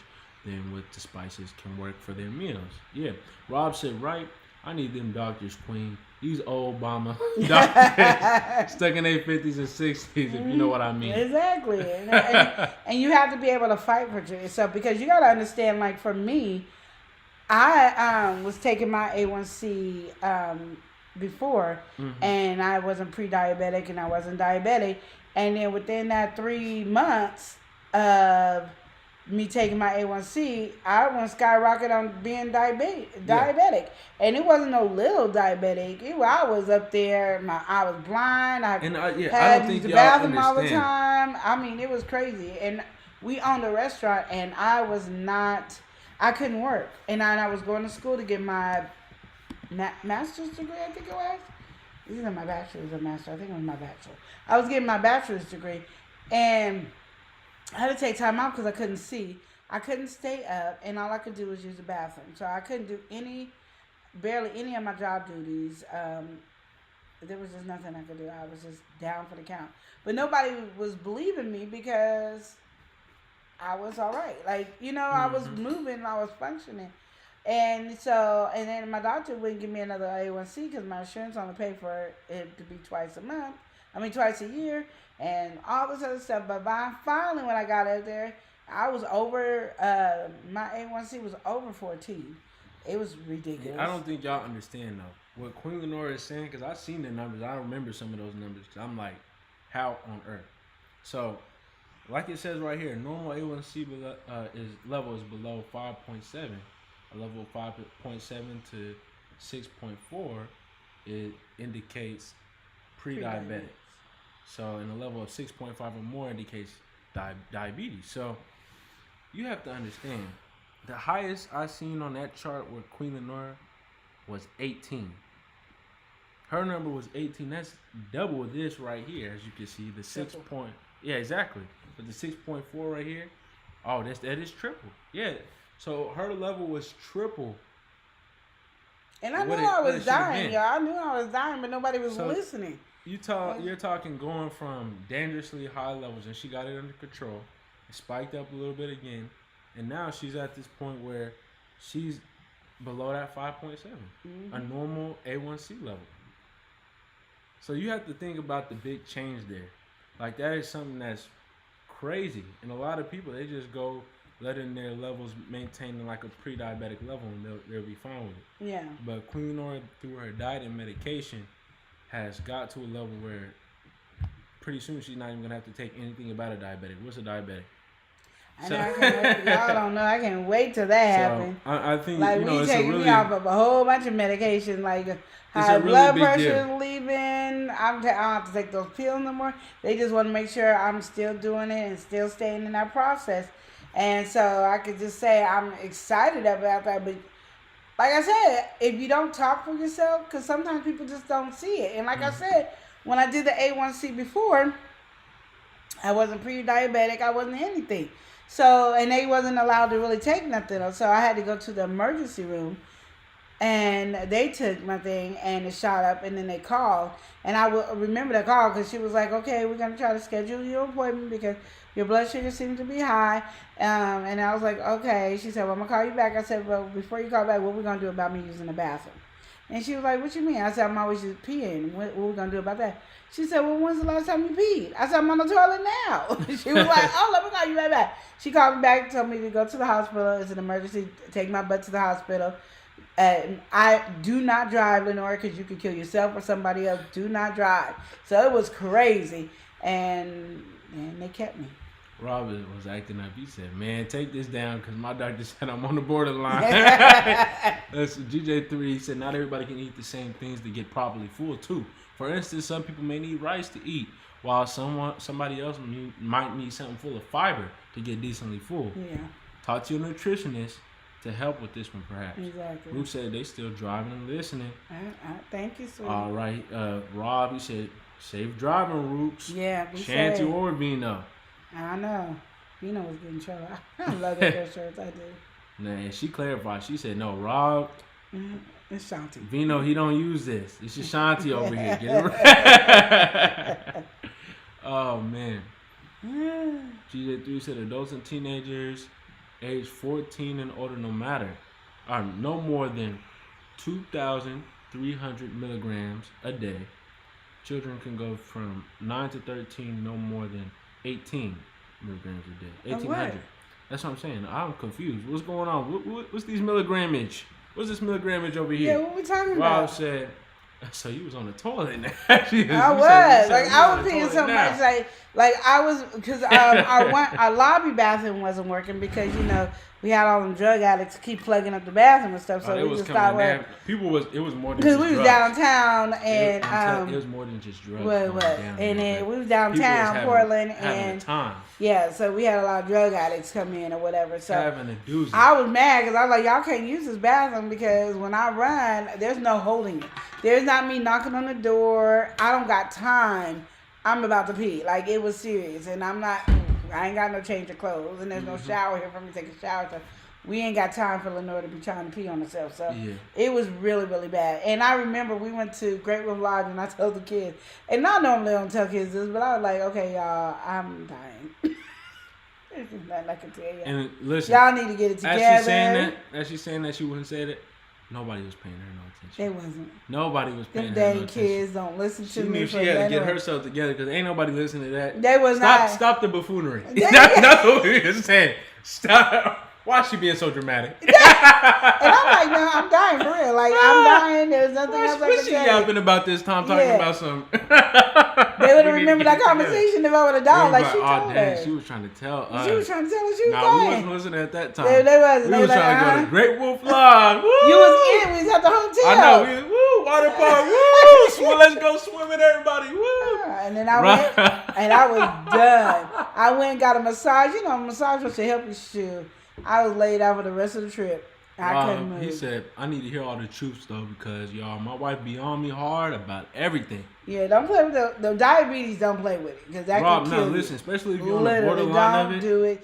C: Then with the spices can work for their meals. Yeah, Rob said, right. I need them doctors, Queen. These old Obama doctors stuck in their 50s and 60s, if you know what I mean.
D: Exactly. And you have to be able to fight for yourself because you got to understand, like for me, I was taking my A1C before, and I wasn't pre-diabetic and I wasn't diabetic. And then within that 3 months of me taking my A1C, I went skyrocket on being diabetic. Yeah. And it wasn't no little diabetic. I was up there. I was blind. I had to use the bathroom all the time. I mean, it was crazy. And we owned a restaurant, and I couldn't work. And I was going to school to get my master's degree, I think it was. This isn't my bachelor's or master. I think it was my bachelor. I was getting my bachelor's degree, and I had to take time out because I couldn't see. I couldn't stay up, and all I could do was use the bathroom. So I couldn't do barely any of my job duties. There was just nothing I could do. I was just down for the count. But nobody was believing me because I was all right. Like, I was moving, I was functioning. And then my doctor wouldn't give me another A1C because my insurance only paid for it to be twice a year. And all this other stuff. But finally, when I got out there, I was over, my A1C was over 14. It was ridiculous.
C: I don't think y'all understand, though, what Queen Lenora is saying, because I've seen the numbers. I remember some of those numbers. I'm like, how on earth? So, like it says right here, normal A1C level is below 5.7. A level of 5.7 to 6.4, it indicates pre-diabetic. So, and a level of 6.5 or more indicates diabetes. So, you have to understand, the highest I seen on that chart with Queen Lenora was 18. Her number was 18. That's double this right here, as you can see. The 6 point. Yeah, exactly. But the 6.4 right here, oh, that is triple. Yeah. So her level was triple.
D: And I knew I was dying, y'all. I knew I was dying, but nobody was listening.
C: You're talking going from dangerously high levels, and she got it under control. It spiked up a little bit again, and now she's at this point where she's below that 5.7, a normal A1C level. So you have to think about the big change there. Like, that is something that's crazy, and a lot of people, they just go letting their levels maintain like a pre-diabetic level, and they'll be fine with it.
D: Yeah.
C: But Queen Lenora, through her diet and medication, has got to a level where pretty soon she's not even gonna have to take anything about a diabetic. What's a diabetic?
D: I know, I can't wait. Y'all don't know. I can't wait till that happens.
C: I think
D: Like,
C: you know,
D: we
C: it's
D: taking me off of a whole bunch of medication, like high
C: really
D: blood
C: big
D: pressure
C: deal.
D: is leaving. I don't have to take those pills no more. They just want to make sure I'm still doing it and still staying in that process. And so I could just say I'm excited about that. But like I said, if you don't talk for yourself, because sometimes people just don't see it. And like I said, when I did the A1C before, I wasn't pre-diabetic. I wasn't anything. So, and they wasn't allowed to really take nothing. So I had to go to the emergency room, and they took my thing, and it shot up, and then they called. And I will remember the call because she was like, okay, we're going to try to schedule your appointment because your blood sugar seems to be high. And I was like, okay. She said, well, I'm going to call you back. I said, well, before you call back, what we going to do about me using the bathroom? And she was like, what you mean? I said, I'm always just peeing. What we going to do about that? She said, well, when's the last time you peed? I said, I'm on the toilet now. She was like, oh, let me call you right back. She called me back and told me to go to the hospital. It's an emergency. Take my butt to the hospital. I do not drive, Lenore, because you could kill yourself or somebody else. Do not drive. So it was crazy. And they kept me.
C: Robert was acting up. He said, man, take this down because my doctor said I'm on the borderline. That's GJ3. He said, not everybody can eat the same things to get properly full, too. For instance, some people may need rice to eat, while somebody else might need something full of fiber to get decently full.
D: Yeah.
C: Talk to your nutritionist to help with this one, perhaps.
D: Exactly.
C: Luke said they still driving and listening.
D: Thank you, sweetie.
C: All right. Rob, he said, safe driving, Rooks.
D: Yeah, we
C: Shanty
D: said.
C: or Vino.
D: I know. Vino was getting trouble. I love that shirts. I do.
C: Nah, and she clarified. She said, no, Rob.
D: It's Shanti.
C: Vino, he don't use this. It's your Shanti over here. Get it right. Oh, man. GJ3 said adults and teenagers age 14 and older no more than 2,300 milligrams a day. Children can go from 9 to 13 no more than 18 milligrams a day. 1,800. That's what I'm saying. I'm confused. What's going on? What's these milligrammage? What's this milligrammage over here?
D: Yeah, what we talking about?
C: Rob said, so you was on the toilet now.
D: I was peeing so much, like I was, because our lobby bathroom wasn't working because, you know, we had all them drug addicts keep plugging up the bathroom and stuff, so we just stopped working.
C: It was more than
D: because
C: just
D: we was
C: drugs.
D: downtown and
C: it was more than just drugs.
D: And then we was downtown Portland and
C: time.
D: Yeah, so we had a lot of drug addicts come in or whatever. So
C: having a doozy.
D: I was mad because I was like, y'all can't use this bathroom because when I run, there's no holding it. There's not me knocking on the door. I don't got time. I'm about to pee. Like, it was serious, and I ain't got no change of clothes, and there's no shower here for me to take a shower. So we ain't got time for Lenore to be trying to pee on herself. So It was really, really bad. And I remember we went to Great Wolf Lodge, and I told the kids, and I normally don't tell kids this, but I was like, okay, y'all, I'm dying. There's nothing I can tell you.
C: And listen,
D: y'all need to get it together.
C: As she's saying that she wouldn't say that, nobody was paying her no attention.
D: They wasn't.
C: Nobody was paying
D: Them
C: her no
D: dang
C: attention.
D: kids don't listen to me.
C: She had to get herself together because ain't nobody listening to that.
D: They was
C: Stop the buffoonery. That's what we were saying. Stop. Why is she being so dramatic?
D: And I'm like, no, I'm dying for real. Like, I'm dying. There's nothing else I can
C: What's she
D: say.
C: yapping about this time, talking about some...
D: They would have remembered that conversation if I would have died. Like, she told her.
C: She was trying to tell us.
D: She was trying to tell us she was
C: we
D: dying.
C: wasn't listening at that time.
D: They wasn't.
C: We
D: They
C: was
D: like,
C: trying to go to Great Wolf Lodge. Woo!
D: You was in. We was at the hotel.
C: I know. Woo! Water park. Woo! Let's go swimming, everybody. Woo!
D: And then I went, and I was done. I went and got a massage. You know, a massage was to help you shoe. I was laid out for the rest of the trip. I couldn't move.
C: He said, I need to hear all the truths, though, because, y'all, my wife be on me hard about everything.
D: Yeah, don't play with the diabetes. Don't play with it, because that can kill you.
C: Listen, especially if you're on the borderline of it.
D: Don't do it.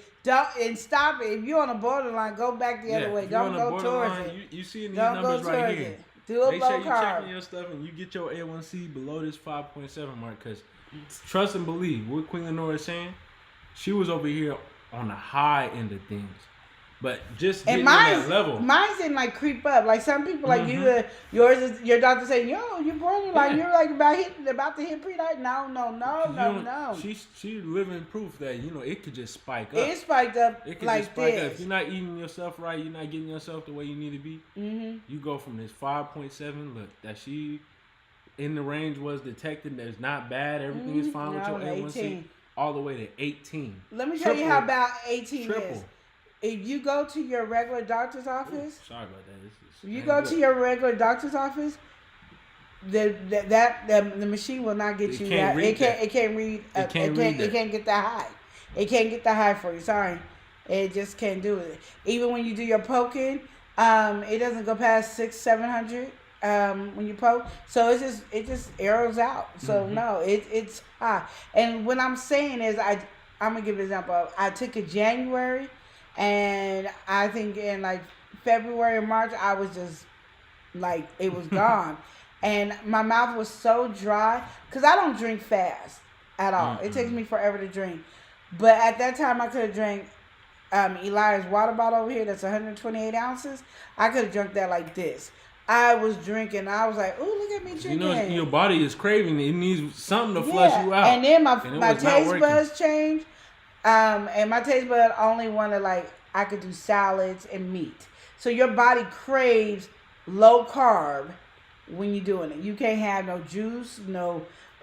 D: And stop it. If you're on the borderline, go back the other way. Don't go towards it.
C: You see these
D: Don't
C: numbers
D: go
C: right
D: towards
C: here.
D: it. Do a
C: Make
D: low
C: sure you're
D: carb.
C: checking your stuff and you get your A1C below this 5.7 mark, because trust and believe what Queen Lenore is saying. She was over here on the high end of things. But just getting on that level.
D: Mine didn't like creep up. Like some people, like yours is your doctor saying, "Yo, you're borderline. You're like about to hit pre-diabetes." No.
C: She living proof that it could just spike up.
D: It spiked up
C: It could
D: like
C: just spike
D: this.
C: up. If you're not eating yourself right, you're not getting yourself the way you need to be. You go from this 5.7. Look, that she in the range was detected that's not bad. Everything is fine with your A1C.
D: 18.
C: All the way to 18.
D: Let me tell you how bad 18 is.
C: Triple.
D: If you go to your regular doctor's office,
C: Sorry about that.
D: if you go to your regular doctor's office, the machine will not get you that. It can't read. It can't get that high. It can't get that high for you. Sorry, it just can't do it. Even when you do your poking, it doesn't go past 600-700 when you poke. So it just arrows out. So no, it's high. And what I'm saying is I'm gonna give an example. I took it January, and I think in like February or March, I was just like it was gone. And my mouth was so dry because I don't drink fast at all. It takes me forever to drink. But at that time, I could have drank Eli's water bottle over here that's 128 ounces. I could have drunk that like this. I was drinking. I was like, "Ooh, look at me drinking."
C: You know, your body is craving it. It needs something to flush you out.
D: And then my taste buds changed. And my taste bud only wanted like I could do salads and meat. So your body craves low carb. When you're doing it, you can't have no juice,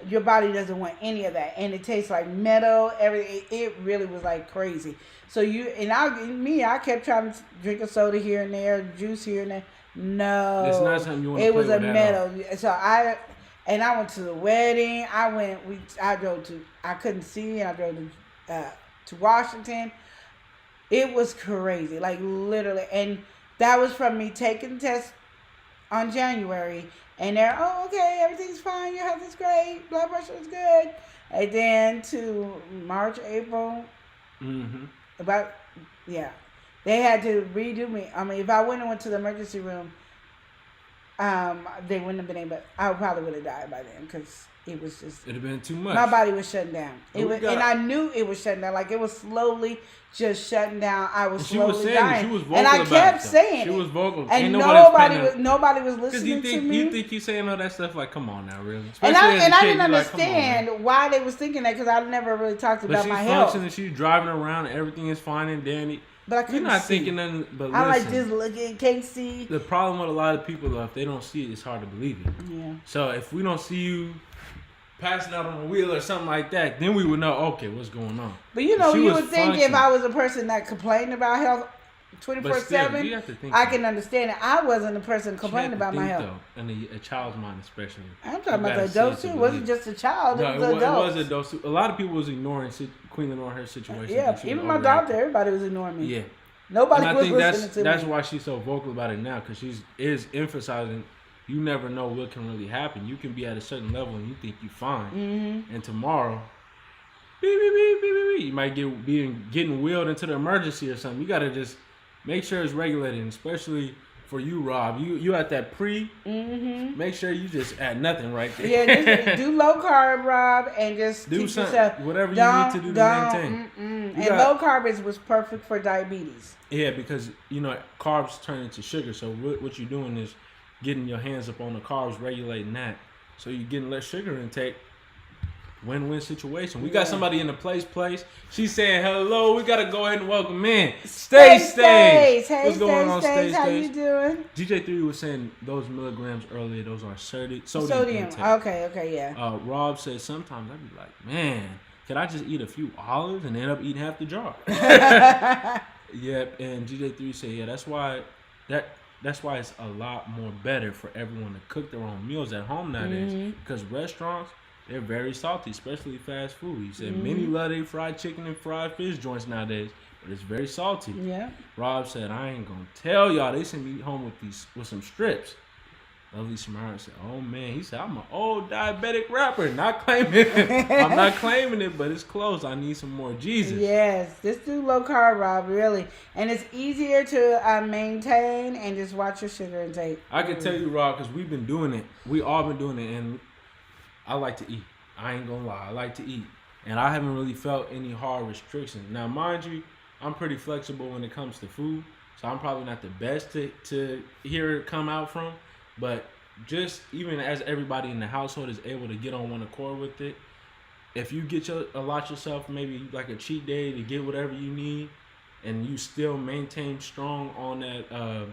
D: your body doesn't want any of that, and it tastes like metal. Everything, it really was like crazy. So I kept trying to drink a soda here and there, juice here and there. No,
C: it's not something you want to
D: It
C: play
D: was a
C: with
D: metal. So I went to the wedding. I drove to. I couldn't see, and I drove to Washington. It was crazy, like literally, and that was from me taking the test on January, and they're, okay, everything's fine, your health is great, blood pressure is good. And then to March, April, they had to redo me. I mean, if I wouldn't have went to the emergency room, they wouldn't have been able, I probably would have died by then, because it was just,
C: it'd have been too much.
D: My body was shutting down. And I knew it was shutting down. Like, it was slowly just shutting down. I was slowly dying.
C: She was vocal
D: and I kept saying
C: it. She was vocal.
D: And nobody was listening to me.
C: You think you saying all that stuff? Like, come on now, really?
D: And I didn't understand why they was thinking that, because I never really talked about my health.
C: But she's driving around, and everything is fine and dandy.
D: But I couldn't
C: You're not
D: see.
C: thinking nothing. But
D: I
C: listen,
D: like just looking, can't see.
C: The problem with a lot of people, though, if they don't see it, it's hard to believe it.
D: Yeah.
C: So if we don't see you passing out on a wheel or something like that, then we would know, okay, what's going on.
D: But you would think if I was a person that complained about health 24/7, I can understand it. I wasn't a person complaining about my health.
C: Though, and a child's mind especially.
D: I'm talking about the adults too. It wasn't just a child. It was adults.
C: It was adults. A lot of people was ignoring Queen Lenore, her situation.
D: Yeah, even my doctor, everybody was ignoring me.
C: Yeah.
D: Nobody was listening to me.
C: That's why she's so vocal about it now, because she is emphasizing you never know what can really happen. You can be at a certain level and you think you're fine, and tomorrow, beep, beep, beep, beep, beep, beep, you might be getting wheeled into the emergency or something. You gotta just make sure it's regulated, and especially for you, Rob. You at that make sure you just add nothing right there.
D: Yeah, just do low carb, Rob, and just
C: do
D: keep
C: something,
D: yourself.
C: whatever you need to do to maintain.
D: And low carb was perfect for diabetes.
C: Yeah, because carbs turn into sugar. So what you're doing is getting your hands up on the carbs, regulating that. So you're getting less sugar intake. Win-win situation. We got somebody in the place. She's saying hello. We got to go ahead and welcome in Stace.
D: Hey,
C: what's going on, Stace?
D: How you doing?
C: DJ3 was saying those milligrams earlier, those are sodium intake.
D: Okay, yeah.
C: Rob said sometimes I'd be like, man, can I just eat a few olives and end up eating half the jar? Yep, and DJ3 said, yeah, that's why it's a lot more better for everyone to cook their own meals at home nowadays, because restaurants, they're very salty, especially fast food. He said many love their fried chicken and fried fish joints nowadays, but it's very salty.
D: Yeah.
C: Rob said, I ain't gonna tell y'all. They sent me home with some strips. Lovely Samara said, oh man, he said, I'm an old diabetic rapper. Not claiming it. I'm not claiming it, but it's close. I need some more Jesus.
D: Yes, just do low carb, Rob, really. And it's easier to maintain, and just watch your sugar intake.
C: I can tell you, Rob, because we've been doing it. We all been doing it, and I like to eat. I ain't gonna lie. I like to eat. And I haven't really felt any hard restrictions. Now, mind you, I'm pretty flexible when it comes to food, so I'm probably not the best to hear it come out from. But just even as everybody in the household is able to get on one accord with it, if you allot yourself maybe like a cheat day to get whatever you need, and you still maintain strong on that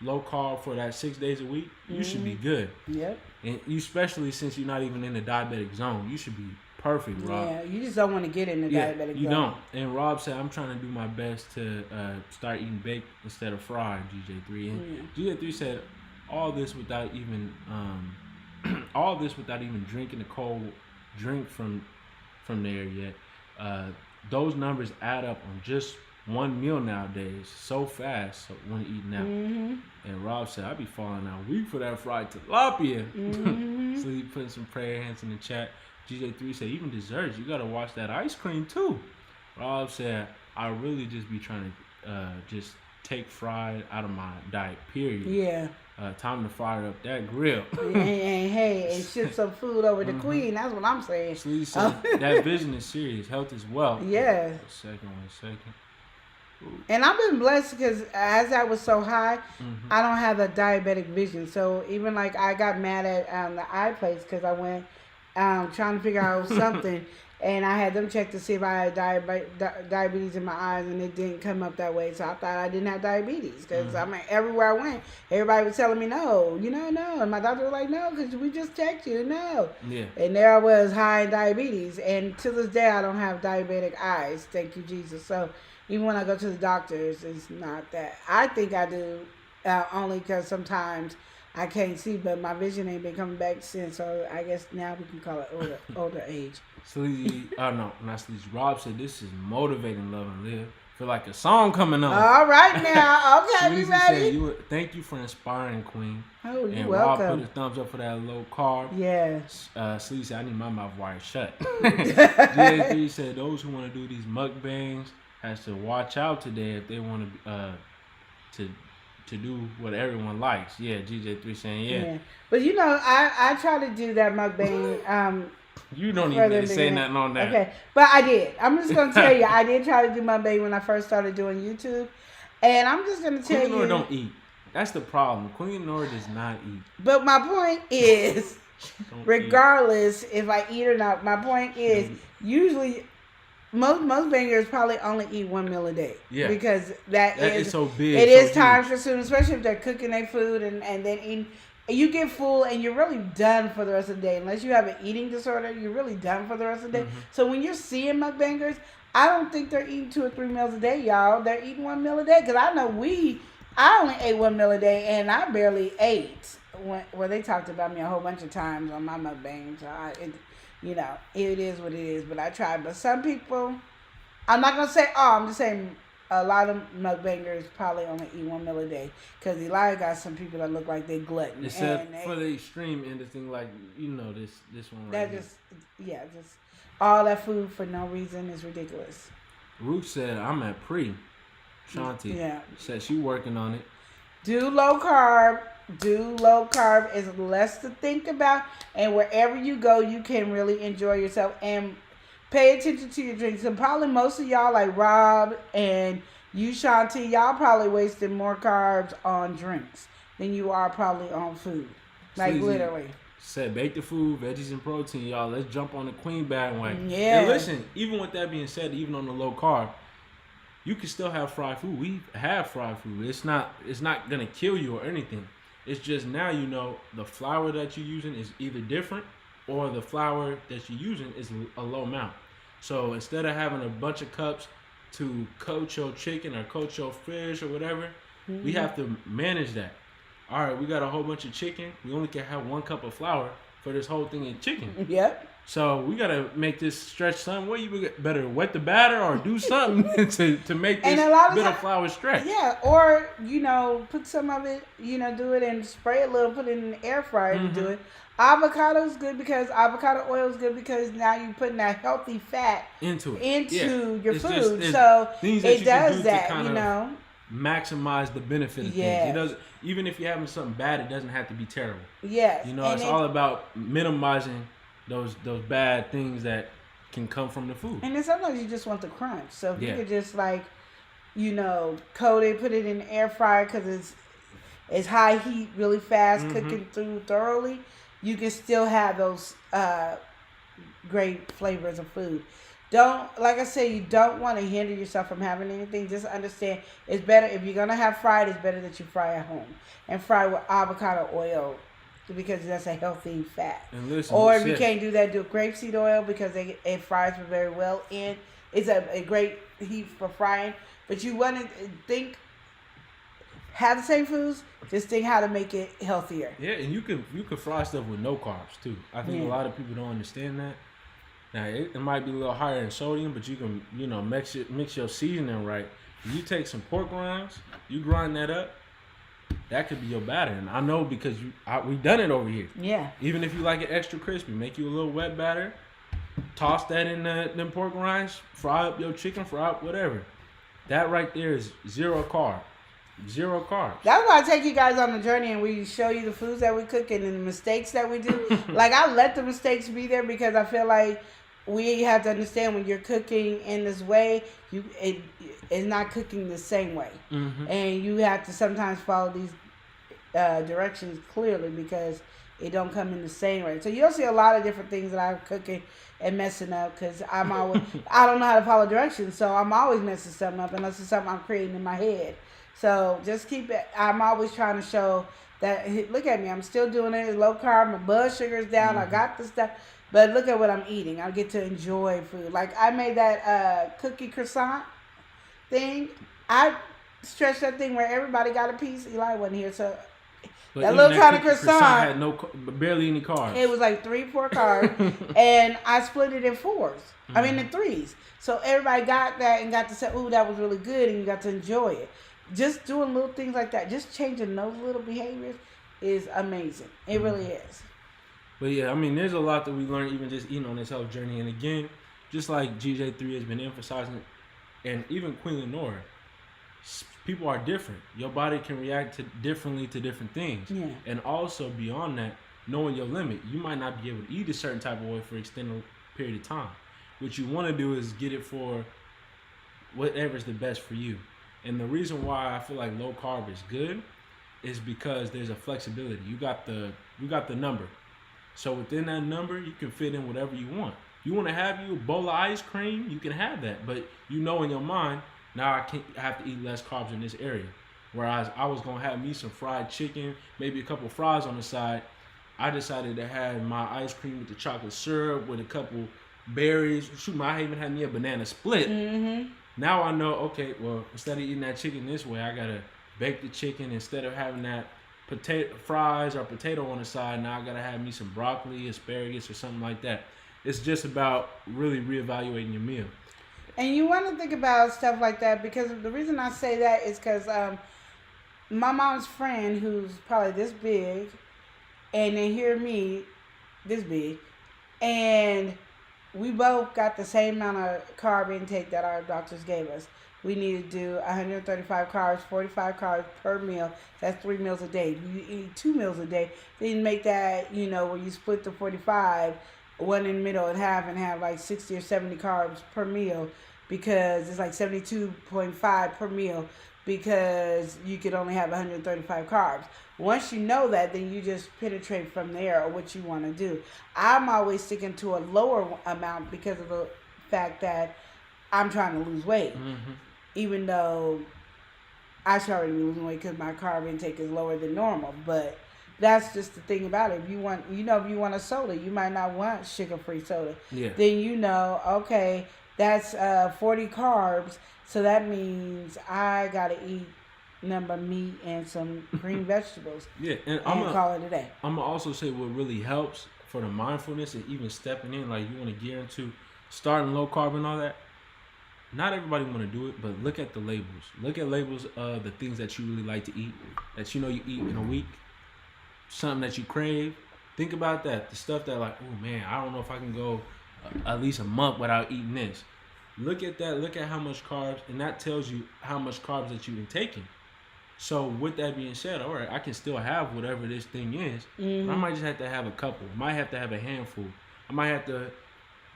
C: low carb for that 6 days a week, you should be good.
D: Yep.
C: And you, especially since you're not even in the diabetic zone, you should be perfect, Rob.
D: Yeah, you just don't want to get in the diabetic
C: you
D: zone.
C: don't. And Rob said, I'm trying to do my best to start eating baked instead of fried, GJ3. And GJ3 said all this without even drinking a cold drink from there yet. Those numbers add up on just one meal nowadays so fast when eating out. And Rob said, I be falling out weak for that fried tilapia. So he put some prayer hands in the chat. GJ3 said, even desserts, you gotta watch that ice cream too. Rob said, I really just be trying to just take fried out of my diet, period.
D: Yeah.
C: Time to fire up that grill.
D: and ship some food over to Queen. That's what I'm saying.
C: So he said, that vision is serious. Health is wealth.
D: Yeah.
C: One second.
D: And I've been blessed because as I was so high, I don't have a diabetic vision. So even like I got mad at the eye place because I went trying to figure out something, and I had them check to see if I had diabetes in my eyes, and it didn't come up that way. So I thought I didn't have diabetes because I mean everywhere I went, everybody was telling me no, no, and my doctor was like no, because we just checked you, no.
C: Yeah.
D: And there I was high in diabetes, and to this day I don't have diabetic eyes. Thank you, Jesus. So even when I go to the doctors, it's not that. I think I do, only because sometimes I can't see, but my vision ain't been coming back since. So I guess now we can call it older age.
C: Sleazy, no, not Sleazy. Rob said this is motivating, love and live. Feel like a song coming on.
D: All right now, okay, we
C: Sleazy
D: ready?
C: said, thank you for inspiring, Queen.
D: Oh, you're
C: and
D: welcome.
C: Rob put a thumbs up for that low carb.
D: Yes.
C: Sleazy said, I need my mouth wired shut. GA3 said, those who want to do these mukbangs has to watch out today if they want to do what everyone likes. Yeah, GJ3 saying yeah.
D: But I try to do that mukbang.
C: You don't even need to say nothing on that.
D: Okay, but I did. I'm just gonna tell you, I did try to do mukbang when I first started doing YouTube, and I'm just gonna tell
C: Queen
D: you.
C: Nora don't eat. That's the problem. Queen Nora does not eat.
D: But my point is, regardless if I eat or not, my point is usually. Most bangers probably only eat one meal a day. Yeah. Because that is so big. It is time consuming, especially if they're cooking their food and then eating. You get full and you're really done for the rest of the day. Unless you have an eating disorder, you're really done for the rest of the day. So when you're seeing mukbangers, I don't think they're eating 2 or 3 meals a day, y'all. They're eating 1 meal a day. Because I know I only ate 1 meal a day and I barely ate. They talked about me a whole bunch of times on my mukbangs. It is what it is, but I try. But some people, I'm not going to say I'm just saying a lot of mukbangers probably only eat 1 meal a day. Because Elijah got some people that look like they glutton.
C: Except for the extreme end of thing, like, this one right here.
D: Just all that food for no reason is ridiculous.
C: Ruth said, I'm at pre. Shanti said she working on it.
D: Do low carb. Is less to think about, and wherever you go, you can really enjoy yourself and pay attention to your drinks. And probably most of y'all, like Rob and you, Shanti, y'all probably wasted more carbs on drinks than you are probably on food. Like Sleazy literally.
C: Said bake the food, veggies and protein, y'all. Let's jump on the Queen bandwagon.
D: Yeah.
C: And listen, even with that being said, even on the low carb, you can still have fried food. We have fried food. It's not gonna kill you or anything. It's just now the flour that you're using is either different or the flour that you're using is a low amount. So instead of having a bunch of cups to coat your chicken or coat your fish or whatever, we have to manage that. All right, we got a whole bunch of chicken. We only can have 1 cup of flour for this whole thing of chicken.
D: Yep.
C: So we gotta make this stretch something. Well, you better wet the batter or do something to make this bit of flour stretch.
D: Yeah, or put some of it, do it and spray a little, put it in the air fryer to do it. Avocado is good because avocado oil is good because now you're putting that healthy fat into your food. So it does that,
C: maximize the benefit of things. It doesn't. Even if you're having something bad, it doesn't have to be terrible.
D: Yes.
C: It's all about minimizing those bad things that can come from the food.
D: And then sometimes you just want the crunch. So if you could just coat it, put it in the air fryer because it's high heat, really fast, cooking through thoroughly. You can still have those great flavors of food. don't, like I said, you don't want to hinder yourself from having anything. Just understand it's better if you're gonna have fried. It's better that you fry at home and fry with avocado oil because that's a healthy fat.
C: And listen,
D: Or if you can't do that, do grapeseed oil because it fries very well in. It's a great heat for frying. But you want to think, have the same foods, just think how to make it healthier.
C: Yeah, and you can fry stuff with no carbs too. I think a lot of people don't understand that. Now it might be a little higher in sodium, but you can mix your seasoning right. If you take some pork rinds, you grind that up. That could be your batter, and I know because we've done it over here.
D: Yeah.
C: Even if you like it extra crispy, make you a little wet batter, toss that in them pork rinds, fry up your chicken, fry up whatever. That right there is zero carbs.
D: That's why I take you guys on the journey and we show you the foods that we cook and the mistakes that we do. Like I let the mistakes be there because I feel like we have to understand when you're cooking in this way, it's not cooking the same way, and you have to sometimes follow these directions clearly because it don't come in the same way. So you'll see a lot of different things that I'm cooking and messing up because I don't know how to follow directions, so I'm always messing something up unless it's something I'm creating in my head. So just keep it. I'm always trying to show that. Look at me. I'm still doing it. It's low carb. My blood sugar's down. I got the stuff. But look at what I'm eating. I get to enjoy food. Like I made that cookie croissant thing. I stretched that thing where everybody got a piece. Eli wasn't here, so
C: but
D: that little kind of croissant
C: had barely any carbs.
D: It was like 3-4 carbs, and I split it in 4s. I mean in 3s. So everybody got that and got to say, "Ooh, that was really good," and you got to enjoy it. Just doing little things like that, just changing those little behaviors is amazing. It really is.
C: But yeah, I mean, there's a lot that we learn even just eating on this health journey. And again, just like GJ3 has been emphasizing, and even Queen Lenora, people are different. Your body can react differently to different things.
D: Yeah.
C: And also beyond that, knowing your limit. You might not be able to eat a certain type of way for an extended period of time. What you want to do is get it for whatever's the best for you. And the reason why I feel like low carb is good is because there's a flexibility. You got the number. So within that number, you can fit in whatever you want. You want to have you a bowl of ice cream, you can have that. But you know in your mind, now I have to eat less carbs in this area. Whereas I was going to have me some fried chicken, maybe a couple fries on the side. I decided to have my ice cream with the chocolate syrup with a couple berries. Shoot, I even had me a banana split. Now I know, okay, well, instead of eating that chicken this way, I got to bake the chicken. Instead of having that fries or potato on the side, now I got to have me some broccoli, asparagus, or something like that. It's just about really reevaluating your meal.
D: And you want to think about stuff like that because the reason I say that is because my mom's friend, who's probably this big, and they hear me this big, and we both got the same amount of carb intake that our doctors gave us. We need to do 135 carbs, 45 carbs per meal. That's 3 meals a day. You eat 2 meals a day. Then make that, where you split the 45, one in the middle and have like 60 or 70 carbs per meal because it's like 72.5 per meal because you could only have 135 carbs. Once you know that, then you just penetrate from there or what you want to do. I'm always sticking to a lower amount because of the fact that I'm trying to lose weight. Even though I should already be losing weight because my carb intake is lower than normal. But that's just the thing about it. If you want, if you want a soda, you might not want sugar-free soda.
C: Yeah.
D: Then okay, that's 40 carbs. So that means I got to eat meat and some green vegetables.
C: Yeah, and
D: call it a day.
C: I'm going to also say what really helps for the mindfulness and even stepping in, like you want to get into starting low carb and all that. Not everybody want to do it, but look at the labels. Look at labels of the things that you really like to eat, that you eat in a week, something that you crave. Think about that. The stuff that like, oh man, I don't know if I can go at least a month without eating this. Look at that. Look at how much carbs, and that tells you how much carbs that you've been taking. So with that being said, all right, I can still have whatever this thing is. But I might just have to have a couple. I might have to have a handful. I might have to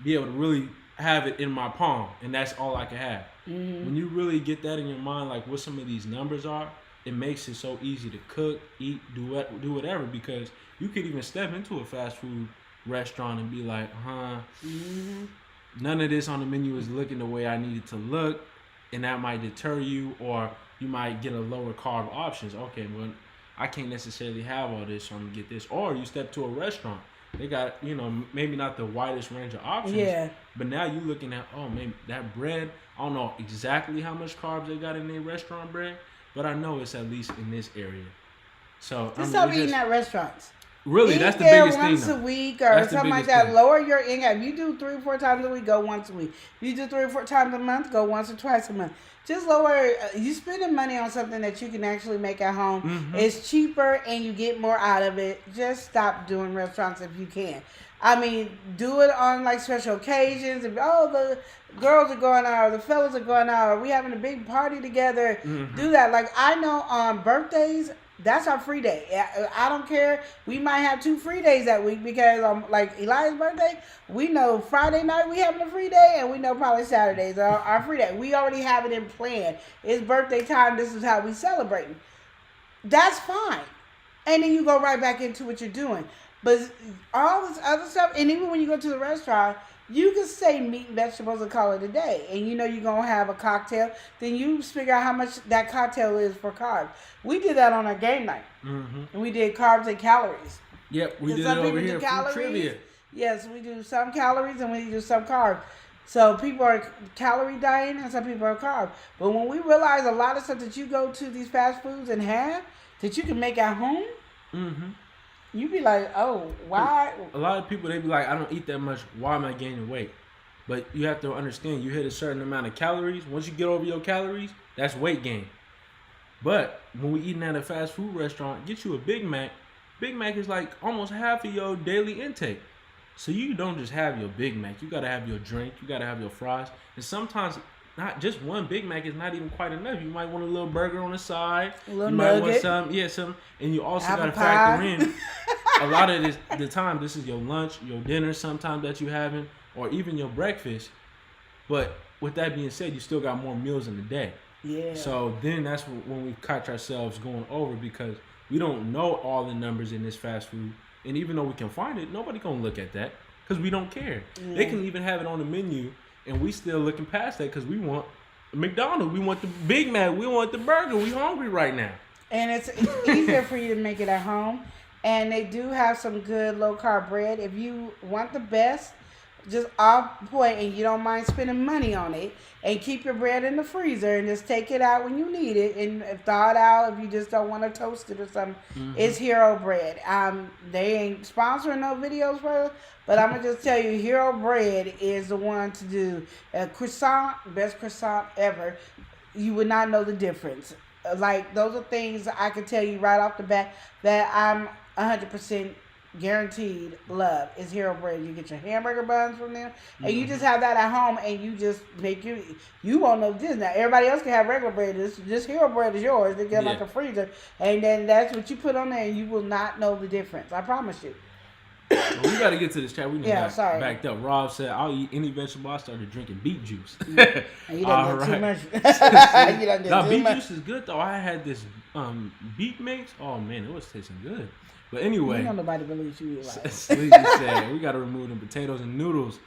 C: be able to really have it in my palm, and that's all I can have. When you really get that in your mind, like what some of these numbers are, it makes it so easy to cook, eat, do whatever, because you could even step into a fast food restaurant and be like, none of this on the menu is looking the way I need it to look, and that might deter you, or you might get a lower carb options. Okay, well, I can't necessarily have all this, so I'm gonna get this. Or you step to a restaurant, they got, you know, maybe not the widest range of options, but now you're looking at, oh man, that bread, I don't know exactly how much carbs they got in their restaurant bread, but I know it's at least in this area. So
D: just stop eating at restaurants.
C: Really,
D: Eat
C: that's the
D: there
C: biggest thing.
D: once a week or something like that. Lower your income. If you do 3 or 4 times a week, go once a week. If you do 3 or 4 times a month, go once or twice a month. Just lower. You spending money on something that you can actually make at home. Mm-hmm. It's cheaper and you get more out of it. Just stop doing restaurants if you can. I mean, do it on like special occasions. If the girls are going out or the fellas are going out or we having a big party together, do that. Like I know on birthdays, that's our free day. I don't care. We might have 2 free days that week because like Eli's birthday, we know Friday night we having a free day and we know probably Saturdays are our free day. We already have it in plan. It's birthday time. This is how we celebrating. That's fine. And then you go right back into what you're doing. But all this other stuff, and even when you go to the restaurant, you can say meat and vegetables and call it a day. And you know you're going to have a cocktail. Then you figure out how much that cocktail is for carbs. We did that on our game night. Mm-hmm. And we did carbs and calories.
C: Yep, we did it over here for trivia.
D: Yes, we do some calories and we do some carbs. So people are calorie dieting and some people are carb. But when we realize a lot of stuff that you go to these fast foods and have, that you can make at home, you be like, oh, why?
C: A lot of people, they be like, I don't eat that much. Why am I gaining weight? But you have to understand, you hit a certain amount of calories. Once you get over your calories, that's weight gain. But when we eating at a fast food restaurant, get you a Big Mac. Big Mac is like almost half of your daily intake. So you don't just have your Big Mac. You got to have your drink. You got to have your fries. And sometimes not just one Big Mac is not even quite enough. You might want a little burger on the side.
D: A little
C: you
D: nugget.
C: might want some. And you also got to factor in a lot of the time. This is your lunch, your dinner, sometimes that you having, or even your breakfast. But with that being said, you still got more meals in the day.
D: Yeah.
C: So then that's when we catch ourselves going over because we don't know all the numbers in this fast food. And even though we can find it, nobody gonna look at that because we don't care. Yeah. They can even have it on the menu, and we still looking past that because we want McDonald's, we want the Big Mac, we want the burger. We hungry right now.
D: And it's easier for you to make it at home. And they do have some good low carb bread. If you want the best, just off point, and you don't mind spending money on it, and keep your bread in the freezer and just take it out when you need it and thaw it out if you just don't want to toast it or something. It's Hero Bread. They ain't sponsoring no videos for us, but I'm gonna just tell you, Hero Bread is the one to do. A croissant, best croissant ever. You would not know the difference. Like, those are things I can tell you right off the bat that I'm 100% guaranteed love is Hero Bread. You get your hamburger buns from them, and you just have that at home, and you just make you won't know this. Now everybody else can have regular bread. This Hero Bread is yours. They get like a freezer, and then that's what you put on there, and you will not know the difference. I promise you.
C: Well, we got to get to this chat. We
D: sorry.
C: Backed up. Rob said, "I'll eat any vegetable." I started drinking beet juice.
D: And you don't get too much. You don't get
C: now,
D: too
C: beet
D: much.
C: juice is good though. I had this beet mix. Oh man, it was tasting good. But anyway,
D: you know nobody believes you.
C: Sleazy said we got to remove them potatoes and noodles.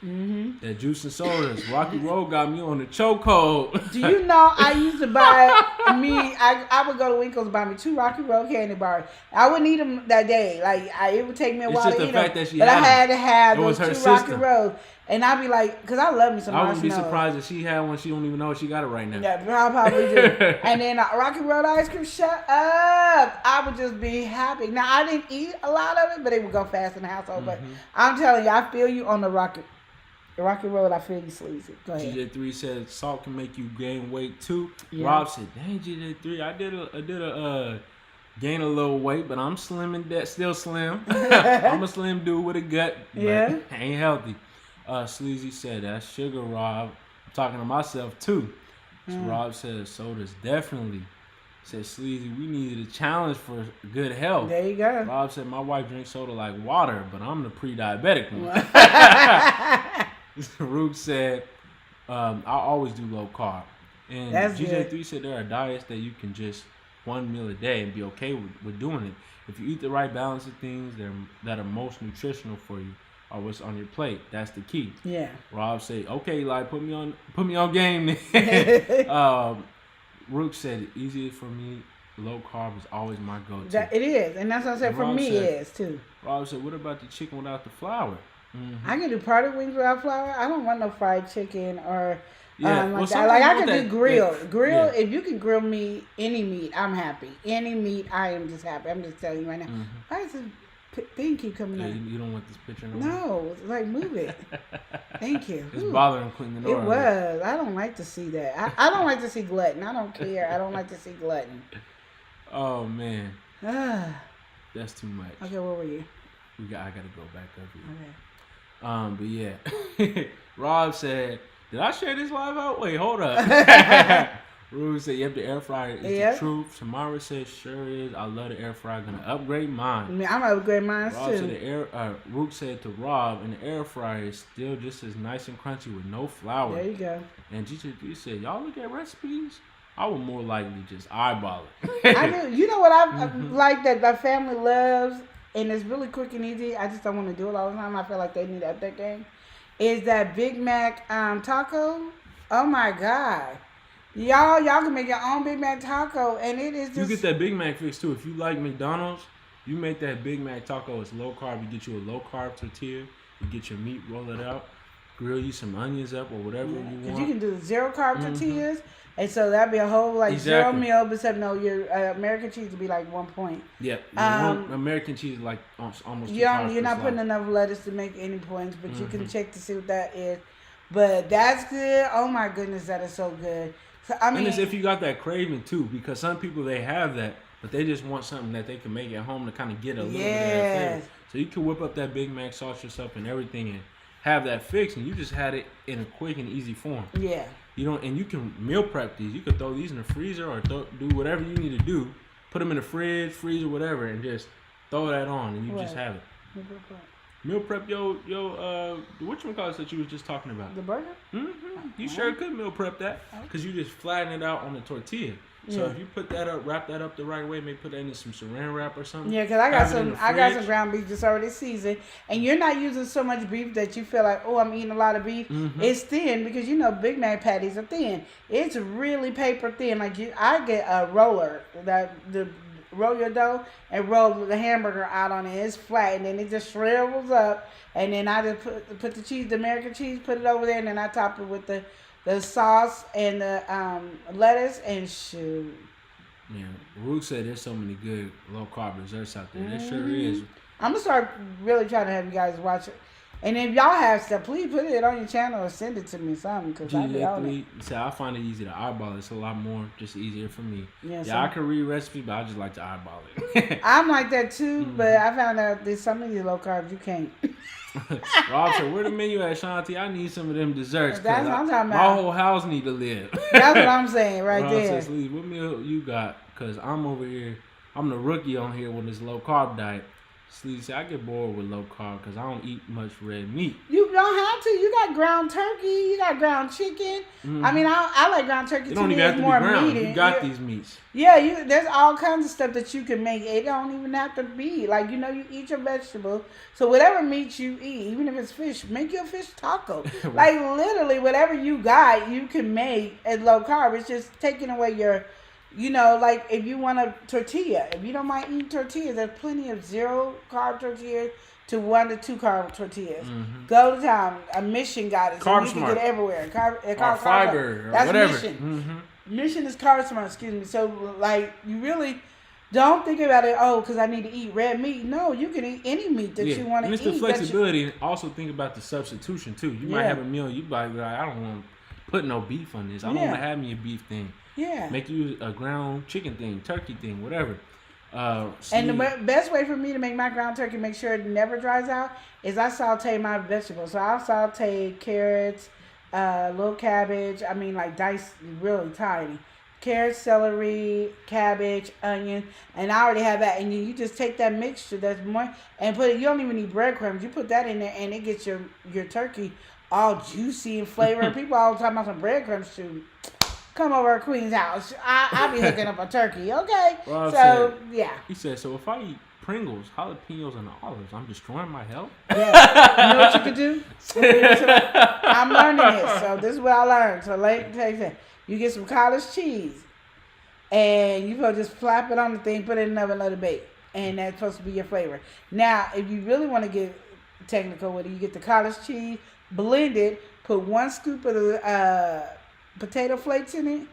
C: That juice and sodas. Rocky Road got me on the chokehold.
D: Do you know I used to buy I would go to Winkle's and buy me 2 Rocky Road candy bars. I wouldn't eat them that day. Like it would take me a while to eat them. But I had to have those 2 Rocky Roads. And I'd be like, because I love me some marshmallows.
C: I wouldn't be surprised if she had one. She don't even know she got it right now.
D: Yeah, I probably do. And then Rocky Road ice cream, shut up. I would just be happy. Now, I didn't eat a lot of it, but it would go fast in the household. But I'm telling you, I feel you on the Rocky Road. I feel you, Sleazy. Go ahead.
C: GJ3 said salt can make you gain weight too.
D: Yeah.
C: Rob said, dang, GJ3, I did a gain a little weight, but I'm slim and still slim. I'm a slim dude with a gut, but ain't healthy. Sleazy said, that's sugar, Rob. I'm talking to myself, too. So Rob says, soda's definitely. Said, Sleazy, we needed a challenge for good health.
D: There you go.
C: Rob said, my wife drinks soda like water, but I'm the pre-diabetic one. Rook said, I always do low carb. And
D: that's
C: GJ3
D: good.
C: said there are diets that you can just one meal a day and be okay with doing it. If you eat the right balance of things that are most nutritional for you, or what's on your plate. That's the key.
D: Yeah.
C: Rob said, okay, like put me on game then. Rook said, easier for me, low carb is always my go-to.
D: It is, and that's what I said. For me, it is too.
C: Rob said, what about the chicken without the flour? Mm-hmm.
D: I can do party wings without flour. I don't want no fried chicken or like that.
C: Well,
D: Like I can do grilled.
C: Yeah.
D: If you can grill me any meat, I'm happy. Any meat, I am just happy. I'm just telling you right now.
C: Mm-hmm.
D: Why does this thing keep coming up?
C: You don't want this picture no more?
D: No, like move it. Thank you.
C: It's
D: Ooh.
C: bothering Queen
D: It
C: Lenora.
D: was. I don't like to see that. I don't like to see glutton. I don't care. I don't like to see glutton.
C: Oh man,
D: Okay,
C: that's too much.
D: where were you?
C: I gotta go back up here.
D: Okay.
C: But yeah, Rob said, "Did I share this live out? Wait, hold up." Rue said, "Yep, the air fryer is the truth." Samara said, "Sure is. I love the air fryer. Gonna upgrade mine."
D: I mean, I'm gonna upgrade mine
C: Rob
D: too.
C: said Rook said to Rob, and the air fryer is still just as nice and crunchy with no flour.
D: There you go.
C: And GTG said, "Y'all look at recipes. I would more likely just eyeball it."
D: I do. You know what I like that my family loves, and it's really quick and easy. I just don't want to do it all the time. I feel like they need to up that game. Is that Big Mac taco? Oh my God. Y'all can make your own Big Mac taco, and it is just...
C: You get that Big Mac fix too. If you like McDonald's, you make that Big Mac taco. It's low carb. You get you a low carb tortilla. You get your meat, roll it out, grill you some onions up or whatever you want.
D: Because you can do 0 carb tortillas, and so that'd be a whole zero meal. But no, your American cheese would be like 1 point.
C: Yeah, American cheese is like almost.
D: You're not putting enough lettuce to make any points, but you can check to see what that is. But that's good. Oh my goodness, that is so good. So, I mean,
C: and it's if you got that craving too, because some people they have that, but they just want something that they can make at home to kind of get a little bit of that flavor. So you can whip up that Big Mac sauce yourself and everything, and have that fix, and you just had it in a quick and easy form.
D: Yeah.
C: You don't, and you can meal prep these. You can throw these in the freezer or do whatever you need to do. Put them in the fridge, freezer, whatever, and just throw that on, and you just have it. Meal prep, whatchamacallit that you was just talking about?
D: The burger?
C: Mm-hmm. You sure could meal prep that, because you just flatten it out on the tortilla. So if you put that up, wrap that up the right way, maybe put that in some saran wrap or something.
D: Yeah, because I got some ground beef that's already seasoned, and you're not using so much beef that you feel like, oh, I'm eating a lot of beef. Mm-hmm. It's thin because Big Mac patties are thin. It's really paper thin. Like I get a roller roll your dough and roll the hamburger out on it. It's flat, and then it just shrivels up, and then I just put the cheese, the American cheese, put it over there, and then I top it with the sauce and the lettuce, and shoot.
C: Yeah, Rook said there's so many good low carb desserts out there. There sure is.
D: I'm gonna start really trying to have you guys watch it. And if y'all have stuff, please put it on your channel or send it to me something, because I be on it.
C: So I find it easy to eyeball. It's a lot more, just easier for me.
D: Yeah,
C: I can read recipes, but I just like to eyeball it.
D: I'm like that too, but I found out there's some of these low carbs you can't.
C: Rob said, "Where the menu at, Shanti? I need some of them desserts.
D: That's what I'm talking
C: My
D: about.
C: whole house need to live."
D: That's what I'm saying right
C: Rob
D: there.
C: says, "Lee, what meal you got? Because I'm over here. I'm the rookie on here with this low carb diet." Sleeve said, "I get bored with low carb because I don't eat much red meat."
D: You don't have to. You got ground turkey. You got ground chicken.
C: Mm-hmm.
D: I mean, I like ground turkey.
C: You don't even have to be ground. You got these meats.
D: Yeah, there's all kinds of stuff that you can make. It don't even have to be like you eat your vegetables. So whatever meat you eat, even if it's fish, make your fish taco. Like literally, whatever you got, you can make as low carb. It's just taking away your. Like if you want a tortilla, if you don't mind eating tortillas, there's plenty of 0 carb tortillas to 1 to 2 carb tortillas. Mm-hmm. Go to town. A Mission got it, so
C: Carb
D: you
C: Smart.
D: can get everywhere.
C: Or fiber, or
D: that's
C: whatever.
D: Mission.
C: Mm-hmm.
D: Mission is Carb Smart. Excuse me. So like you really don't think about it. Oh, because I need to eat red meat. No, you can eat any meat that you want to eat.
C: And it's the flexibility. And also think about the substitution too. You might have a meal. You like, I don't want to put no beef on this. I don't want to have me a beef thing.
D: Yeah.
C: Make you a ground chicken thing, turkey thing, whatever.
D: And the best way for me to make my ground turkey, make sure it never dries out, is I saute my vegetables. So I'll saute carrots, little cabbage. I mean, like diced really tiny. Carrots, celery, cabbage, onion, and I already have that. And you just take that mixture that's more and put it. You don't even need breadcrumbs. You put that in there, and it gets your turkey all juicy and flavor. People all talking about some breadcrumbs too. Come over to Queen's house. I'll be hooking up a turkey, okay?
C: Rob
D: so,
C: said,
D: yeah.
C: He said, so if I eat Pringles, jalapenos, and olives. I'm destroying my health.
D: Yeah. You know what you could do? I'm learning this, so this is what I learned. So let me tell you that. You get some college cheese, and you supposed to just flap it on the thing, put it in the oven, let it bake, and that's supposed to be your flavor. Now, if you really want to get technical with it, you get the college cheese, blend it, put 1 scoop of the potato flakes in it,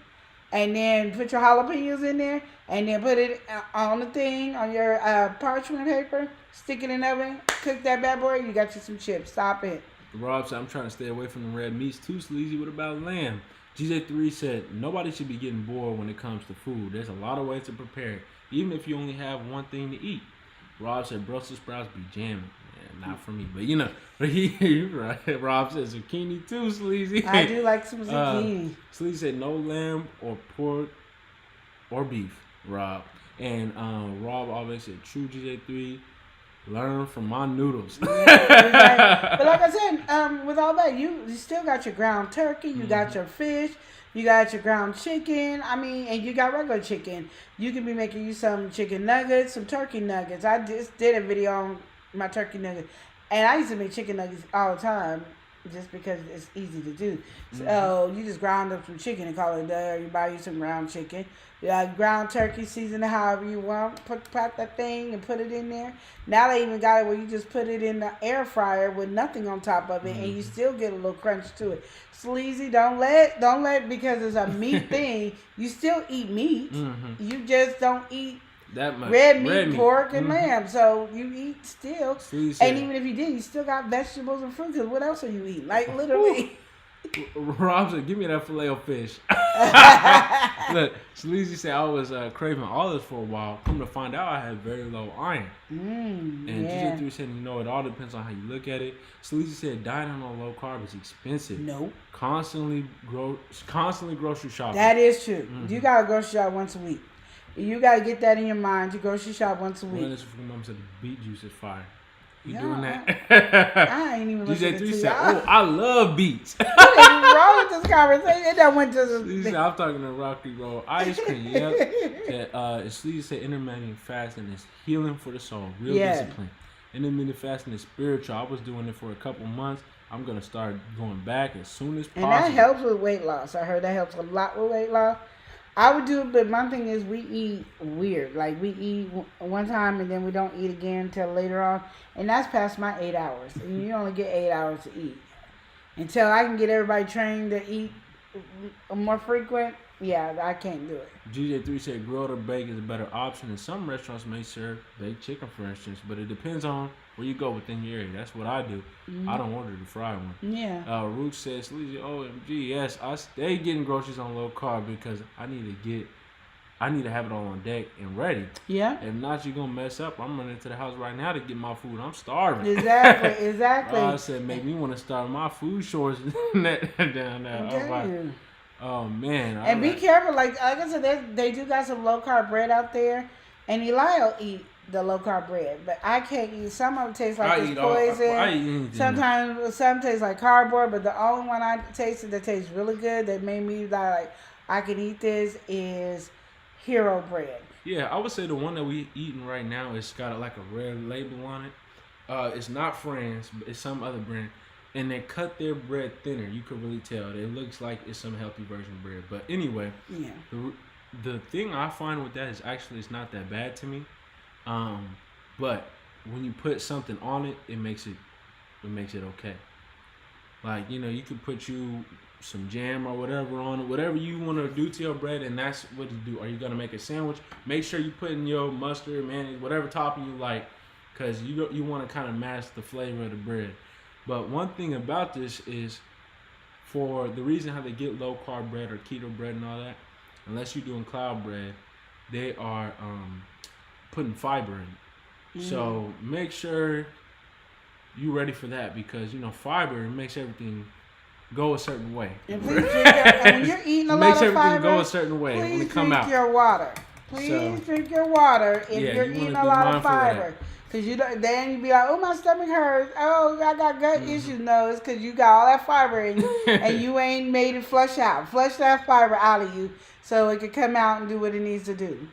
D: and then put your jalapenos in there, and then put it on the thing, on your parchment paper, stick it in the oven, cook that bad boy, you got you some chips. Stop it.
C: Rob said, I'm trying to stay away from the red meats too, Sleazy. What about lamb? GJ3 said, nobody should be getting bored when it comes to food. There's a lot of ways to prepare it, even if you only have one thing to eat. Rob said, Brussels sprouts be jamming. Yeah, not for me, but you know, you're right. Rob said, zucchini too, Sleazy.
D: I do like some zucchini.
C: Sleazy said, no lamb or pork or beef, Rob. And Rob always said, true GJ3, learn from my noodles.
D: Yeah, but like I said, with all that, you still got your ground turkey, you got your fish, you got your ground chicken. I mean, and you got regular chicken. You can be making you some chicken nuggets, some turkey nuggets. I just did a video on my turkey nuggets, and I used to make chicken nuggets all the time just because it's easy to do. So you just ground up some chicken and call it there. You buy you some ground chicken. Ground turkey, season it however you want. Put that thing and put it in there. Now they even got it where you just put it in the air fryer with nothing on top of it, and you still get a little crunch to it. Sleazy, don't let because it's a meat thing. You still eat meat. You just don't eat
C: that much
D: red meat, pork, and lamb. So you eat still.
C: Sleazy
D: And even if you did, you still got vegetables and fruit. Because what else are you eating? Like literally.
C: Rob said, give me that filet-o-fish. Look, Sleazy said I was craving olives for a while. Come to find out, I had very low iron. And GJ3 said, you know, it all depends on how you look at it. Sleazy said, dining on low carb is expensive.
D: Nope.
C: Constantly grocery shopping.
D: That is true. You got to grocery shop once a week. You got to get that in your mind. You grocery shop once a week.
C: Well, this is from Mom said the beet juice is fire. You doing that?
D: I ain't even listening to you.
C: GJ3 said, oh, I love beets.
D: What is wrong with this conversation? It done went to
C: Sleazy said, I'm talking to Rocky Roll ice cream. Yep. Sleazy said intermittent fasting is healing for the soul. Real discipline. Intermittent fasting is spiritual. I was doing it for a couple months. I'm going to start going back as soon as possible.
D: And that helps with weight loss. I heard that helps a lot with weight loss. I would do it, but my thing is we eat weird. Like we eat one time and then we don't eat again until later on. And that's past my 8 hours. And you only get 8 hours to eat. Until I can get everybody trained to eat more frequent, yeah, I can't do it.
C: GJ3 said grilled or baked is a better option. And some restaurants may serve baked chicken, for instance. But it depends on where you go within your area. That's what I do. I don't order the fried one.
D: Yeah.
C: Root says, Sleazy, OMG, yes, I stay getting groceries on low carb because I need to have it all on deck and ready.
D: Yeah.
C: If not, you're going to mess up. I'm running to the house right now to get my food. I'm starving.
D: Exactly.
C: I said, make me want to start my food shorts down there. Oh, man.
D: And be careful. Like I said, they do got some low-carb bread out there. And Eli will eat the low-carb bread. But I can't eat. Some of it tastes like it's poison. Sometimes some taste like cardboard. But the only one I tasted that tastes really good that made me like, I can eat this is Hero bread.
C: Yeah, I would say the one that we eating right now is got like a red label on it. It's not Friends, but it's some other brand. And they cut their bread thinner. You could really tell. It looks like it's some healthy version of bread. But anyway, the thing I find with that is actually it's not that bad to me. But when you put something on it, it makes it okay. Like, you know, you could put some jam or whatever on it, whatever you want to do to your bread, and that's what you do. Are you gonna make a sandwich? Make sure you put in your mustard, mayonnaise, whatever topping you like, because you want to kind of mask the flavor of the bread. But one thing about this is, for the reason how they get low carb bread or keto bread and all that, unless you're doing cloud bread, they are putting fiber in it. So make sure you're ready for that, because fiber makes everything go a certain way.
D: And please drink when you're eating a lot of fiber,
C: makes everything go a certain way when it come out.
D: Please drink your water. Please drink your water if you're eating a lot of fiber. Because then you be like, oh, my stomach hurts. Oh, I got gut issues. No, it's because you got all that fiber in you and you ain't made it flush out. Flush that fiber out of you so it can come out and do what it needs to do.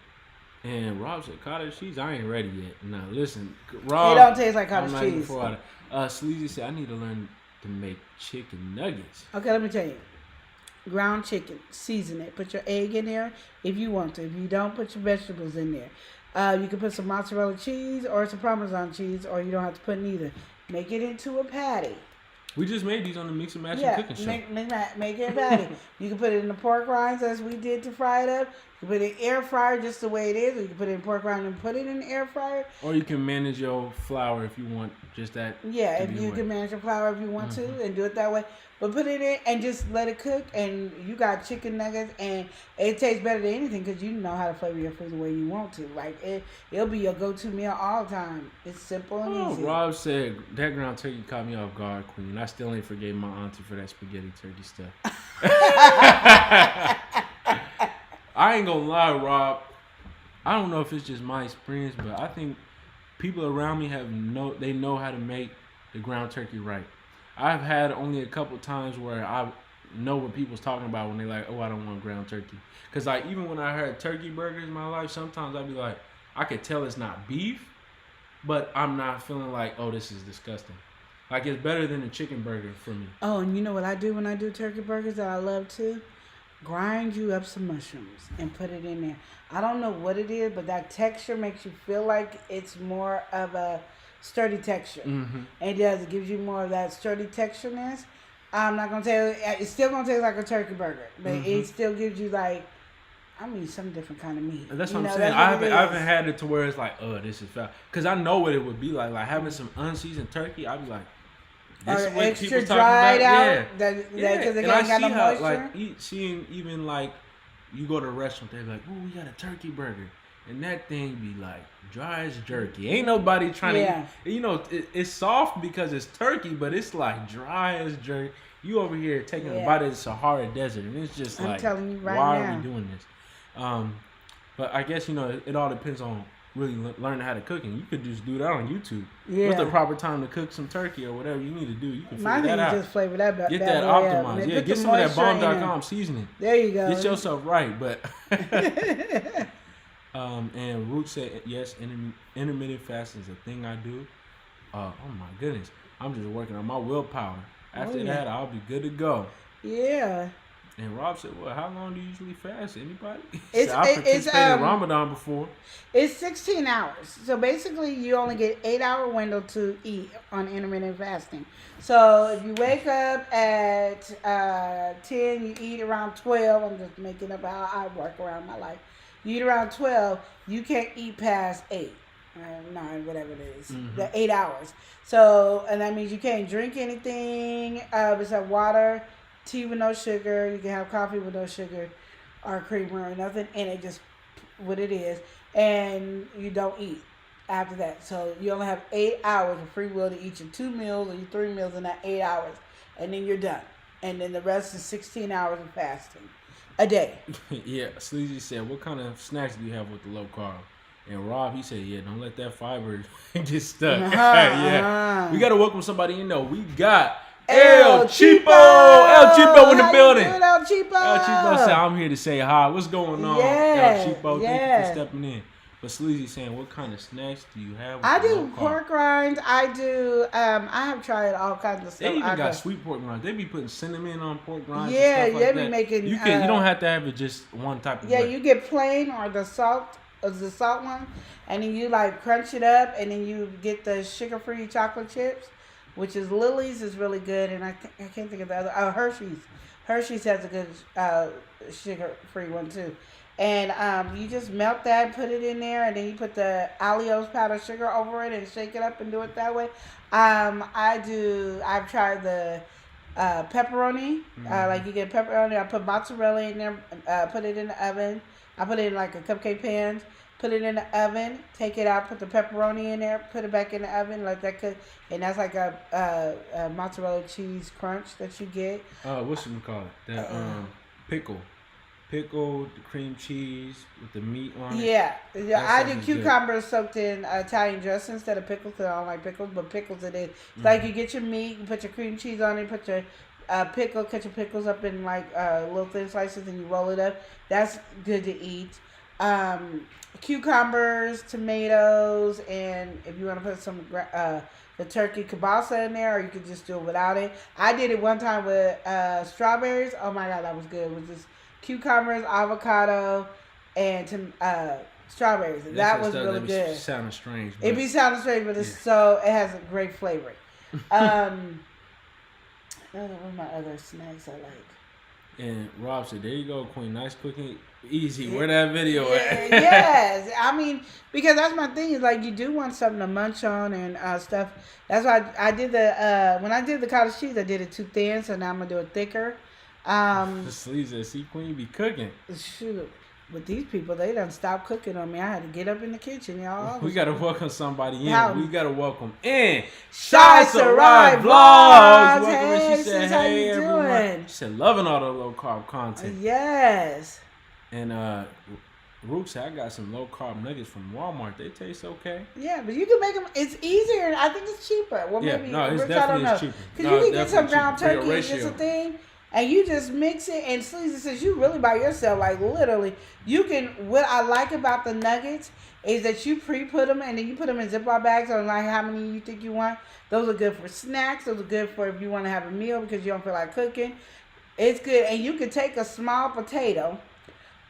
C: And Rob said cottage cheese. I ain't ready yet. Now listen, Rob.
D: It don't taste like cottage cheese.
C: Sleazy said I need to learn to make chicken nuggets.
D: Okay, let me tell you. Ground chicken, season it. Put your egg in there if you want to. If you don't, put your vegetables in there. You can put some mozzarella cheese or some Parmesan cheese, or you don't have to put neither. Make it into a patty.
C: We just made these on the Mix and Match and Cooking Show.
D: Make it a patty. You can put it in the pork rinds as we did to fry it up. You can put it in air fryer just the way it is, or you can put it in pork rind and put it in the air fryer.
C: Or you can manage your flour if you want just that.
D: Yeah, if you can manage your flour if you want to and do it that way. But put it in and just let it cook, and you got chicken nuggets, and it tastes better than anything because you know how to flavor your food the way you want to. Like, it'll be your go-to meal all the time. It's simple and easy.
C: Rob said, that ground turkey caught me off guard, Queen. I still ain't forgave my auntie for that spaghetti turkey stuff. I ain't gonna lie, Rob. I don't know if it's just my experience, but I think people around me they know how to make the ground turkey right. I've had only a couple times where I know what people's talking about when they're like, oh, I don't want ground turkey. Because like even when I heard turkey burgers in my life, sometimes I'd be like, I could tell it's not beef, but I'm not feeling like, oh, this is disgusting. Like it's better than a chicken burger for me.
D: Oh, and you know what I do when I do turkey burgers that I love too? Grind you up some mushrooms and put it in there. I don't know what it is, but that texture makes you feel like it's more of a sturdy texture.
C: Mm-hmm.
D: And it does. It gives you more of that sturdy textureness. I'm not going to tell you. It's still going to taste like a turkey burger. But it still gives you like, some different kind of meat.
C: That's what I'm saying. I haven't had it to where it's like, oh, this is foul. Because I know what it would be like. Like having some unseasoned turkey, I'd be like, this is what
D: extra
C: people
D: dried
C: talking about.
D: out. Because they ain't got no moisture.
C: Seeing even like, you go to a restaurant, they're like, oh, we got a turkey burger. And that thing be like dry as jerky. Ain't nobody trying to, it's soft because it's turkey, but it's like dry as jerky. You over here taking a bite of the Sahara Desert, and it's just like,
D: telling you right
C: why
D: now.
C: are we doing this? But I guess, it all depends on really learning how to cook, and you could just do that on YouTube.
D: Yeah.
C: What's the proper time to cook some turkey or whatever you need to do? You can
D: My
C: figure
D: thing
C: that out.
D: is just flavor that.
C: Get that optimized. Yeah, get some of that bomb.com seasoning.
D: There you go.
C: Get yourself right, but... and Root said, yes, intermittent fasting is a thing I do. Oh my goodness. I'm just working on my willpower. After that, I'll be good to go.
D: Yeah.
C: And Rob said, well, how long do you usually fast? Anybody?
D: I've
C: participated in Ramadan before.
D: It's 16 hours. So basically, you only get 8-hour window to eat on intermittent fasting. So if you wake up at 10, you eat around 12. I'm just making up how I work around my life. You eat around 12, you can't eat past 8, 9, whatever it is, the 8 hours. So, and that means you can't drink anything besides water, tea with no sugar. You can have coffee with no sugar or creamer or nothing in it, just what it is. And you don't eat after that. So you only have 8 hours of free will to eat your 2 meals or your 3 meals in that 8 hours. And then you're done. And then the rest is 16 hours of fasting a day.
C: Yeah, Sleazy said, what kind of snacks do you have with the low carb? And Rob, he said, yeah, don't let that fiber get stuck. Yeah. We got to welcome somebody in, though. We got El Cheapo. El Cheapo in the building.
D: El Cheapo.
C: El Cheapo said, I'm here to say hi. What's going on? El Cheapo, thank you for stepping in. But Sleazy saying, what kind of snacks do you have with
D: I
C: the
D: do
C: low carb?
D: pork rinds. I do, I have tried all kinds of stuff.
C: They even got sweet pork rinds. They be putting cinnamon on pork rinds.
D: Yeah,
C: and stuff like
D: they be
C: that.
D: making.
C: You don't have to have it just one type of way.
D: Yeah, you get plain or the salt one, and then you like crunch it up, and then you get the sugar-free chocolate chips, which is Lily's is really good, and I can't think of the other. Hershey's. Hershey's has a good sugar-free one too. And you just melt that, put it in there, and then you put the allulose powdered sugar over it and shake it up and do it that way. I've tried the pepperoni. Like you get pepperoni, I put mozzarella in there, put it in the oven. I put it in like a cupcake pan, put it in the oven, take it out, put the pepperoni in there, put it back in the oven, let that cook. And that's like a mozzarella cheese crunch that you get.
C: What's it called? The pickle. Pickle, the cream cheese with the meat on it.
D: Yeah. I do cucumbers
C: good.
D: soaked in Italian dressing instead of pickles because I don't like pickles, but pickles it is. It's like you get your meat, you put your cream cheese on it, put your pickle, cut your pickles up in like little thin slices and you roll it up. That's good to eat. cucumbers, tomatoes, and if you want to put some the turkey kielbasa in there, or you could just do it without it. I did it one time with strawberries. Oh my god, that was good. It was just cucumbers, avocado, and strawberries. That was really good.
C: Sounding strange.
D: It be sounding strange, but it's so it has a great flavor. What are my other snacks I like?
C: And Rob said, "There you go, Queen. Nice cooking, easy. Where that video at?"
D: Yes, I mean, because that's my thing is like you do want something to munch on and stuff. That's why I did the when I did the cottage cheese, I did it too thin, so now I'm gonna do it thicker.
C: The sleeves that see Queen be cooking.
D: Shoot, with these people, they done stopped cooking on me. I had to get up in the kitchen, y'all.
C: We gotta welcome somebody in.
D: How?
C: We gotta welcome in
D: Shy Sarai Vlogs.
C: Welcome in.
D: Hey,
C: She said,
D: sis, how
C: "Hey
D: you
C: everyone."
D: doing?
C: She said, "Loving all the low carb content."
D: Yes.
C: And Root said, "I got some low carb nuggets from Walmart. They taste okay."
D: Yeah, but you can make them. It's easier. I think it's cheaper. Well,
C: Yeah,
D: maybe
C: no, it's
D: Rich,
C: definitely
D: I don't know.
C: cheaper.
D: Because
C: No,
D: you can
C: it's
D: get some
C: definitely
D: ground
C: cheaper.
D: turkey,
C: Your
D: it's just a
C: ratio.
D: thing, and you just mix it. And Sleazy says you really by yourself, like literally. You can. What I like about the nuggets is that you pre-put them and then you put them in Ziploc bags or like how many you think you want. Those are good for snacks. Those are good for if you want to have a meal because you don't feel like cooking. It's good, and you can take a small potato.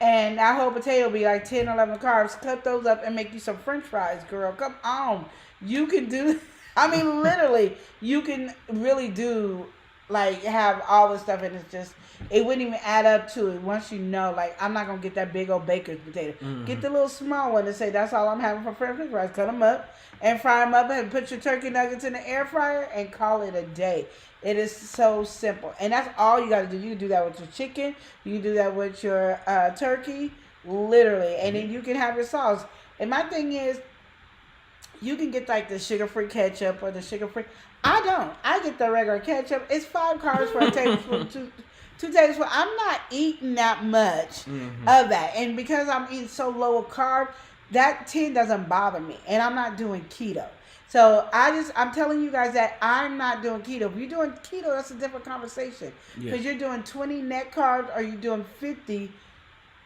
D: And that whole potato be like 10, 11 carbs. Cut those up and make you some french fries, girl. Come on. You can do, I mean, literally, you can really do, like, have all this stuff. And it's just, it wouldn't even add up to it once you know, like, I'm not going to get that big old baker's potato.
C: Mm-hmm.
D: Get the little small one and say, that's all I'm having for french fries. Cut them up and fry them up and put your turkey nuggets in the air fryer and call it a day. It is so simple. And that's all you got to do. You can do that with your chicken. You can do that with your turkey. Literally. And then you can have your sauce. And my thing is, you can get like the sugar-free ketchup or the sugar-free. I don't. I get the regular ketchup. It's 5 carbs for a tablespoon. Two tablespoons. I'm not eating that much of that. And because I'm eating so low carb, that 10 doesn't bother me. And I'm not doing keto. So I'm telling you guys that I'm not doing keto. If you're doing keto, that's a different conversation. Because you're doing 20 net carbs or you're doing 50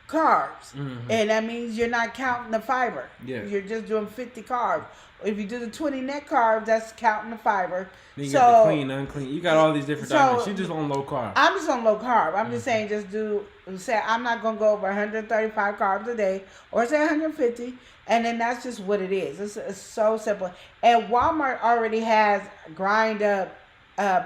D: carbs. And that means you're not counting the fiber.
C: Yeah.
D: You're just doing 50 carbs. If you do the 20 net carbs, that's counting the fiber.
C: Then you got the clean, unclean. You got all these different dynamics. You're just on low carb.
D: I'm just on low carb. I'm just saying say I'm not going to go over 135 carbs a day or say 150. And then that's just what it is. It's so simple. And Walmart already has grind up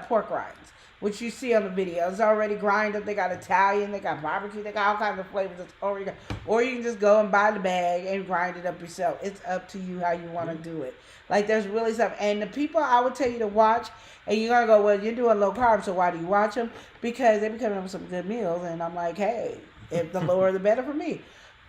D: pork rinds, which you see on the video. It's already grind up. They got Italian, they got barbecue, they got all kinds of flavors. Or you can just go and buy the bag and grind it up yourself. It's up to you how you want to do it. Like there's really something. And the people I would tell you to watch, and you're going to go, well, you're doing low carb, so why do you watch them? Because they be coming up with some good meals. And I'm like, hey, if the lower the better for me.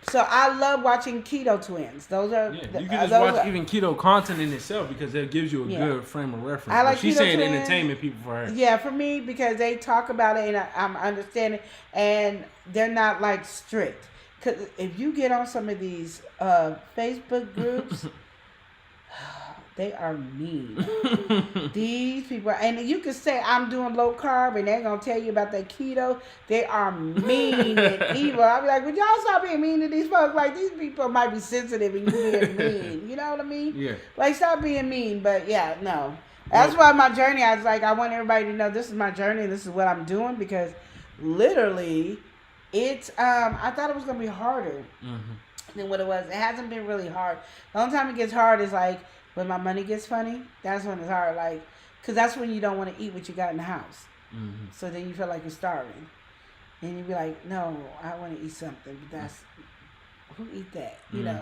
D: So I love watching Keto Twins. Those are
C: you can just watch even keto content in itself because it gives you a good frame of reference.
D: I like
C: she's
D: Keto
C: saying
D: Twins.
C: entertainment people for her.
D: Yeah, for me because they talk about it and I'm understanding, and they're not like strict. Cause if you get on some of these Facebook groups. They are mean. These people, and you can say I'm doing low carb, and they're gonna tell you about that keto. They are mean and evil. I'll be like, would y'all stop being mean to these folks? Like these people might be sensitive and you being mean. You know what I mean?
C: Yeah.
D: Like stop being mean. But yeah, no. That's why my journey. I was like, I want everybody to know this is my journey. And this is what I'm doing because literally, it's. I thought it was gonna be harder than what it was. It hasn't been really hard. The only time it gets hard is like. When my money gets funny, that's when it's hard. Like, because that's when you don't want to eat what you got in the house. So then you feel like you're starving. And you be like, no, I want to eat something. But that's, who eat that? You know,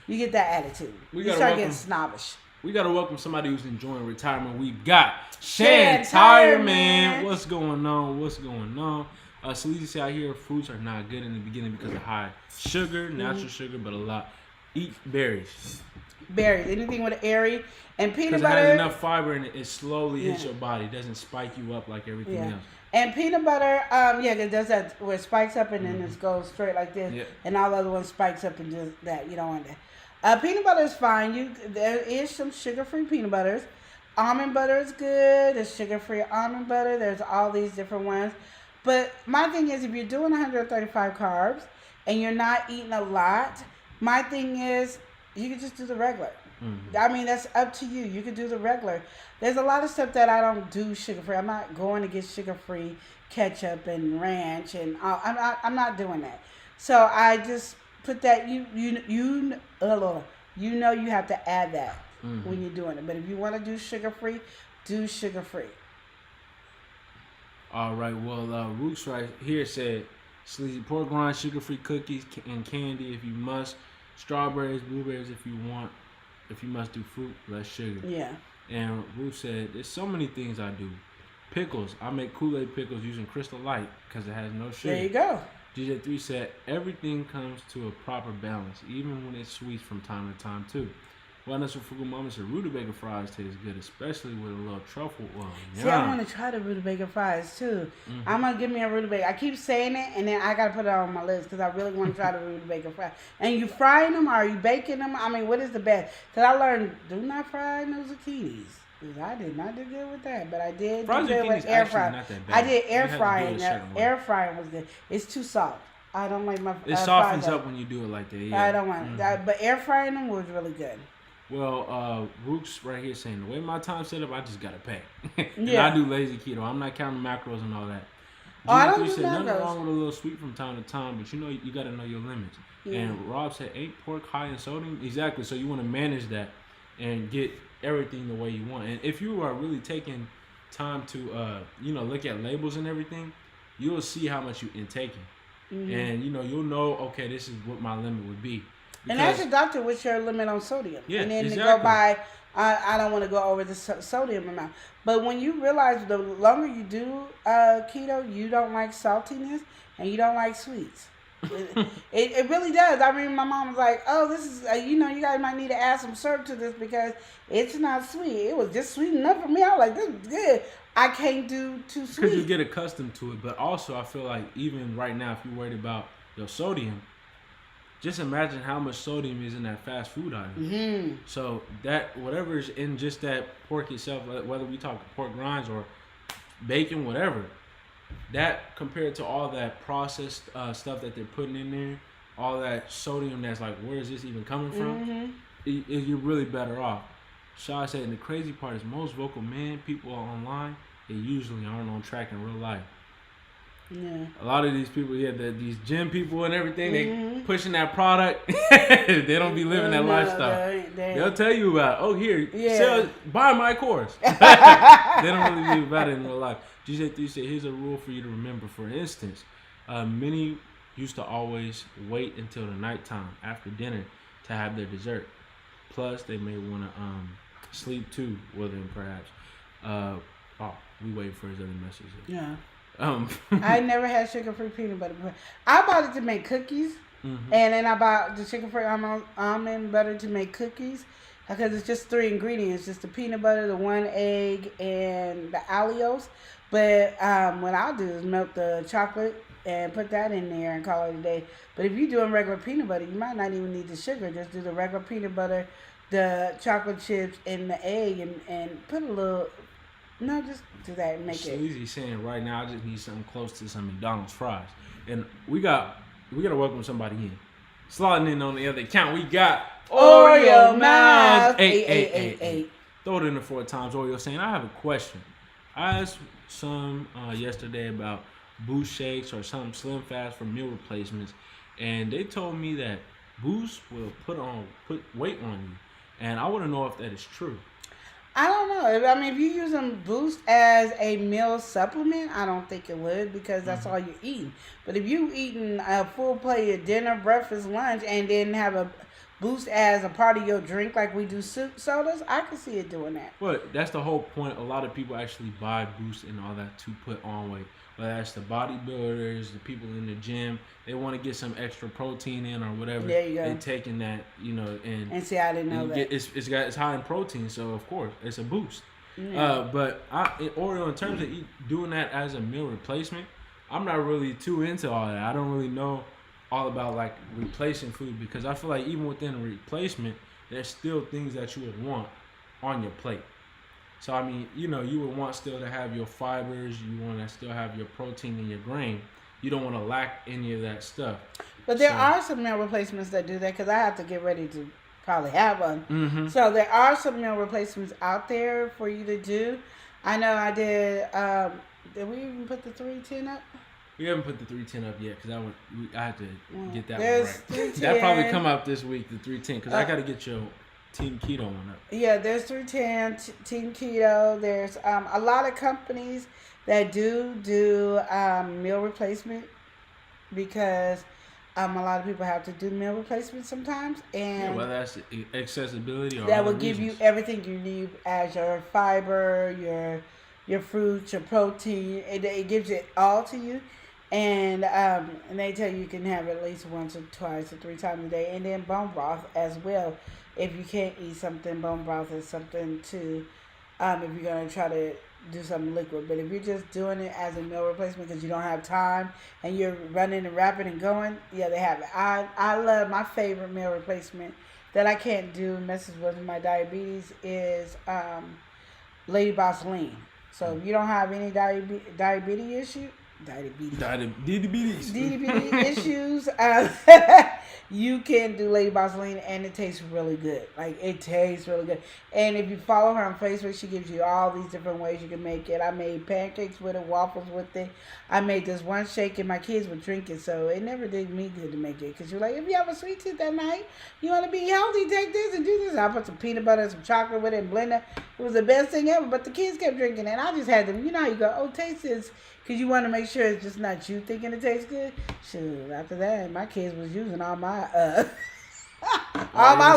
D: you get that attitude. You start getting snobbish.
C: We got to welcome somebody who's enjoying retirement. We got
D: Shan
C: Tireman. What's going on? What's going on? Sleazy said, I hear fruits are not good in the beginning because of high sugar, natural sugar, but a lot. Eat berries.
D: Berries, anything with an airy and peanut butter.
C: Because it has enough fiber and it slowly hits your body. It doesn't spike you up like everything else.
D: And peanut butter, it does that where it spikes up and then it goes straight like this. And all the other ones spikes up and just that. You don't want that. Peanut butter is fine. There is some sugar-free peanut butters. Almond butter is good. There's sugar-free almond butter. There's all these different ones. But my thing is if you're doing 135 carbs and you're not eating a lot, My thing is, you can just do the regular. I mean, that's up to you. You can do the regular. There's a lot of stuff that I don't do sugar free. I'm not going to get sugar free ketchup and ranch, and I'm not doing that. So I just put that. You have to add that when you're doing it. But if you want to do sugar free, do sugar free.
C: All right. Well, Roots right here said sleazy pork rinds, sugar-free cookies and candy if you must, strawberries, blueberries if you want. If you must do fruit, less sugar.
D: Yeah.
C: And Roots said there's so many things I do. Pickles. I make Kool-Aid pickles using Crystal Light because it has no sugar.
D: There you go.
C: DJ3 said everything comes to a proper balance, even when it's sweet from time to time too. Wellness with Fugu Mama said rutabaga fries taste good, especially with a little truffle oil.
D: See, I want to try the rutabaga fries too. I'm gonna give me a rutabaga. I keep saying it, and then I gotta put it on my list because I really want to try the rutabaga fries. And you frying them? Or are you baking them? I mean, what is the best? Because I learned do not fry no zucchinis. I did not do good with that, but I did do good with air frying. I did air frying. Air frying was good. It's too soft. I don't like my.
C: It softens up when you do it like that. Yeah.
D: I don't want it. But air frying them was really good.
C: Well, Rooks right here saying the way my time's set up, I just gotta pay. And
D: Yeah.
C: I do lazy keto. I'm not counting macros and all that.
D: I don't do
C: said nothing
D: macros.
C: wrong with a little sweet from time to time, but you gotta know your limits.
D: Yeah.
C: And Rob said, ain't pork high in sodium? Exactly. So you want to manage that and get everything the way you want. And if you are really taking time to look at labels and everything, you'll see how much you're intaking. And you'll know, okay, this is what my limit would be.
D: And ask your doctor what's your limit on sodium.
C: Yeah,
D: and then
C: exactly.
D: to go by, I don't want to go over the sodium amount. But when you realize the longer you do keto, you don't like saltiness and you don't like sweets. It really does. I mean, my mom was like, oh, this is, you guys might need to add some syrup to this because it's not sweet. It was just sweet enough for me. I was like, this is good. I can't do too sweet.
C: Because you get accustomed to it. But also, I feel like even right now, if you're worried about your sodium, just imagine how much sodium is in that fast food item. So that whatever is in just that pork itself, whether we talk pork rinds or bacon, whatever, that compared to all that processed stuff that they're putting in there, all that sodium that's like, where is this even coming from? You're really better off. Shaw said, and the crazy part is most vocal men, people online, they usually aren't on track in real life.
D: Yeah.
C: A lot of these people, these gym people and everything, they pushing that product. They don't be living that lifestyle. They'll tell you about, buy my course. They don't really be about it in real life. GJ3 said, here's a rule for you to remember. For instance, many used to always wait until the nighttime after dinner to have their dessert. Plus, they may want to sleep too with them, perhaps. We wait for his other messages.
D: Yeah. I never had sugar-free peanut butter. I bought it to make cookies, and then I bought the sugar-free almond butter to make cookies because it's just 3 ingredients: just the peanut butter, the 1 egg, and the Alleos. But what I'll do is melt the chocolate and put that in there and call it a day. But if you're doing regular peanut butter, you might not even need the sugar. Just do the regular peanut butter, the chocolate chips, and the egg, and put a little. No, just do that and make it.
C: Sleazy saying right now, I just need something close to some McDonald's fries, and we gotta welcome somebody in. Slotting in on the other account, we got
D: Oreo Mouth 8888.
C: Throw it in the 4 times. Oreo saying, I have a question. I asked some yesterday about Boost shakes or some Slim Fast for meal replacements, and they told me that Boost will put weight on you, and I want to know if that is true.
D: I don't know. I mean, if you're using Boost as a meal supplement, I don't think it would because that's all you're eating. But if you eating a full plate of dinner, breakfast, lunch, and then have a Boost as a part of your drink like we do sodas, I can see it doing that.
C: Well, that's the whole point. A lot of people actually buy Boost and all that to put on weight. Whether that's the bodybuilders, the people in the gym, they want to get some extra protein in or whatever.
D: There you go.
C: They're taking that, and
D: see, I didn't know that.
C: It's high in protein, so of course it's a boost.
D: Yeah.
C: But Oreo, in terms of doing that as a meal replacement, I'm not really too into all that. I don't really know all about like replacing food because I feel like even within a replacement, there's still things that you would want on your plate. So, I mean, you would want still to have your fibers, you want to still have your protein and your grain, you don't want to lack any of that stuff.
D: But there are some meal replacements that do that because I have to get ready to probably have one.
C: Mm-hmm.
D: So there are some meal replacements out there for you to do. I know I did. Did we even put the 310 up?
C: We haven't put the 310 up yet because I had to get that
D: There's
C: one right.
D: 310.
C: That probably come out this week, the 310, because I got to get your Team Keto one up.
D: Yeah, there's 310 Team Keto. There's a lot of companies that do meal replacement because a lot of people have to do meal replacement sometimes, and
C: whether that's accessibility or
D: that
C: other
D: will give you
C: reasons.
D: everything you need as your fiber, your fruits, your protein. It gives it all to you. And they tell you can have it at least once or twice or 3 times a day. And then bone broth as well. If you can't eat something, bone broth is something to, if you're going to try to do something liquid. But if you're just doing it as a meal replacement because you don't have time and you're running and rapping and going, yeah, they have it. I love my favorite meal replacement that I can't do, messes with my diabetes, is Lady Boss Lean. So if you don't have any diabetes issues, issues, you can do Lady Boss Lean, and it tastes really good. Like, it tastes really good. And if you follow her on Facebook, she gives you all these different ways you can make it. I made pancakes with it, waffles with it. I made this one shake, and my kids would drink it, so it never did me good to make it. Because you're like, if you have a sweet tooth that night, you want to be healthy, take this and do this. And I put some peanut butter and some chocolate with it and blend it. It was the best thing ever, but the kids kept drinking it, and I just had them. You know how you go, oh, taste this. Because you want to make sure it's just not you thinking it tastes good. Shoot, after that, my kids was using all my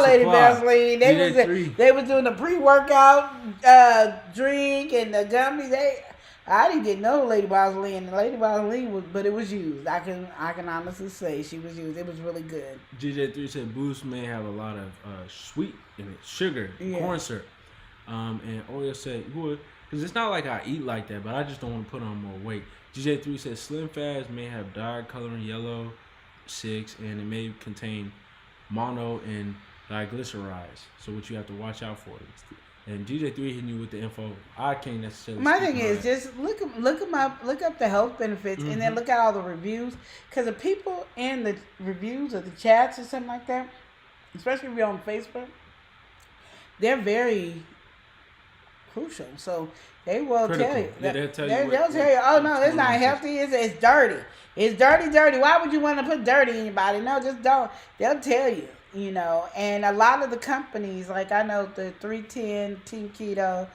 D: Lady Boss Lean. They was doing the pre-workout drink and the gummies. I didn't get no Lady Boss Lean. The Lady Boss Lean but it was used. I can honestly say she was used. It was really good.
C: GJ3 said Boost may have a lot of sweet in it, sugar, corn syrup. And Oreo said, because it's not like I eat like that, but I just don't want to put on more weight. GJ3 says Slim Fast may have dyed coloring yellow 6, and it may contain mono and diglycerides. So what you have to watch out for. And GJ3 hitting you with the info. I can't necessarily.
D: My thing is just look them up. Look up the health benefits, and then look at all the reviews. Because the people in the reviews or the chats or something like that, especially if you're on Facebook, they're very crucial. So they will tell you.
C: They'll tell
D: you, oh no, it's not healthy. It's dirty. It's dirty. Why would you want to put dirty in your body? No, just don't. They'll tell you. You know, and a lot of the companies, like I know the 310, Team Keto,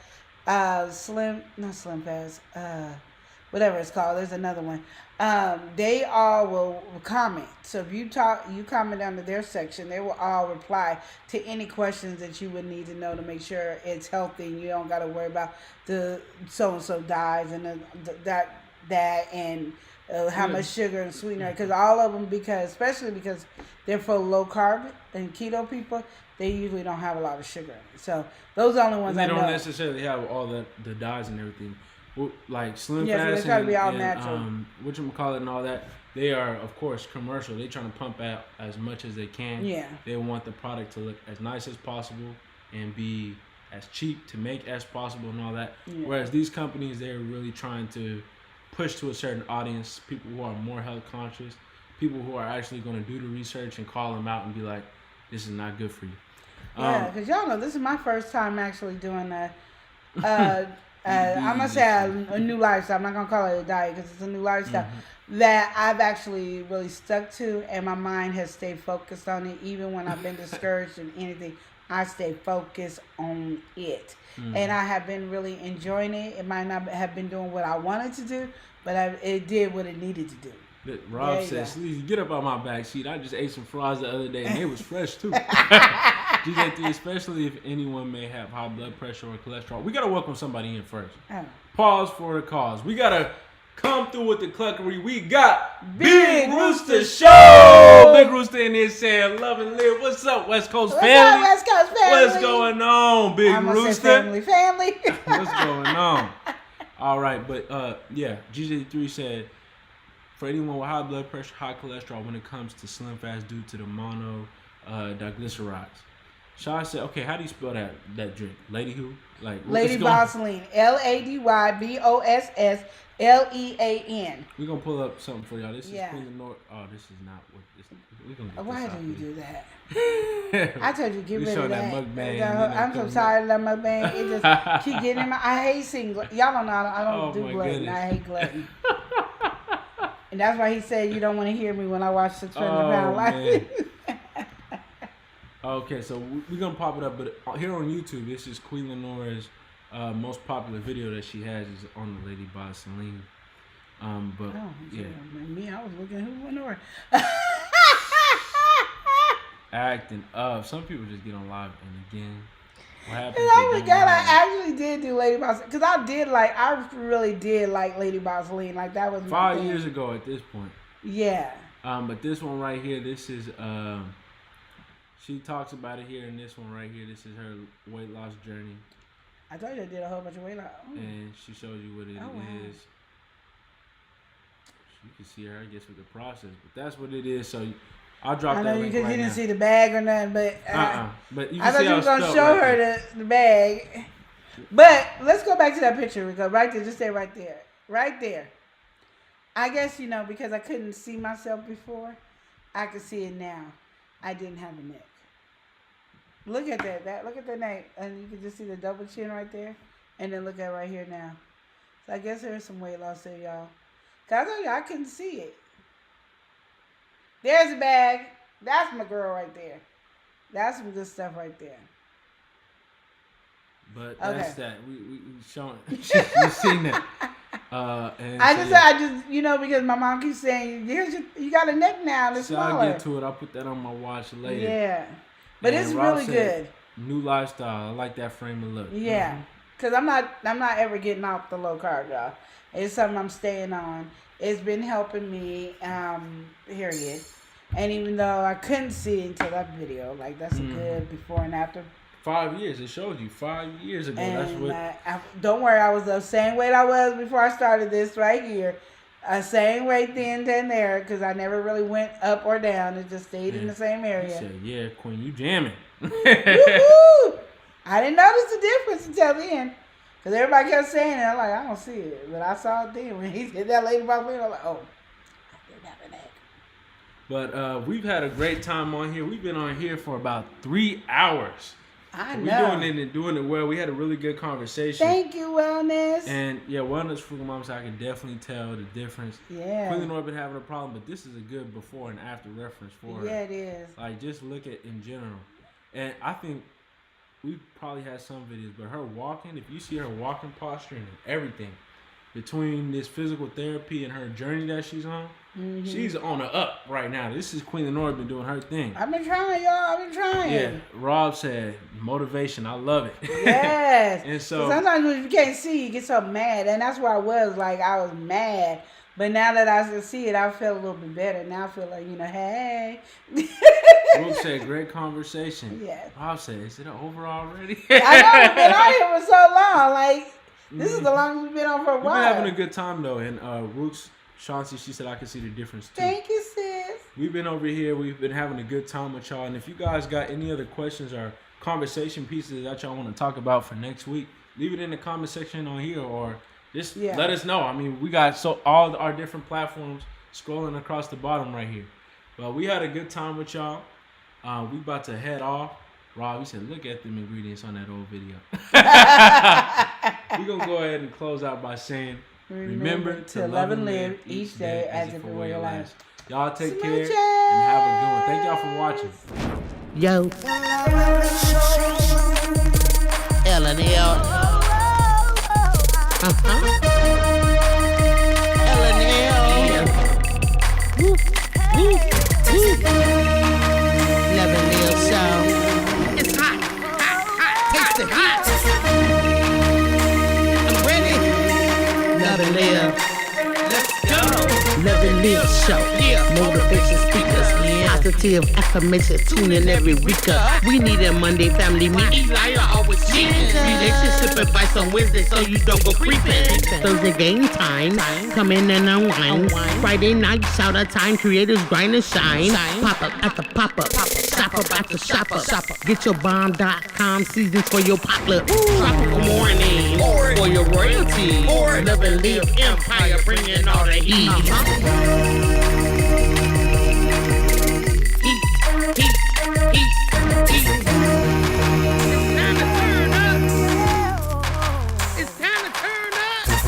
D: Slim Fast, whatever it's called. There's another one. They all will comment. So if you comment under their section, they will all reply to any questions that you would need to know to make sure it's healthy and you don't got to worry about the so-and-so dyes and that and how much sugar and sweetener. Because all of them, especially because they're for low carb and keto people, they usually don't have a lot of sugar in it. So those are the only ones I know.
C: They don't necessarily have all the dyes and everything. Like Slim Fast
D: so they try to be all natural.
C: Whatchamacallit and all that, they are, of course, commercial. They're trying to pump out as much as they can.
D: Yeah.
C: They want the product to look as nice as possible and be as cheap to make as possible and all that. Yeah. Whereas these companies, they're really trying to push to a certain audience, people who are more health conscious, people who are actually going to do the research and call them out and be like, this is not good for you.
D: Yeah, because y'all know this is my first time actually doing that. I'm going to say a new lifestyle. I'm not going to call it a diet because it's a new lifestyle that I've actually really stuck to, and my mind has stayed focused on it. Even when I've been discouraged in anything, I stay focused on it. And I have been really enjoying it. It might not have been doing what I wanted to do, but it did what it needed to do.
C: Rob says, Sleazy, get up on my back seat. I just ate some fries the other day, and they was fresh, too. GJ3, especially if anyone may have high blood pressure or cholesterol. We got to welcome somebody in first. Pause for the cause. We got to come through with the cluckery. We got Big Rooster Show. Big Rooster in there saying, love and live. What's up, West Coast family?
D: What's up, West Coast family?
C: What's going on, Big Rooster?
D: Family.
C: What's going on? All right, but yeah, GJ3 said, for anyone with high blood pressure, high cholesterol, when it comes to Slim Fast due to the mono diglycerides. Shaw said, okay, how do you spell that drink? Lady who? Like
D: Lady _𝒑𝒆𝒨. LADYBOSSLEAN.
C: We're gonna pull up something for y'all. This
D: Yeah.
C: is Queen of North. Oh, this is not what this. We're gonna get
D: Why
C: this
D: do
C: out
D: you
C: for
D: do that?
C: you.
D: I told you get
C: We
D: rid
C: showing
D: of that.
C: mukbang,
D: I'm so tired of that mukbang. It just keep getting in my. I hate seeing glutton. Y'all don't know. I don't
C: Oh,
D: do
C: my
D: glutton.
C: goodness.
D: I hate glutton. And that's why he said you don't want to hear me when I watch 600
C: Oh,
D: Pound Life.
C: man. Okay, so we're gonna pop it up, but here on YouTube, this is Queen Lenore's most popular video that she has is on the Lady 𝒑𝒆𝒨. But
D: Oh,
C: yeah,
D: me, I was looking who went over.
C: acting up. Some people just get on live and again, what happens?
D: And I forgot I actually did do Lady 𝒑𝒆𝒨 because I really did like Lady 𝒑𝒆𝒨. Like that was my
C: 5
D: thing.
C: years ago at this point.
D: Yeah.
C: But this one right here, this is she talks about it here, and this one right here, this is her weight loss journey,
D: I told you I did a whole bunch of weight loss.
C: and she shows you what it is.
D: Oh, wow.
C: You can see her, I guess, with the process, but that's what it is. So I'll drop
D: I
C: that
D: know
C: link
D: because
C: right
D: you didn't
C: now.
D: see the bag or nothing, but
C: But you
D: I
C: can
D: thought
C: see
D: you
C: how
D: were
C: it's
D: gonna
C: spelled
D: show
C: right
D: her
C: there.
D: the bag. But let's go back to that picture, Rico. Right there, just stay right there, right there. I guess because I couldn't see myself before, I can see it now. I didn't have a neck. Look at that. Look at the neck, and you can just see the double chin right there, and then look at right here now. So I guess there's some weight loss there, y'all. Cause I told you I couldn't see it. There's a bag. That's my girl right there. That's some good stuff right there.
C: But that's
D: Okay.
C: that. We showing. You've seen that. And
D: I
C: so,
D: just,
C: yeah.
D: because my mom keeps saying, you got a neck now, it's
C: So I'll
D: smaller.
C: get to it. I'll put that on my watch later.
D: Yeah. But
C: And
D: it's
C: Rob
D: really
C: said,
D: good.
C: New lifestyle. I like that frame of look.
D: Yeah. Because I'm not ever getting off the low carb, y'all. It's something I'm staying on. It's been helping me, period. And even though I couldn't see it until that video, like that's a good before and after.
C: 5 years. It shows you 5 years ago.
D: And
C: That's what.
D: don't worry, I was the same weight I was before I started this right here. Same weight then there, because I never really went up or down. It just stayed in the same
C: He
D: area.
C: said, "Yeah, Queen, you jamming."
D: Woo-hoo! I didn't notice the difference until then. Because everybody kept saying it. I'm like, I don't see it. But I saw it then. When he said that Lady 𝒑𝒆𝒨, I'm like, oh, I didn't have a neck.
C: But we've had a great time on here. We've been on here for about 3 hours.
D: I
C: We're
D: know.
C: doing it and doing it well. We had a really good conversation.
D: Thank you, Wellness.
C: And yeah, Wellness Frugal Moms, I can definitely tell the difference.
D: Yeah.
C: Queen Lenore been having a problem, but this is a good before and after reference for her.
D: Yeah, it is.
C: Like, just look at in general. And I think we probably had some videos, but her walking, if you see her walking posture and everything, between this physical therapy and her journey that she's on, she's on a up right now. This is Queen Lenore been doing her thing.
D: I've been trying, y'all. I've been trying.
C: Yeah, Rob said motivation. I love it.
D: Yes.
C: And so
D: sometimes when you can't see, you get so mad. And that's where I was. Like, I was mad. But now that I can see it, I feel a little bit better. Now I feel like, hey.
C: Brooke said, great conversation.
D: Yes.
C: Rob said, is it over already?
D: I know, we've been on here for so long. Like, this is the longest we've been on for a
C: We've
D: while.
C: been having a good time, though. And Rook's, Chauncey, she said, I can see the difference, too.
D: Thank you, sis.
C: We've been over here. We've been having a good time with y'all. And if you guys got any other questions or conversation pieces that y'all want to talk about for next week, leave it in the comment section on here or just let us know. I mean, we got all our different platforms scrolling across the bottom right here. Well, we had a good time with y'all. We about to head off. Rob, he said, look at them ingredients on that old video. We're going to go ahead and close out by saying, remember to love and live each day as if it were your last. Y'all take care and have a good one. Thank y'all for watching.
A: Yo. L&L. L&L. Woo. Woo. Woo. Never live so. It's hot. Hot. Hot. Taste it hot. I'm ready. Never live. Let's go. Never live show. Motivation speakers. Positive affirmation. Tune in every week. We need a Monday family meet. Eli always cheating. Relationship advice on Wednesday so you don't go creeping. Thursday game time. Come in and unwind. Friday night shout out time. Creators grind and shine. Pop up at the pop up. Stop about to shop up. Get your bomb.com seasons for your potluck. Tropical morning for your royalty. Love and live empire, bringing all the heat. Heat. It's time to turn up.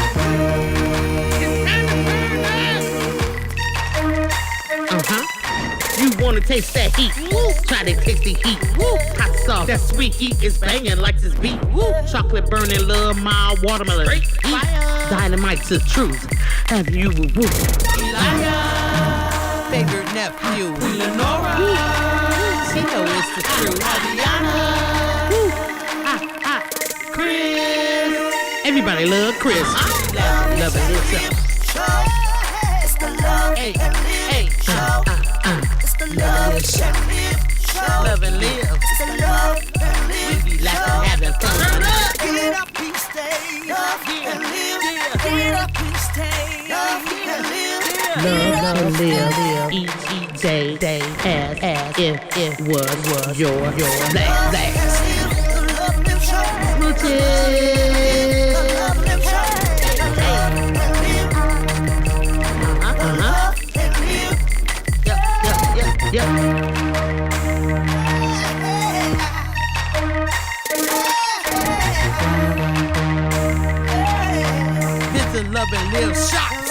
A: You wanna taste that heat? Woo. Try to taste the heat. Woo. Hot sauce, that sweet heat is banging like this beat. Woo. Chocolate burning, love, mild watermelon. Heat. Dynamite's the truth. Have you woo?
B: Favorite nephew, Lenora.
A: She know it's the truth. Woo. Chris. Everybody love Chris. Love it yourself.
B: It's the love
A: Hey,
B: and live
A: hey.
B: show. It's the love and live show.
A: Love and live.
B: It's the love and live
A: We be laughing, having fun.
B: Get up and stay. Love and live. Get up and stay. Love and live.
A: Love and live each day as if it was your last.
B: The love live show.
A: Smooches.
B: The love live show. Love and live.
A: Yep. This is Love and Live Shock.